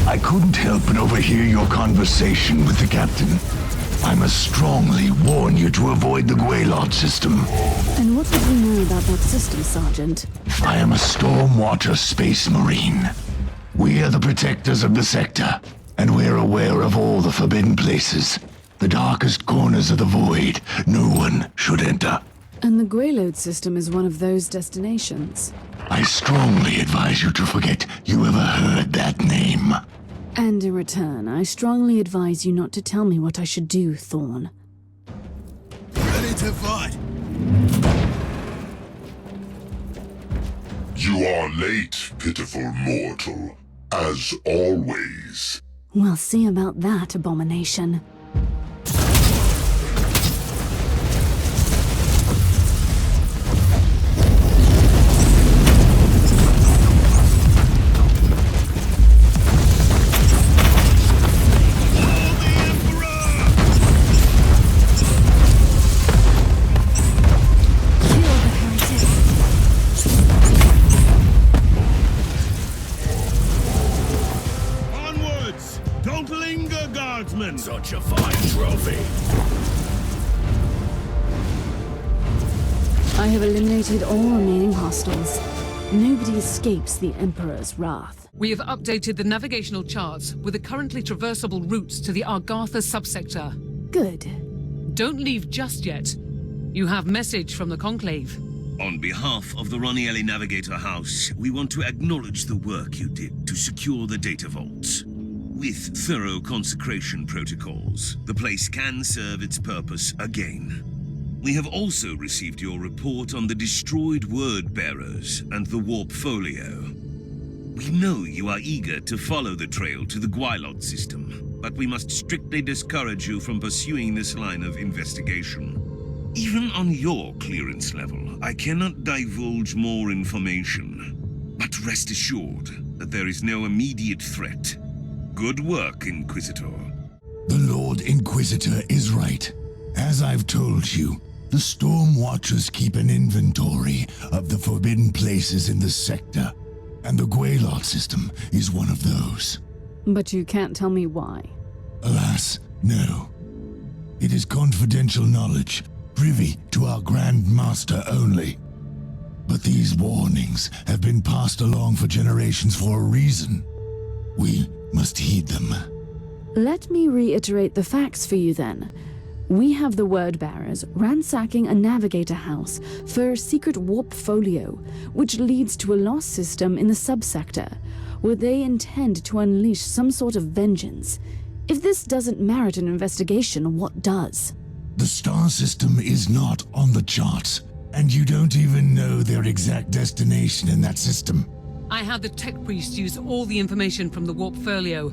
I couldn't help but overhear your conversation with the captain. I must strongly warn you to avoid the Gwayload system. And what did you know about that system, Sergeant? I am a Stormwater Space Marine. We are the protectors of the sector, and we're aware of all the forbidden places. The darkest corners of the void. No one should enter. And the Gwayload system is one of those destinations. I strongly advise you to forget you ever heard that name. And in return, I strongly advise you not to tell me what I should do, Thorn. Ready to fight! You are late, pitiful mortal. As always. We'll see about that, abomination. Such a fine trophy. I have eliminated all remaining hostiles. Nobody escapes the Emperor's wrath. We have updated the navigational charts with the currently traversable routes to the Agartha subsector. Good. Don't leave just yet. You have message from the Conclave. On behalf of the Ronielli Navigator House, we want to acknowledge the work you did to secure the data vaults. With thorough consecration protocols, the place can serve its purpose again. We have also received your report on the destroyed word bearers and the warp folio. We know you are eager to follow the trail to the Gwayload system, but we must strictly discourage you from pursuing this line of investigation. Even on your clearance level, I cannot divulge more information. But rest assured that there is no immediate threat. Good work, Inquisitor. The Lord Inquisitor is right. As I've told you, the Storm Watchers keep an inventory of the forbidden places in the sector, and the Guelot system is one of those. But you can't tell me why. Alas, no. It is confidential knowledge, privy to our Grand Master only. But these warnings have been passed along for generations for a reason. We must heed them. Let me reiterate the facts for you then. We have the word bearers ransacking a navigator house for a secret warp folio, which leads to a lost system in the subsector, where they intend to unleash some sort of vengeance. If this doesn't merit an investigation, what does? The star system is not on the charts, and you don't even know their exact destination in that system. I had the tech priest use all the information from the warp folio.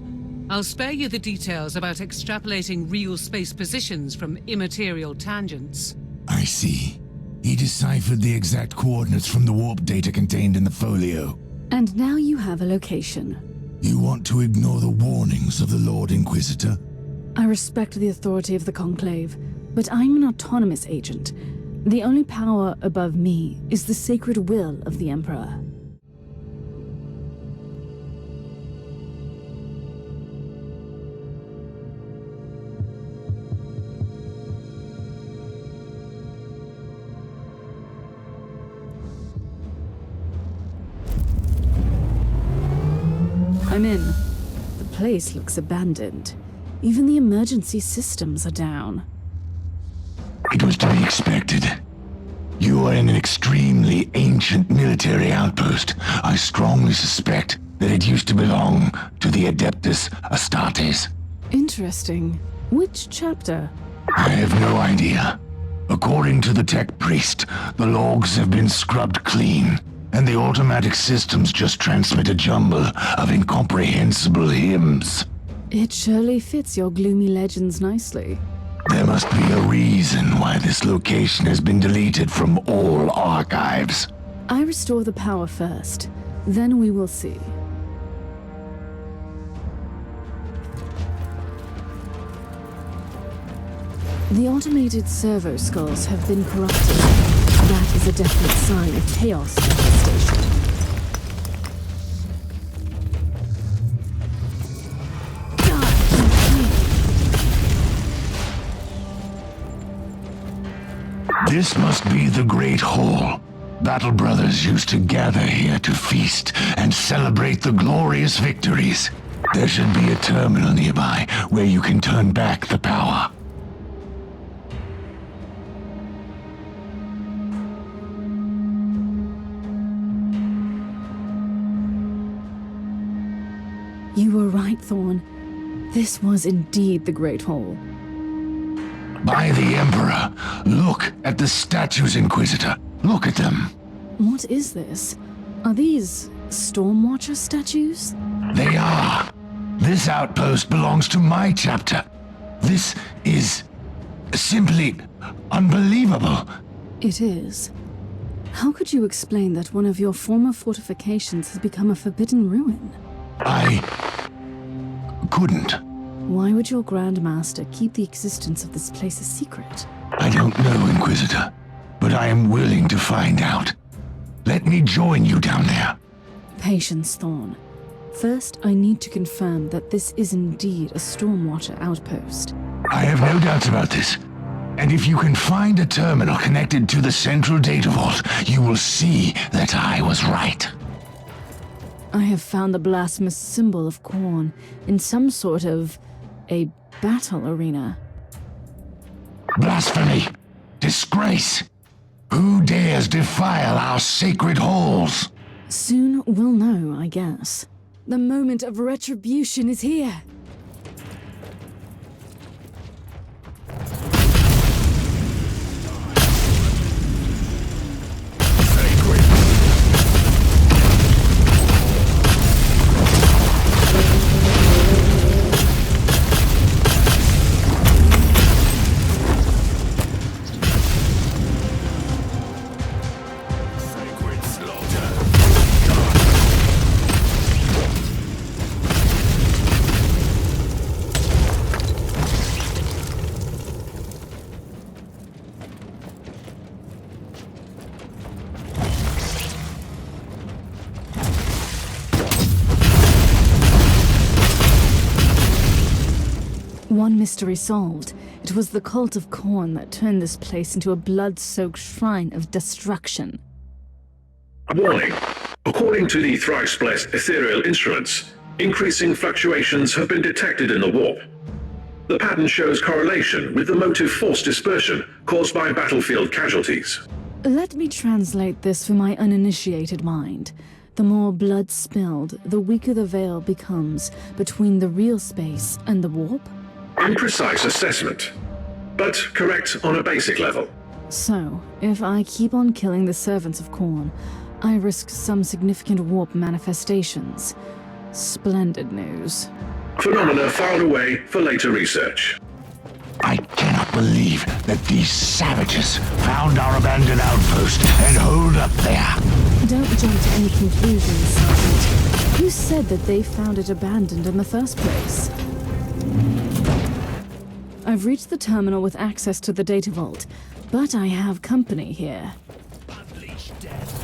I'll spare you the details about extrapolating real space positions from immaterial tangents. I see. He deciphered the exact coordinates from the warp data contained in the folio. And now you have a location. You want to ignore the warnings of the Lord Inquisitor? I respect the authority of the Conclave, but I'm an autonomous agent. The only power above me is the sacred will of the Emperor. I'm in. The place looks abandoned. Even the emergency systems are down. It was to be expected. You are in an extremely ancient military outpost. I strongly suspect that it used to belong to the Adeptus Astartes. Interesting. Which chapter? I have no idea. According to the tech priest, the logs have been scrubbed clean, and the automatic systems just transmit a jumble of incomprehensible hymns. It surely fits your gloomy legends nicely. There must be a reason why this location has been deleted from all archives. I restore the power first, then we will see. The automated servo skulls have been corrupted. That is a definite sign of chaos devastation. This must be the Great Hall. Battle Brothers used to gather here to feast and celebrate the glorious victories. There should be a terminal nearby where you can turn back the power. You were right, Thorn. This was indeed the Great Hall. By the Emperor, look at the statues, Inquisitor. Look at them. What is this? Are these Stormwatcher statues? They are. This outpost belongs to my chapter. This is simply unbelievable. It is. How could you explain that one of your former fortifications has become a forbidden ruin? I couldn't. Why would your Grand Master keep the existence of this place a secret? I don't know, Inquisitor, but I am willing to find out. Let me join you down there. Patience, Thorn. First, I need to confirm that this is indeed a Stormwatcher outpost. I have no doubts about this. And if you can find a terminal connected to the central data vault, you will see that I was right. I have found the blasphemous symbol of Khorne in some sort of a battle arena. Blasphemy! Disgrace! Who dares defile our sacred halls? Soon we'll know, I guess. The moment of retribution is here. one mystery solved. It was the cult of Khorne that turned this place into a blood-soaked shrine of destruction. Warning. According to the thrice-blessed ethereal instruments, increasing fluctuations have been detected in the warp. The pattern shows correlation with the motive force dispersion caused by battlefield casualties. Let me translate this for my uninitiated mind. The more blood spilled, the weaker the veil becomes between the real space and the warp? Imprecise assessment, but correct on a basic level. So, if I keep on killing the servants of Khorne, I risk some significant warp manifestations. Splendid news. Phenomena filed away for later research. I cannot believe that these savages found our abandoned outpost and holed up there. Don't jump to any conclusions, Sergeant. Who said that they found it abandoned in the first place? I've reached the terminal with access to the data vault, but I have company here. Unleash death.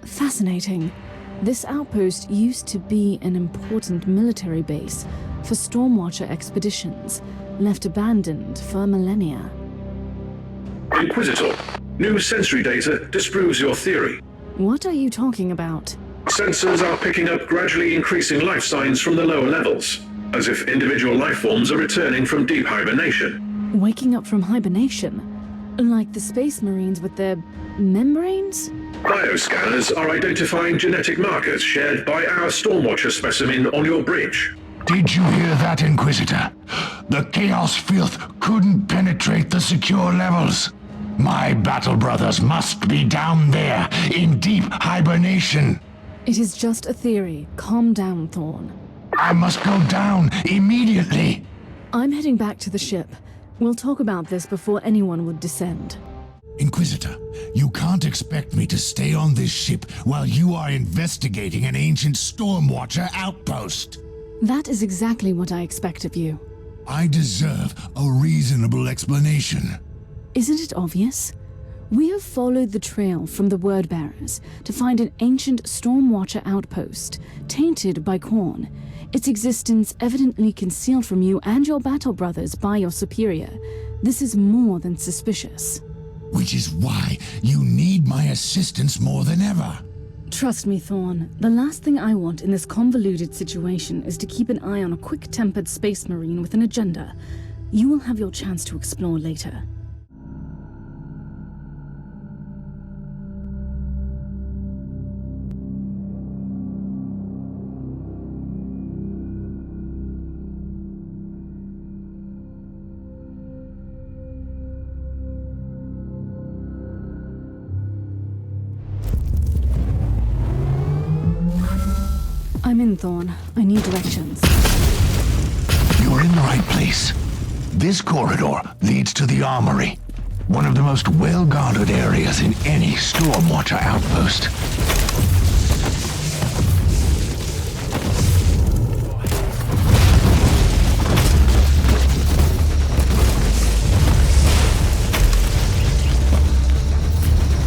Fascinating. This outpost used to be an important military base for Stormwatcher expeditions, left abandoned for millennia. Inquisitor, new sensory data disproves your theory. What are you talking about? Sensors are picking up gradually increasing life signs from the lower levels, as if individual life forms are returning from deep hibernation. Waking up from hibernation? Like the Space Marines with their membranes? Bioscanners are identifying genetic markers shared by our Stormwatcher specimen on your bridge. Did you hear that, Inquisitor? The Chaos Filth couldn't penetrate the secure levels. My battle brothers must be down there, in deep hibernation. It is just a theory. Calm down, Thorn. I must go down immediately. I'm heading back to the ship. We'll talk about this before anyone would descend. Inquisitor, you can't expect me to stay on this ship while you are investigating an ancient Stormwatcher outpost. That is exactly what I expect of you. I deserve a reasonable explanation. Isn't it obvious? We have followed the trail from the Wordbearers to find an ancient Stormwatcher outpost, tainted by Khorne, its existence evidently concealed from you and your battle brothers by your superior. This is more than suspicious. Which is why you need my assistance more than ever. Trust me, Thorn. The last thing I want in this convoluted situation is to keep an eye on a quick-tempered space marine with an agenda. You will have your chance to explore later. I'm in, Thorn. I need directions. You're in the right place. This corridor leads to the armory, one of the most well-guarded areas in any Stormwatcher outpost.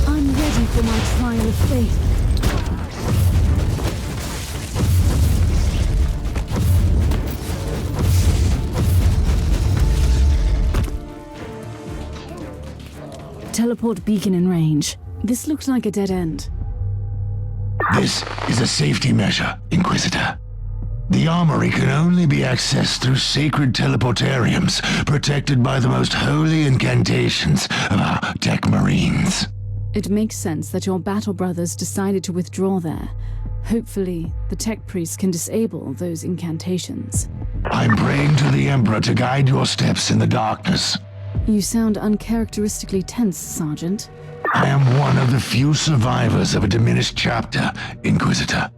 I'm ready for my trial of faith. Teleport beacon in range. This looks like a dead end. This is a safety measure, Inquisitor. The armory can only be accessed through sacred teleportariums, protected by the most holy incantations of our tech marines. It makes sense that your battle brothers decided to withdraw there. Hopefully, the tech priests can disable those incantations. I'm praying to the Emperor to guide your steps in the darkness. You sound uncharacteristically tense, Sergeant. I am one of the few survivors of a diminished chapter, Inquisitor.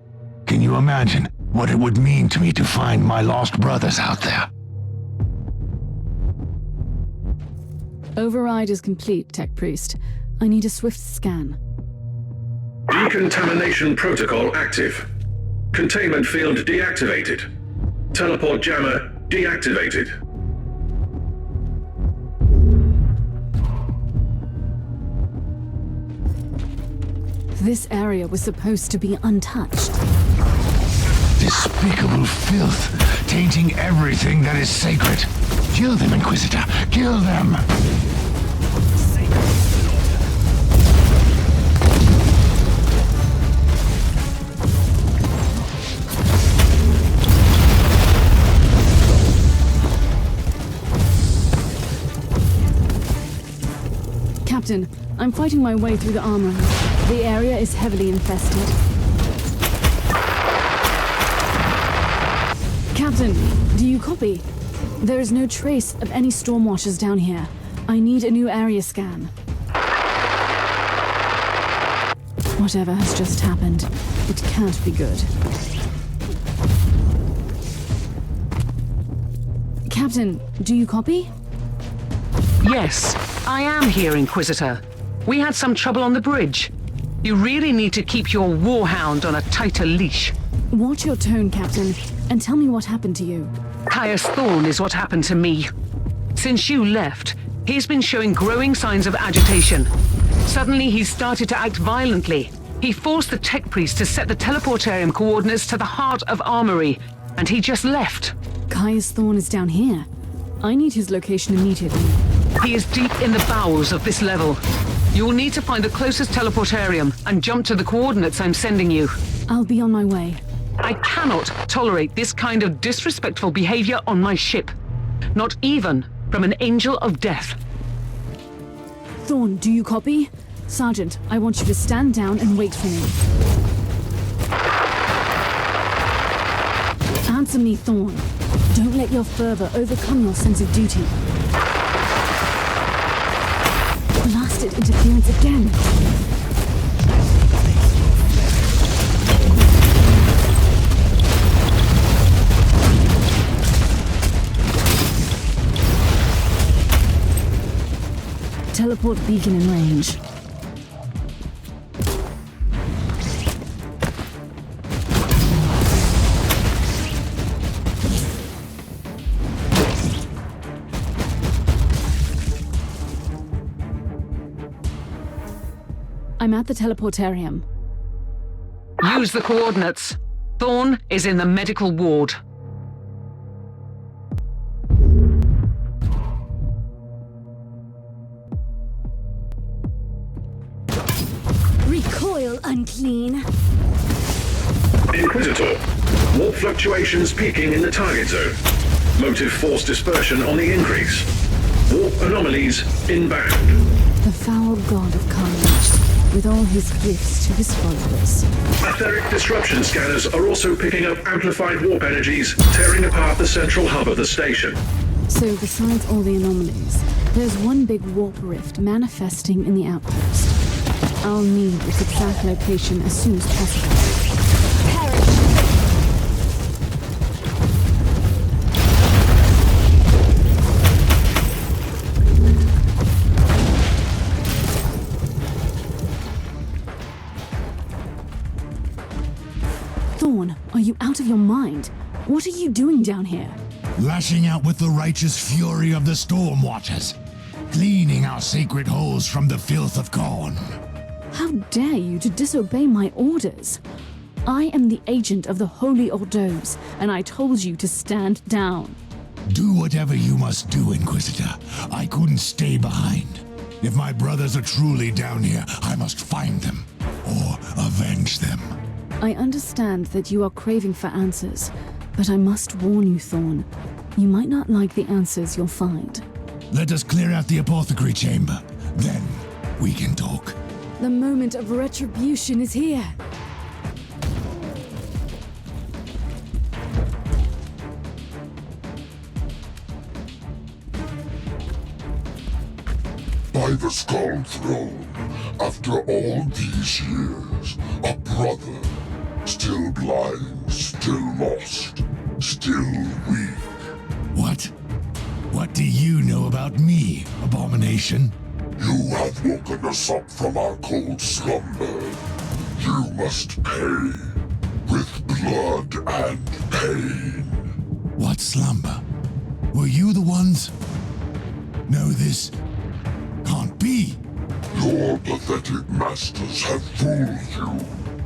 Can you imagine what it would mean to me to find my lost brothers out there? Override is complete, Tech Priest. I need a swift scan. Decontamination protocol active. Containment field deactivated. Teleport jammer deactivated. This area was supposed to be untouched. Despicable filth, tainting everything that is sacred. Kill them, Inquisitor. Kill them! Captain, I'm fighting my way through the armory. The area is heavily infested. Captain, do you copy? There is no trace of any stormwatchers down here. I need a new area scan. Whatever has just happened, it can't be good. Captain, do you copy? Yes, I am here, Inquisitor. We had some trouble on the bridge. You really need to keep your warhound on a tighter leash. Watch your tone, Captain, and tell me what happened to you. Caius Thorn is what happened to me. Since you left, he's been showing growing signs of agitation. Suddenly, he started to act violently. He forced the tech priest to set the teleportarium coordinates to the heart of Armory, and he just left. Caius Thorn is down here. I need his location immediately. He is deep in the bowels of this level. You will need to find the closest teleportarium and jump to the coordinates I'm sending you. I'll be on my way. I cannot tolerate this kind of disrespectful behavior on my ship. Not even from an angel of death. Thorn, do you copy? Sergeant, I want you to stand down and wait for me. Answer me, Thorn. Don't let your fervor overcome your sense of duty. Blasted interference again. Teleport beacon in range. I'm at the teleportarium. Use the coordinates. Thorn is in the medical ward. Recoil, unclean. Inquisitor. Warp fluctuations peaking in the target zone. Motive force dispersion on the increase. Warp anomalies inbound. The foul god of carnage, with all his gifts to his followers. Etheric disruption scanners are also picking up amplified warp energies, tearing apart the central hub of the station. So besides all the anomalies, there's one big warp rift manifesting in the outpost. I'll need its exact location as soon as possible. Thorn, are you out of your mind? What are you doing down here? Lashing out with the righteous fury of the Stormwatchers, cleaning our sacred halls from the filth of Khorne. How dare you to disobey my orders? I am the agent of the Holy Ordos, and I told you to stand down. Do whatever you must do, Inquisitor. I couldn't stay behind. If my brothers are truly down here, I must find them, or avenge them. I understand that you are craving for answers, but I must warn you, Thorn. You might not like the answers you'll find. Let us clear out the apothecary chamber. Then we can talk. The moment of retribution is here. By the Skull Throne, after all these years, a brother, still blind, still lost, still weak. What? What do you know about me, Abomination? You have woken us up from our cold slumber. You must pay, with blood and pain. What slumber? Were you the ones? No, this can't be. Your pathetic masters have fooled you.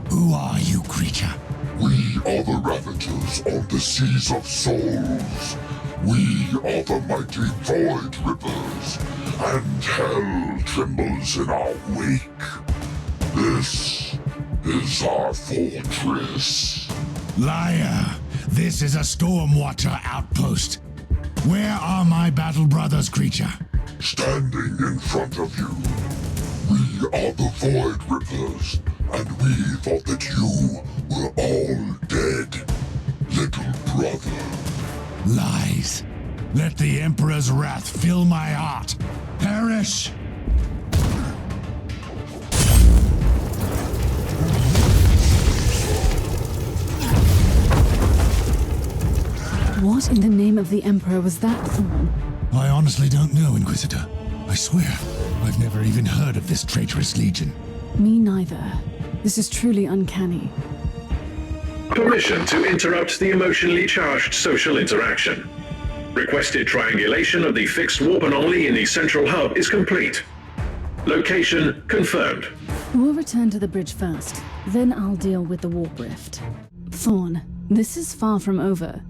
Who are you, creature? We are the Ravagers on the Seas of Souls. We are the mighty Void Rippers, and hell trembles in our wake. This is our fortress. Liar! This is a Stormwatcher outpost. Where are my battle brothers, creature? Standing in front of you. We are the Void Rippers, and we thought that you were all dead. Little brother. Lies. Let the Emperor's wrath fill my heart. Perish! What in the name of the Emperor was that, Thorn? I honestly don't know, Inquisitor. I swear, I've never even heard of this traitorous legion. Me neither. This is truly uncanny. Permission to interrupt the emotionally charged social interaction. Requested triangulation of the fixed warp anomaly in the central hub is complete. Location confirmed. We'll return to the bridge first, then I'll deal with the warp rift. Thorn, this is far from over.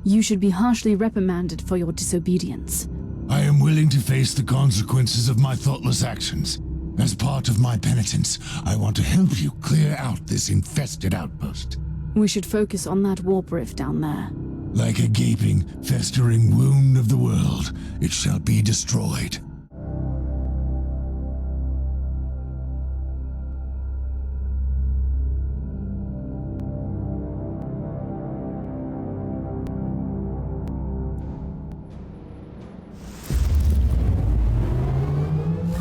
You should be harshly reprimanded for your disobedience. I am willing to face the consequences of my thoughtless actions. As part of my penitence, I want to help you clear out this infested outpost. We should focus on that warp rift down there. Like a gaping, festering wound of the world, it shall be destroyed.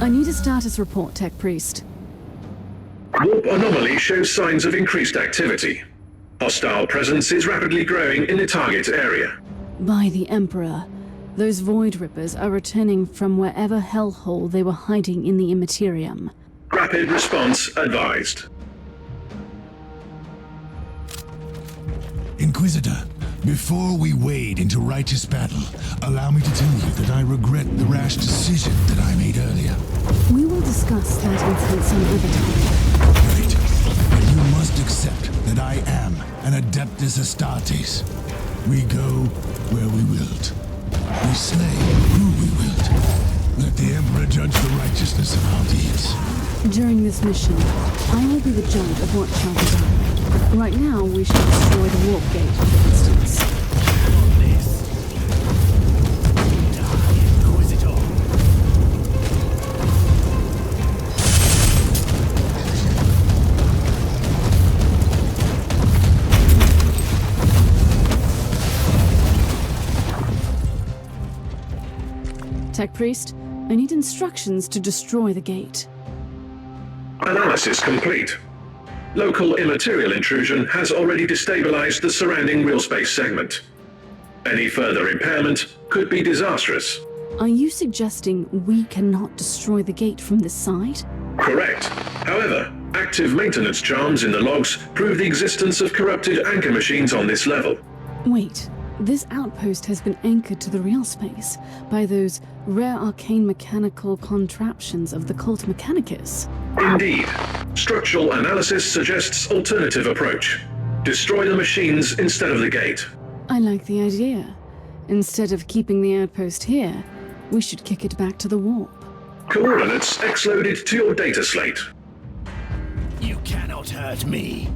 I need a status report, Tech Priest. Warp anomaly shows signs of increased activity. Hostile presence is rapidly growing in the target area. By the Emperor, those Void Rippers are returning from wherever hellhole they were hiding in the Immaterium. Rapid response advised. Inquisitor, before we wade into righteous battle, allow me to tell you that I regret the rash decision that I made earlier. We will discuss that incident some other time. Right. But you must accept that I am an Adeptus Astartes. We go where we wilt. We slay who we wilt. Let the Emperor judge the righteousness of our deeds. During this mission, I will be the judge of what shall be done. Right now, we should destroy the warp gate, for instance. Tech Priest, I need instructions to destroy the gate. Analysis complete. Local immaterial intrusion has already destabilized the surrounding real space segment. Any further impairment could be disastrous. Are you suggesting we cannot destroy the gate from this side? Correct. However, active maintenance charms in the logs prove the existence of corrupted anchor machines on this level. Wait, this outpost has been anchored to the real space by those rare arcane mechanical contraptions of the cult Mechanicus. Indeed. Structural analysis suggests alternative approach. Destroy the machines instead of the gate. I like the idea. Instead of keeping the outpost here, we should kick it back to the warp. Coordinates X-loaded to your data slate. You cannot hurt me.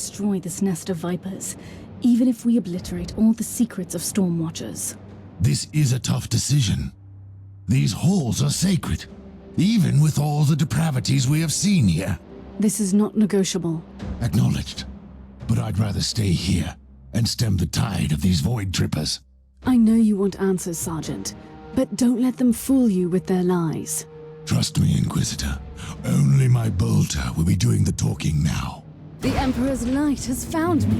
destroy this nest of vipers, even if we obliterate all the secrets of Stormwatchers. This is a tough decision. These halls are sacred, even with all the depravities we have seen here. This is not negotiable. Acknowledged. But I'd rather stay here and stem the tide of these void trippers. I know you want answers, Sergeant, but don't let them fool you with their lies. Trust me, Inquisitor. Only my bolter will be doing the talking now. The Emperor's light has found me.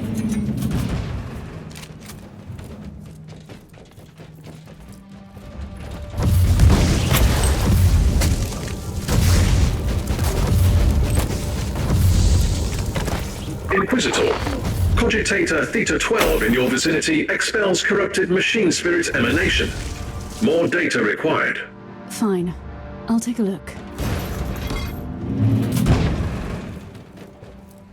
Inquisitor, Cogitator Theta 12 in your vicinity expels corrupted machine spirit emanation. More data required. Fine. I'll take a look.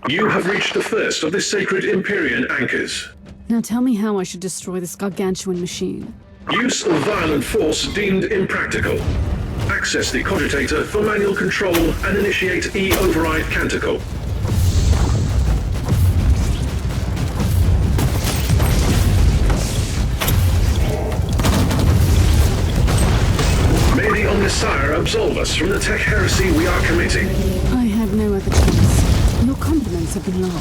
You have reached the first of the sacred Empyrean anchors. Now tell me how I should destroy this gargantuan machine. Use of violent force deemed impractical. Access the Cogitator for manual control and initiate E-Override Canticle. May the Omnissiah absolve us from the tech heresy we are committing. I had no other choice. Your compliments have been lauded.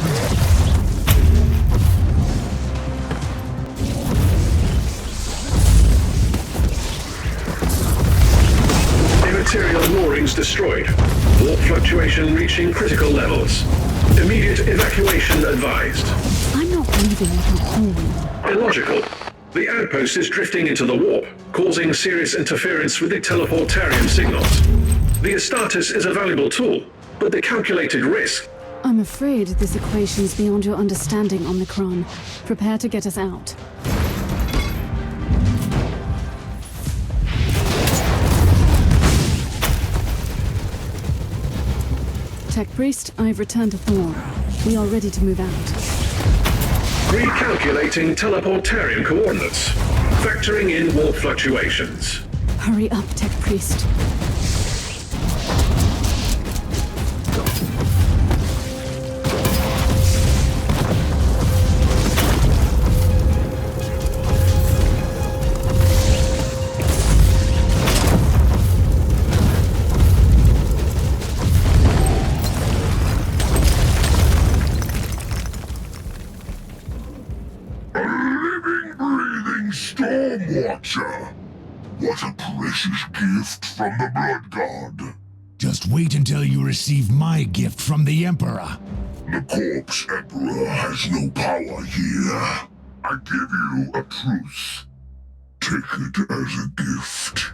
Immaterial moorings destroyed. Warp fluctuation reaching critical levels. Immediate evacuation advised. I'm not leaving without home. Illogical. The outpost is drifting into the warp, causing serious interference with the teleportarium signals. The Astartes is a valuable tool, but the calculated risk. I'm afraid this equation's beyond your understanding, Omicron. Prepare to get us out. Tech Priest, I've returned to Thorn. We are ready to move out. Recalculating teleportarium coordinates, factoring in warp fluctuations. Hurry up, Tech Priest. Stormwatcher! What a precious gift from the Blood God. Just wait until you receive my gift from the Emperor. The Corpse Emperor has no power here. I give you a truce. Take it as a gift.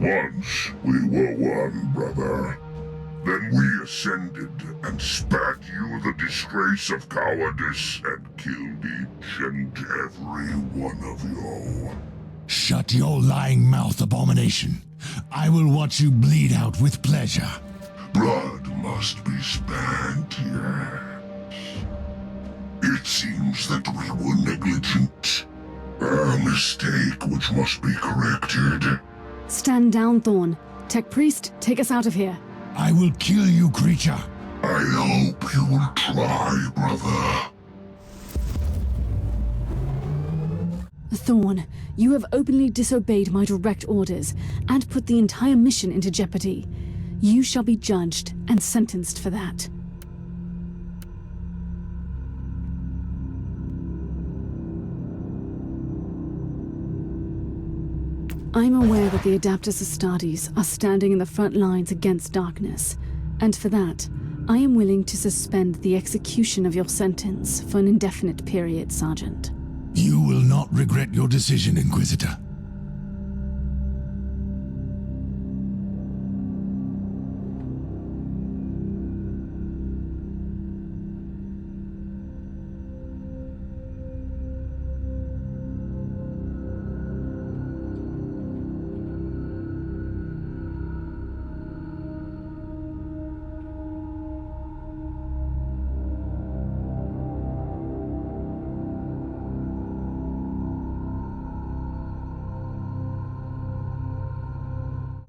Once we were one, brother. Then we ascended and spared you the disgrace of cowardice and killed each and every one of you. Shut your lying mouth, abomination. I will watch you bleed out with pleasure. Blood must be spent, yes. It seems that we were negligent. A mistake which must be corrected. Stand down, Thorn. Tech Priest, take us out of here. I will kill you, creature. I hope you will try, brother. Thorn, you have openly disobeyed my direct orders and put the entire mission into jeopardy. You shall be judged and sentenced for that. I'm aware that the Adeptus Astartes are standing in the front lines against darkness, and for that, I am willing to suspend the execution of your sentence for an indefinite period, Sergeant. You will not regret your decision, Inquisitor.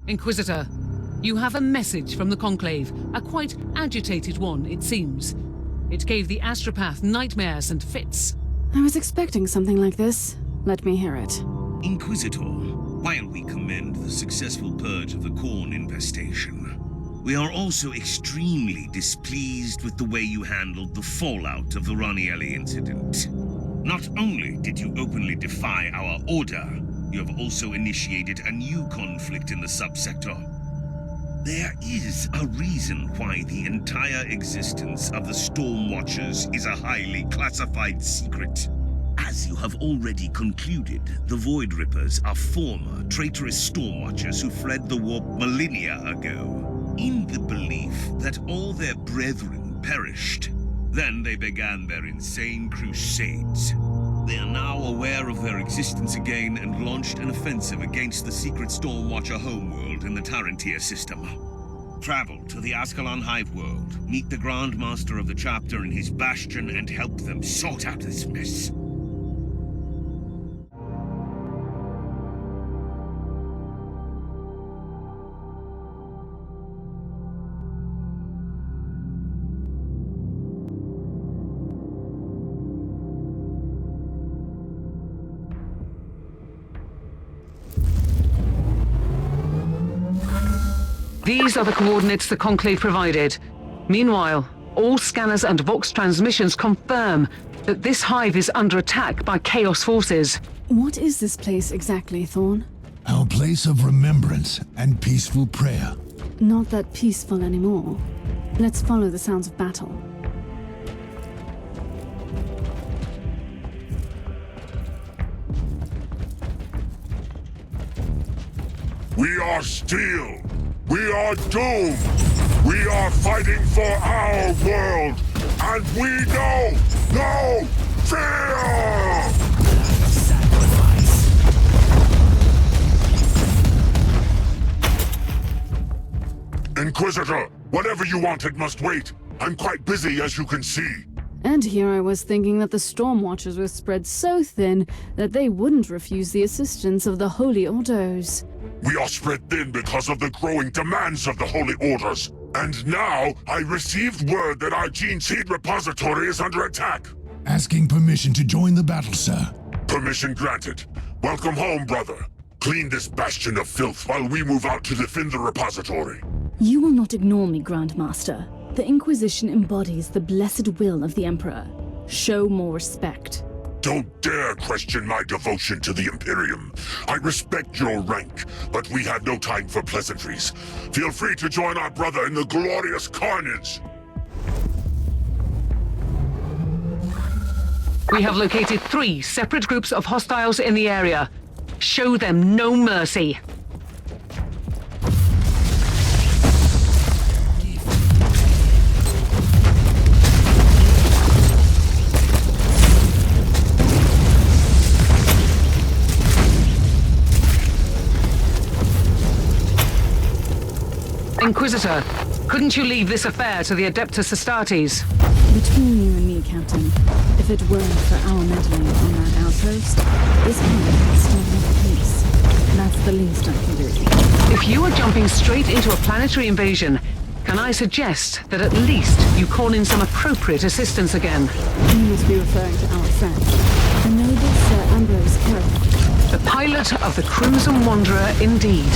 Inquisitor, you have a message from the Conclave, a quite agitated one, it seems. It gave the astropath nightmares and fits. I was expecting something like this. Let me hear it. Inquisitor, while we commend the successful purge of the Khorne infestation, we are also extremely displeased with the way you handled the fallout of the Ranielli incident. Not only did you openly defy our order, you have also initiated a new conflict in the subsector. There is a reason why the entire existence of the Stormwatchers is a highly classified secret. As you have already concluded, the Void Rippers are former traitorous Stormwatchers who fled the warp millennia ago, in the belief that all their brethren perished. Then they began their insane crusades. They are now aware of their existence again and launched an offensive against the secret Stormwatcher homeworld in the Tarantia system. Travel to the Ascalon Hive world, meet the Grand Master of the chapter in his bastion, and help them sort out this mess. These are the coordinates the Conclave provided. Meanwhile, all scanners and Vox transmissions confirm that this hive is under attack by Chaos forces. What is this place exactly, Thorn? Our place of remembrance and peaceful prayer. Not that peaceful anymore. Let's follow the sounds of battle. We are steel. We are doomed! We are fighting for our world! And we know no fear! Sacrifice. Inquisitor, whatever you wanted must wait. I'm quite busy, as you can see. And here I was thinking that the Stormwatchers were spread so thin that they wouldn't refuse the assistance of the Holy Orders. We are spread thin because of the growing demands of the Holy Orders. And now, I received word that our Gene Seed repository is under attack. Asking permission to join the battle, sir. Permission granted. Welcome home, brother. Clean this bastion of filth while we move out to defend the repository. You will not ignore me, Grandmaster. The Inquisition embodies the blessed will of the Emperor. Show more respect. Don't dare question my devotion to the Imperium. I respect your rank, but we have no time for pleasantries. Feel free to join our brother in the glorious carnage. We have located 3 separate groups of hostiles in the area. Show them no mercy. Inquisitor, couldn't you leave this affair to the Adeptus Astartes? Between you and me, Captain, if it weren't for our meddling on that outpost, this planet would still be at peace. That's the least I can do. If you are jumping straight into a planetary invasion, can I suggest that at least you call in some appropriate assistance again? You must be referring to our friend, the noble Sir Ambrose Carrick. The pilot of the Crimson Wanderer, indeed.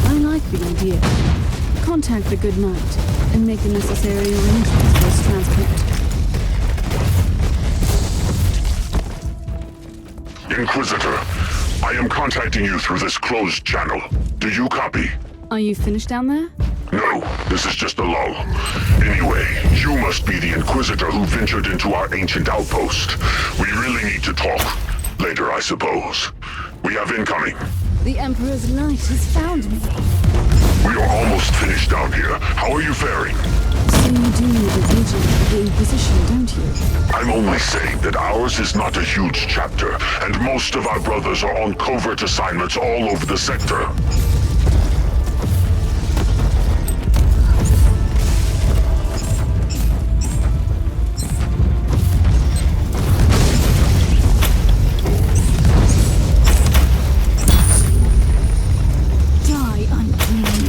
I like the idea. Contact the good knight and make the necessary arrangements for his transport. Inquisitor, I am contacting you through this closed channel. Do you copy? Are you finished down there? No, this is just a lull. Anyway, you must be the Inquisitor who ventured into our ancient outpost. We really need to talk. Later, I suppose. We have incoming. The Emperor's light has found me. We are almost finished down here. How are you faring? So you do need an agent of the Inquisition, don't you? I'm only saying that ours is not a huge chapter, and most of our brothers are on covert assignments all over the sector.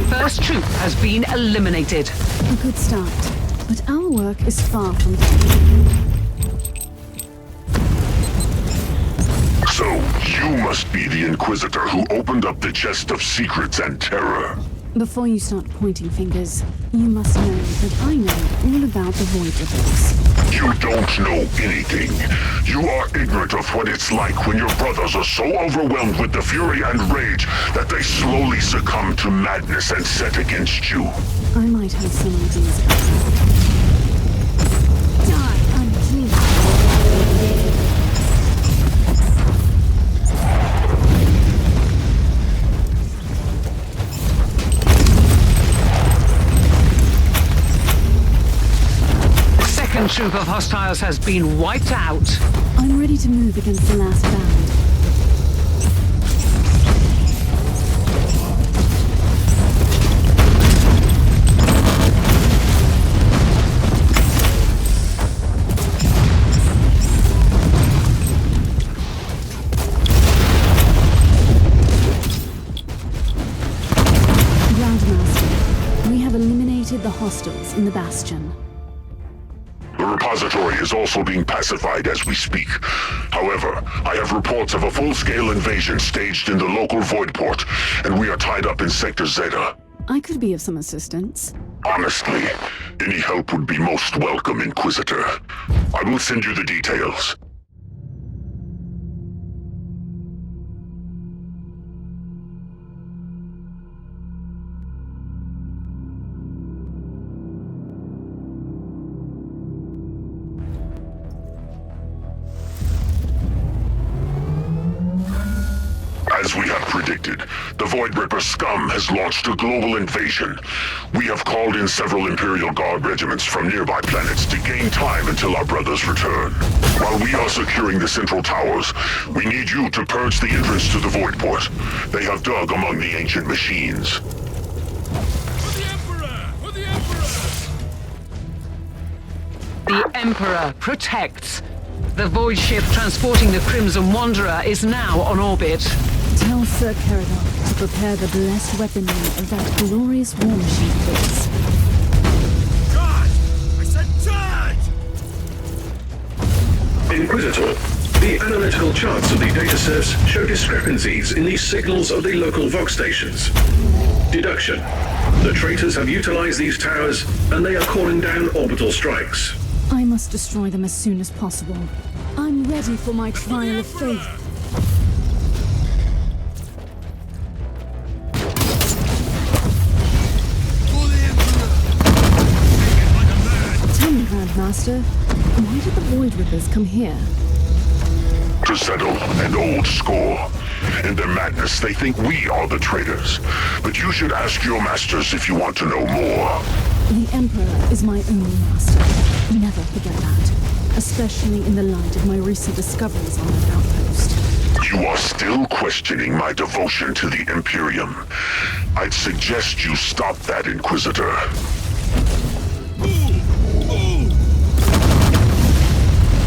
First troop has been eliminated. A good start. But our work is far from done. So, you must be the Inquisitor who opened up the chest of secrets and terror. Before you start pointing fingers, you must know that I know all about the Void Rippers. You don't know anything. You are ignorant of what it's like when your brothers are so overwhelmed with the fury and rage that they slowly succumb to madness and set against you. I might have some ideas about that. Die, unclean. Second troop of hostiles has been wiped out. I'm ready to move against the last band. Groundmaster, we have eliminated the hostiles in the Bastion. The repository is also being pacified as we speak. However, I have reports of a full-scale invasion staged in the local void port, and we are tied up in Sector Zeta. I could be of some assistance. Honestly, any help would be most welcome, Inquisitor. I will send you the details. As we have predicted, the Void Ripper scum has launched a global invasion. We have called in several Imperial Guard regiments from nearby planets to gain time until our brothers return. While we are securing the central towers, we need you to purge the entrance to the Void Port. They have dug among the ancient machines. For the Emperor! For the Emperor! The Emperor protects. The void ship transporting the Crimson Wanderer is now on orbit. Tell Sir Caradon to prepare the blessed weaponry of that glorious war machine of his. Charge! I said charge! Inquisitor, the analytical charts of the datasets show discrepancies in the signals of the local Vox stations. Deduction. The traitors have utilized these towers, and they are calling down orbital strikes. I must destroy them as soon as possible. I'm ready for my trial of faith. Tell me, Grandmaster, why did the Void Rippers come here? To settle an old score. In their madness, they think we are the traitors. But you should ask your masters if you want to know more. The Emperor is my only master. Never forget that. Especially in the light of my recent discoveries on that outpost. You are still questioning my devotion to the Imperium. I'd suggest you stop that, Inquisitor.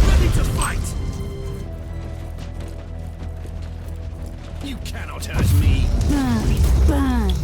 Ready to fight! You cannot hurt me! Burn! Burn!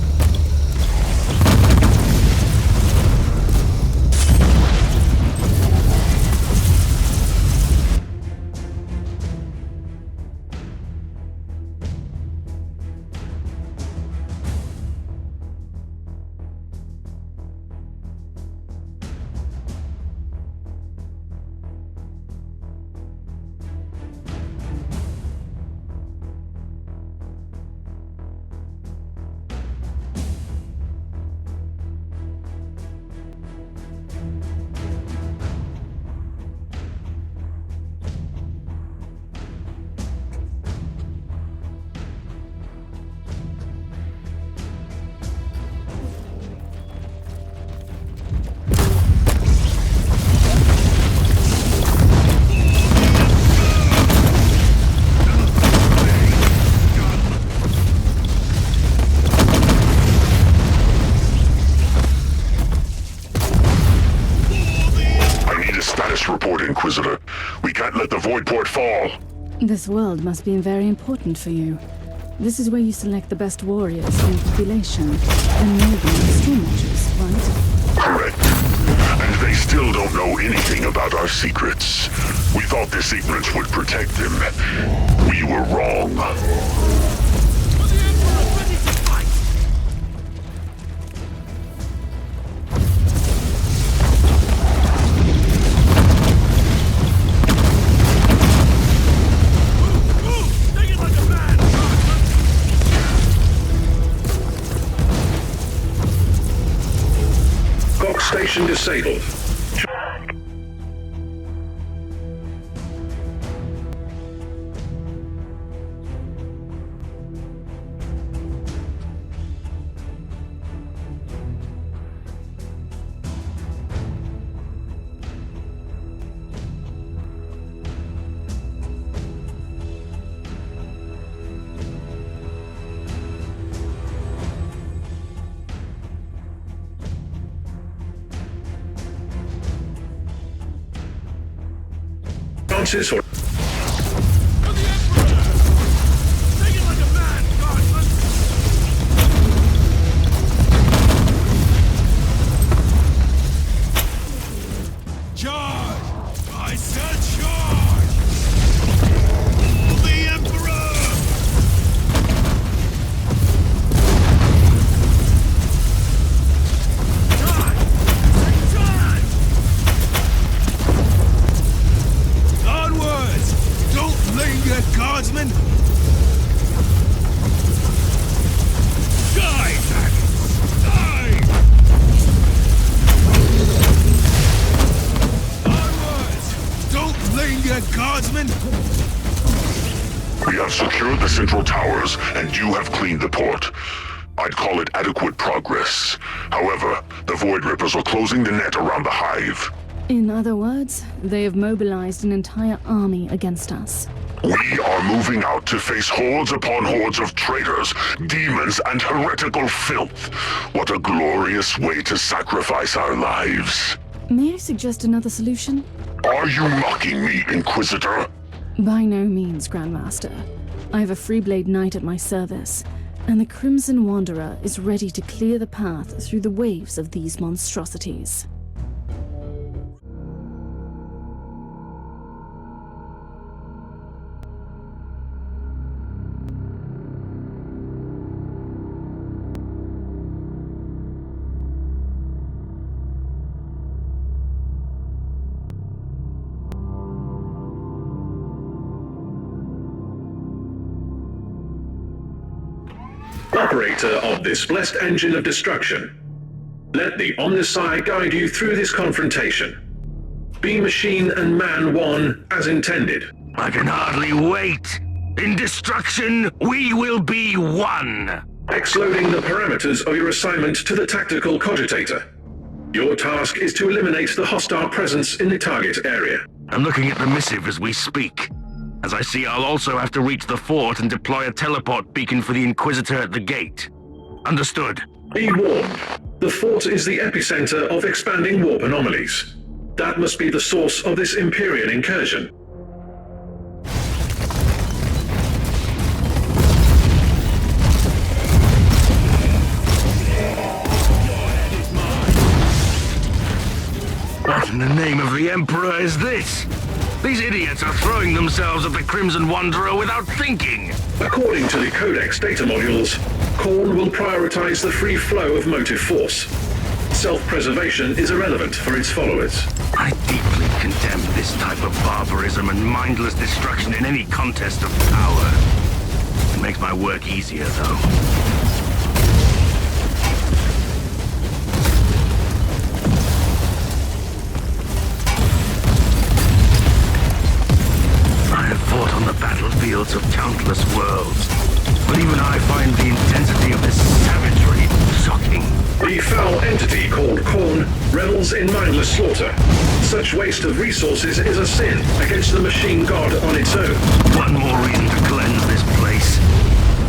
Report, Inquisitor. We can't let the Void Port fall. This world must be very important for you. This is where you select the best warriors from the population and move them in storm measures, right? Correct. And They still don't know anything about our secrets. We thought this ignorance would protect them. We were wrong. Box station disabled. Chances for Charge! I said charge! The Emperor! Charge! Charge! Onwards! Don't linger, guardsmen! Die, dragons! Die! Don't linger, guardsmen! We have secured the central towers, and you have cleaned the port. I'd call it adequate progress. However, the Void Rippers are closing the net around the hive. In other words, they have mobilized an entire army against us. We are moving out to face hordes upon hordes of traitors, demons, and heretical filth. What a glorious way to sacrifice our lives. May I suggest another solution? Are you mocking me, Inquisitor? By no means, Grandmaster. I have a Freeblade Knight at my service, and the Crimson Wanderer is ready to clear the path through the waves of these monstrosities. Operator of this blessed engine of destruction, let the Omnissiah guide you through this confrontation. Be machine and man one as intended. I can hardly wait. In destruction, we will be one. Exloading the parameters of your assignment to the tactical cogitator. Your task is to eliminate the hostile presence in the target area. I'm looking at the missive as we speak. As I see, I'll also have to reach the fort and deploy a teleport beacon for the Inquisitor at the gate. Understood. Be warned. The fort is the epicenter of expanding warp anomalies. That must be the source of this Imperial incursion. What in the name of the Emperor is this? These idiots are throwing themselves at the Crimson Wanderer without thinking. According to the Codex data modules, Khorne will prioritize the free flow of motive force. Self-preservation is irrelevant for its followers. I deeply condemn this type of barbarism and mindless destruction in any contest of power. It makes my work easier, though. Fought on the battlefields of countless worlds, but even I find the intensity of this savagery shocking. The foul entity called Khorne revels in mindless slaughter. Such waste of resources is a sin against the machine god on its own. One more reason to cleanse this place.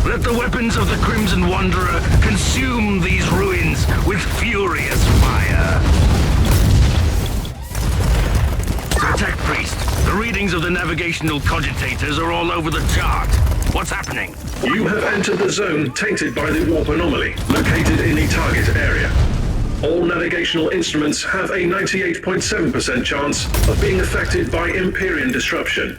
Let the weapons of the Crimson Wanderer consume these ruins with furious fire. So, Tech Priest, the readings of the navigational cogitators are all over the chart. What's happening? You have entered the zone tainted by the warp anomaly, located in the target area. All navigational instruments have a 98.7% chance of being affected by Empyrean disruption.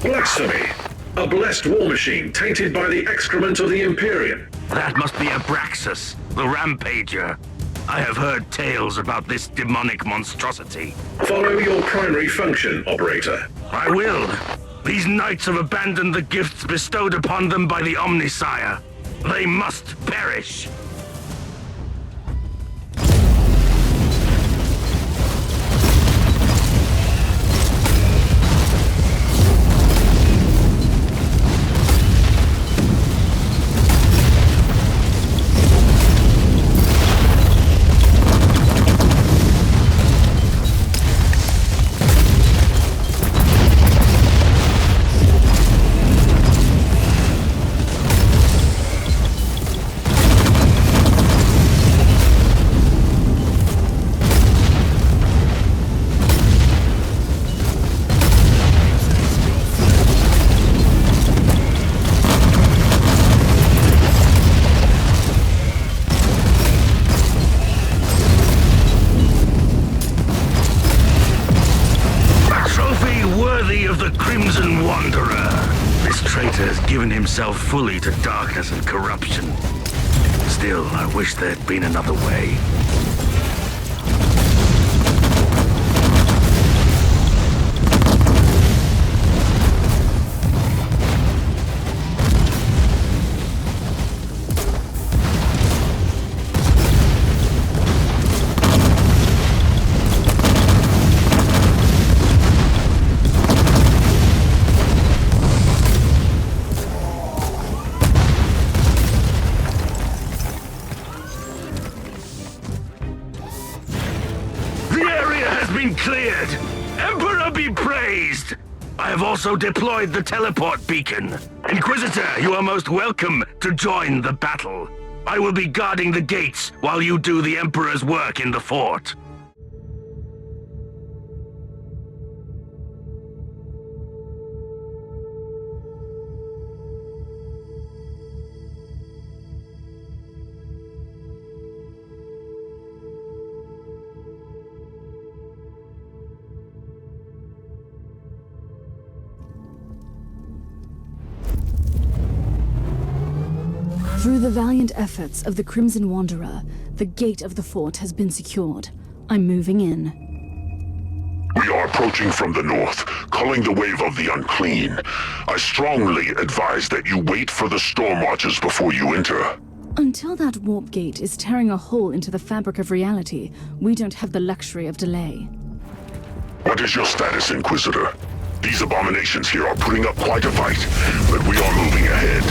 Blasphemy! A blessed war machine tainted by the excrement of the Empyrean. That must be Abraxas, the Rampager. I have heard tales about this demonic monstrosity. Follow your primary function, Operator. I will. These knights have abandoned the gifts bestowed upon them by the Omnisire. They must perish. Himself fully to darkness and corruption. Still, I wish there'd been another way. Cleared! Emperor be praised! I have also deployed the teleport beacon. Inquisitor, you are most welcome to join the battle. I will be guarding the gates while you do the Emperor's work in the fort. Through the valiant efforts of the Crimson Wanderer, the gate of the fort has been secured. I'm moving in. We are approaching from the north, culling the wave of the unclean. I strongly advise that you wait for the storm watches before you enter. Until that warp gate is tearing a hole into the fabric of reality, we don't have the luxury of delay. What is your status, Inquisitor? These abominations here are putting up quite a fight, but we are moving ahead.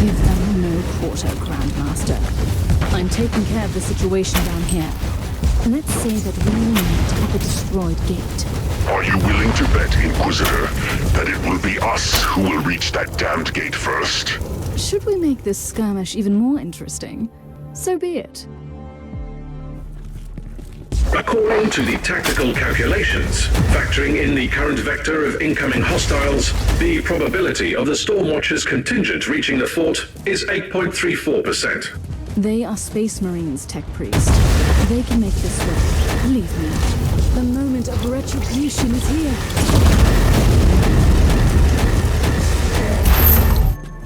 Give them no quarter, Grandmaster. I'm taking care of the situation down here. Let's say that we will meet at the destroyed gate. Are you willing to bet, Inquisitor, that it will be us who will reach that damned gate first? Should we make this skirmish even more interesting? So be it. According to the tactical calculations, factoring in the current vector of incoming hostiles, the probability of the Stormwatcher's contingent reaching the fort is 8.34%. They are Space Marines, Tech Priest. They can make this work. Believe me. The moment of retribution is here.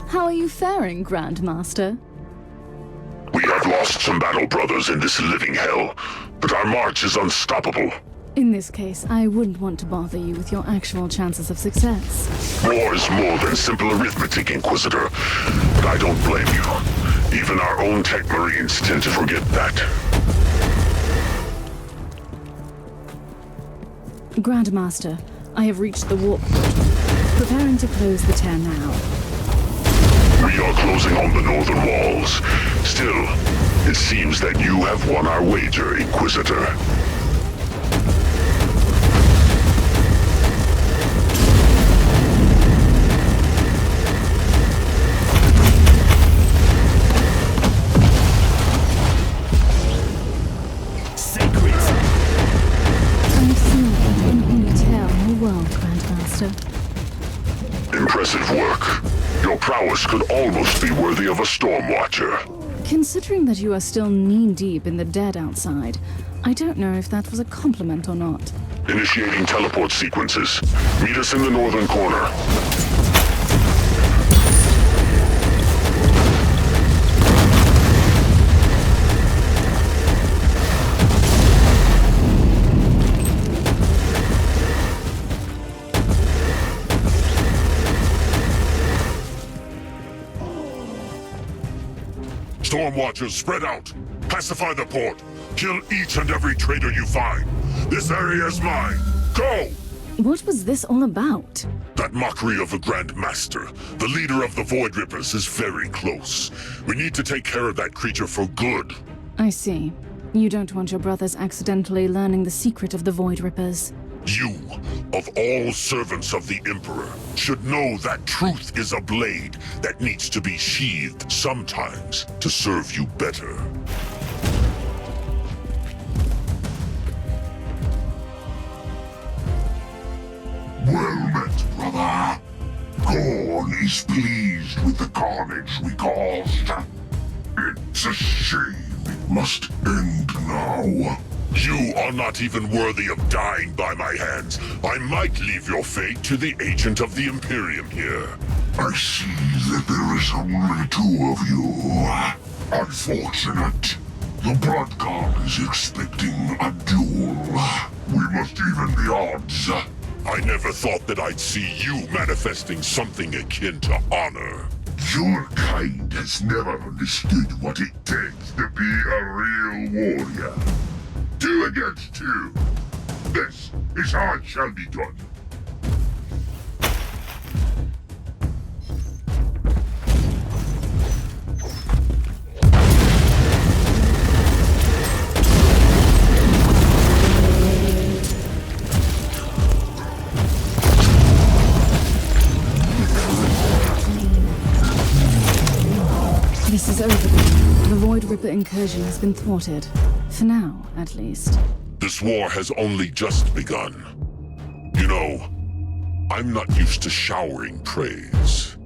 How are you faring, Grandmaster? We have lost some battle brothers in this living hell, but our march is unstoppable. In this case, I wouldn't want to bother you with your actual chances of success. War is more than simple arithmetic, Inquisitor. But I don't blame you. Even our own Tech Marines tend to forget that. Grandmaster, I have reached the warp portal. Preparing to close the tear now. We are closing on the northern walls. Still, it seems that you have won our wager, Inquisitor. I've seen what can only tell your world, Grandmaster. prowess could almost be worthy of a Stormwatcher. Considering that you are still knee-deep in the dead outside, I don't know if that was a compliment or not. Initiating teleport sequences. Meet us in the northern corner. Stormwatchers, spread out. Pacify the port. Kill each and every traitor you find. This area is mine. Go! What was this all about? That mockery of a Grand Master, the leader of the Void Rippers, is very close. We need to take care of that creature for good. I see. You don't want your brothers accidentally learning the secret of the Void Rippers. You, of all servants of the Emperor, should know that truth is a blade that needs to be sheathed sometimes to serve you better. Well met, brother. Gorn is pleased with the carnage we caused. It's a shame it must end now. You are not even worthy of dying by my hands. I might leave your fate to the agent of the Imperium here. I see that there is only two of you. Unfortunate. The Blood God is expecting a duel. We must even the odds. I never thought that I'd see you manifesting something akin to honor. Your kind has never understood what it takes to be a real warrior. 2 against 2. This is how it shall be done. This is over. The Void Ripper incursion has been thwarted. For now, at least. This war has only just begun. You know, I'm not used to showering praise.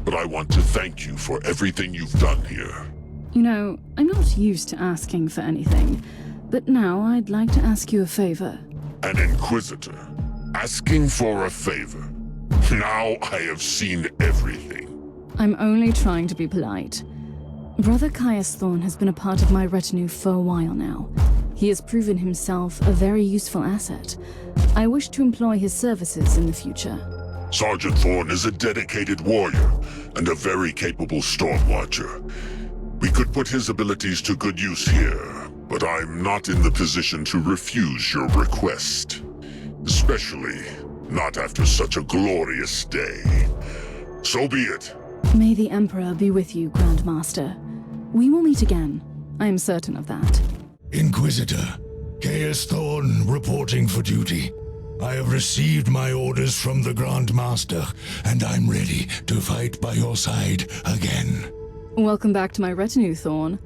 But I want to thank you for everything you've done here. You know, I'm not used to asking for anything, but now I'd like to ask you a favor. An Inquisitor, asking for a favor. Now I have seen everything. I'm only trying to be polite. Brother Caius Thorn has been a part of my retinue for a while now. He has proven himself a very useful asset. I wish to employ his services in the future. Sergeant Thorn is a dedicated warrior and a very capable Stormwatcher. We could put his abilities to good use here, but I'm not in the position to refuse your request. Especially not after such a glorious day. So be it. May the Emperor be with you, Grand Master. We will meet again. I am certain of that. Inquisitor, Caius Thorn reporting for duty. I have received my orders from the Grand Master, and I'm ready to fight by your side again. Welcome back to my retinue, Thorn.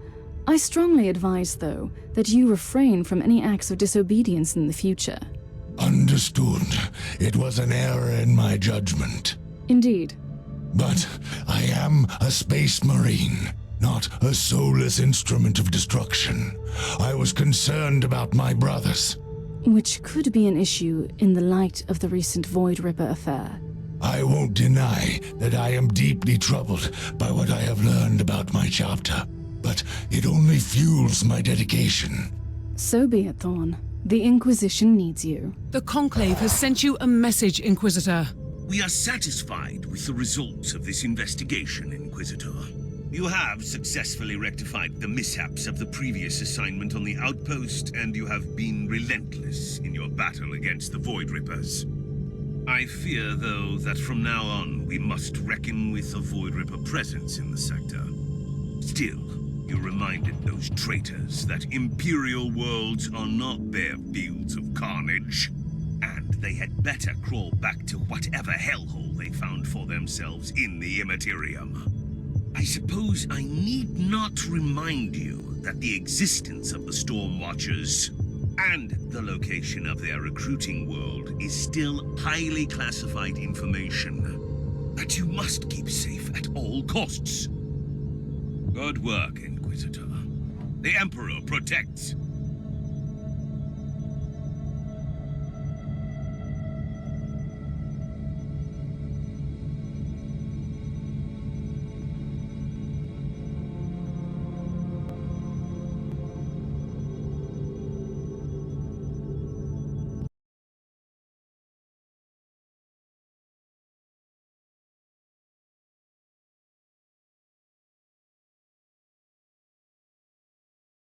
I strongly advise, though, that you refrain from any acts of disobedience in the future. Understood. It was an error in my judgment. Indeed. But I am a space marine, not a soulless instrument of destruction. I was concerned about my brothers. Which could be an issue in the light of the recent Void Ripper affair. I won't deny that I am deeply troubled by what I have learned about my chapter, but it only fuels my dedication. So be it, Thorn. The Inquisition needs you. The Conclave has sent you a message, Inquisitor. We are satisfied with the results of this investigation, Inquisitor. You have successfully rectified the mishaps of the previous assignment on the outpost, and you have been relentless in your battle against the Void Rippers. I fear, though, that from now on we must reckon with a Void Ripper presence in the sector. Still, you reminded those traitors that Imperial worlds are not bare fields of carnage. And they had better crawl back to whatever hellhole they found for themselves in the Immaterium. I suppose I need not remind you that the existence of the Stormwatchers and the location of their recruiting world is still highly classified information. that you must keep safe at all costs. Good work, Inquisitor. The Emperor protects.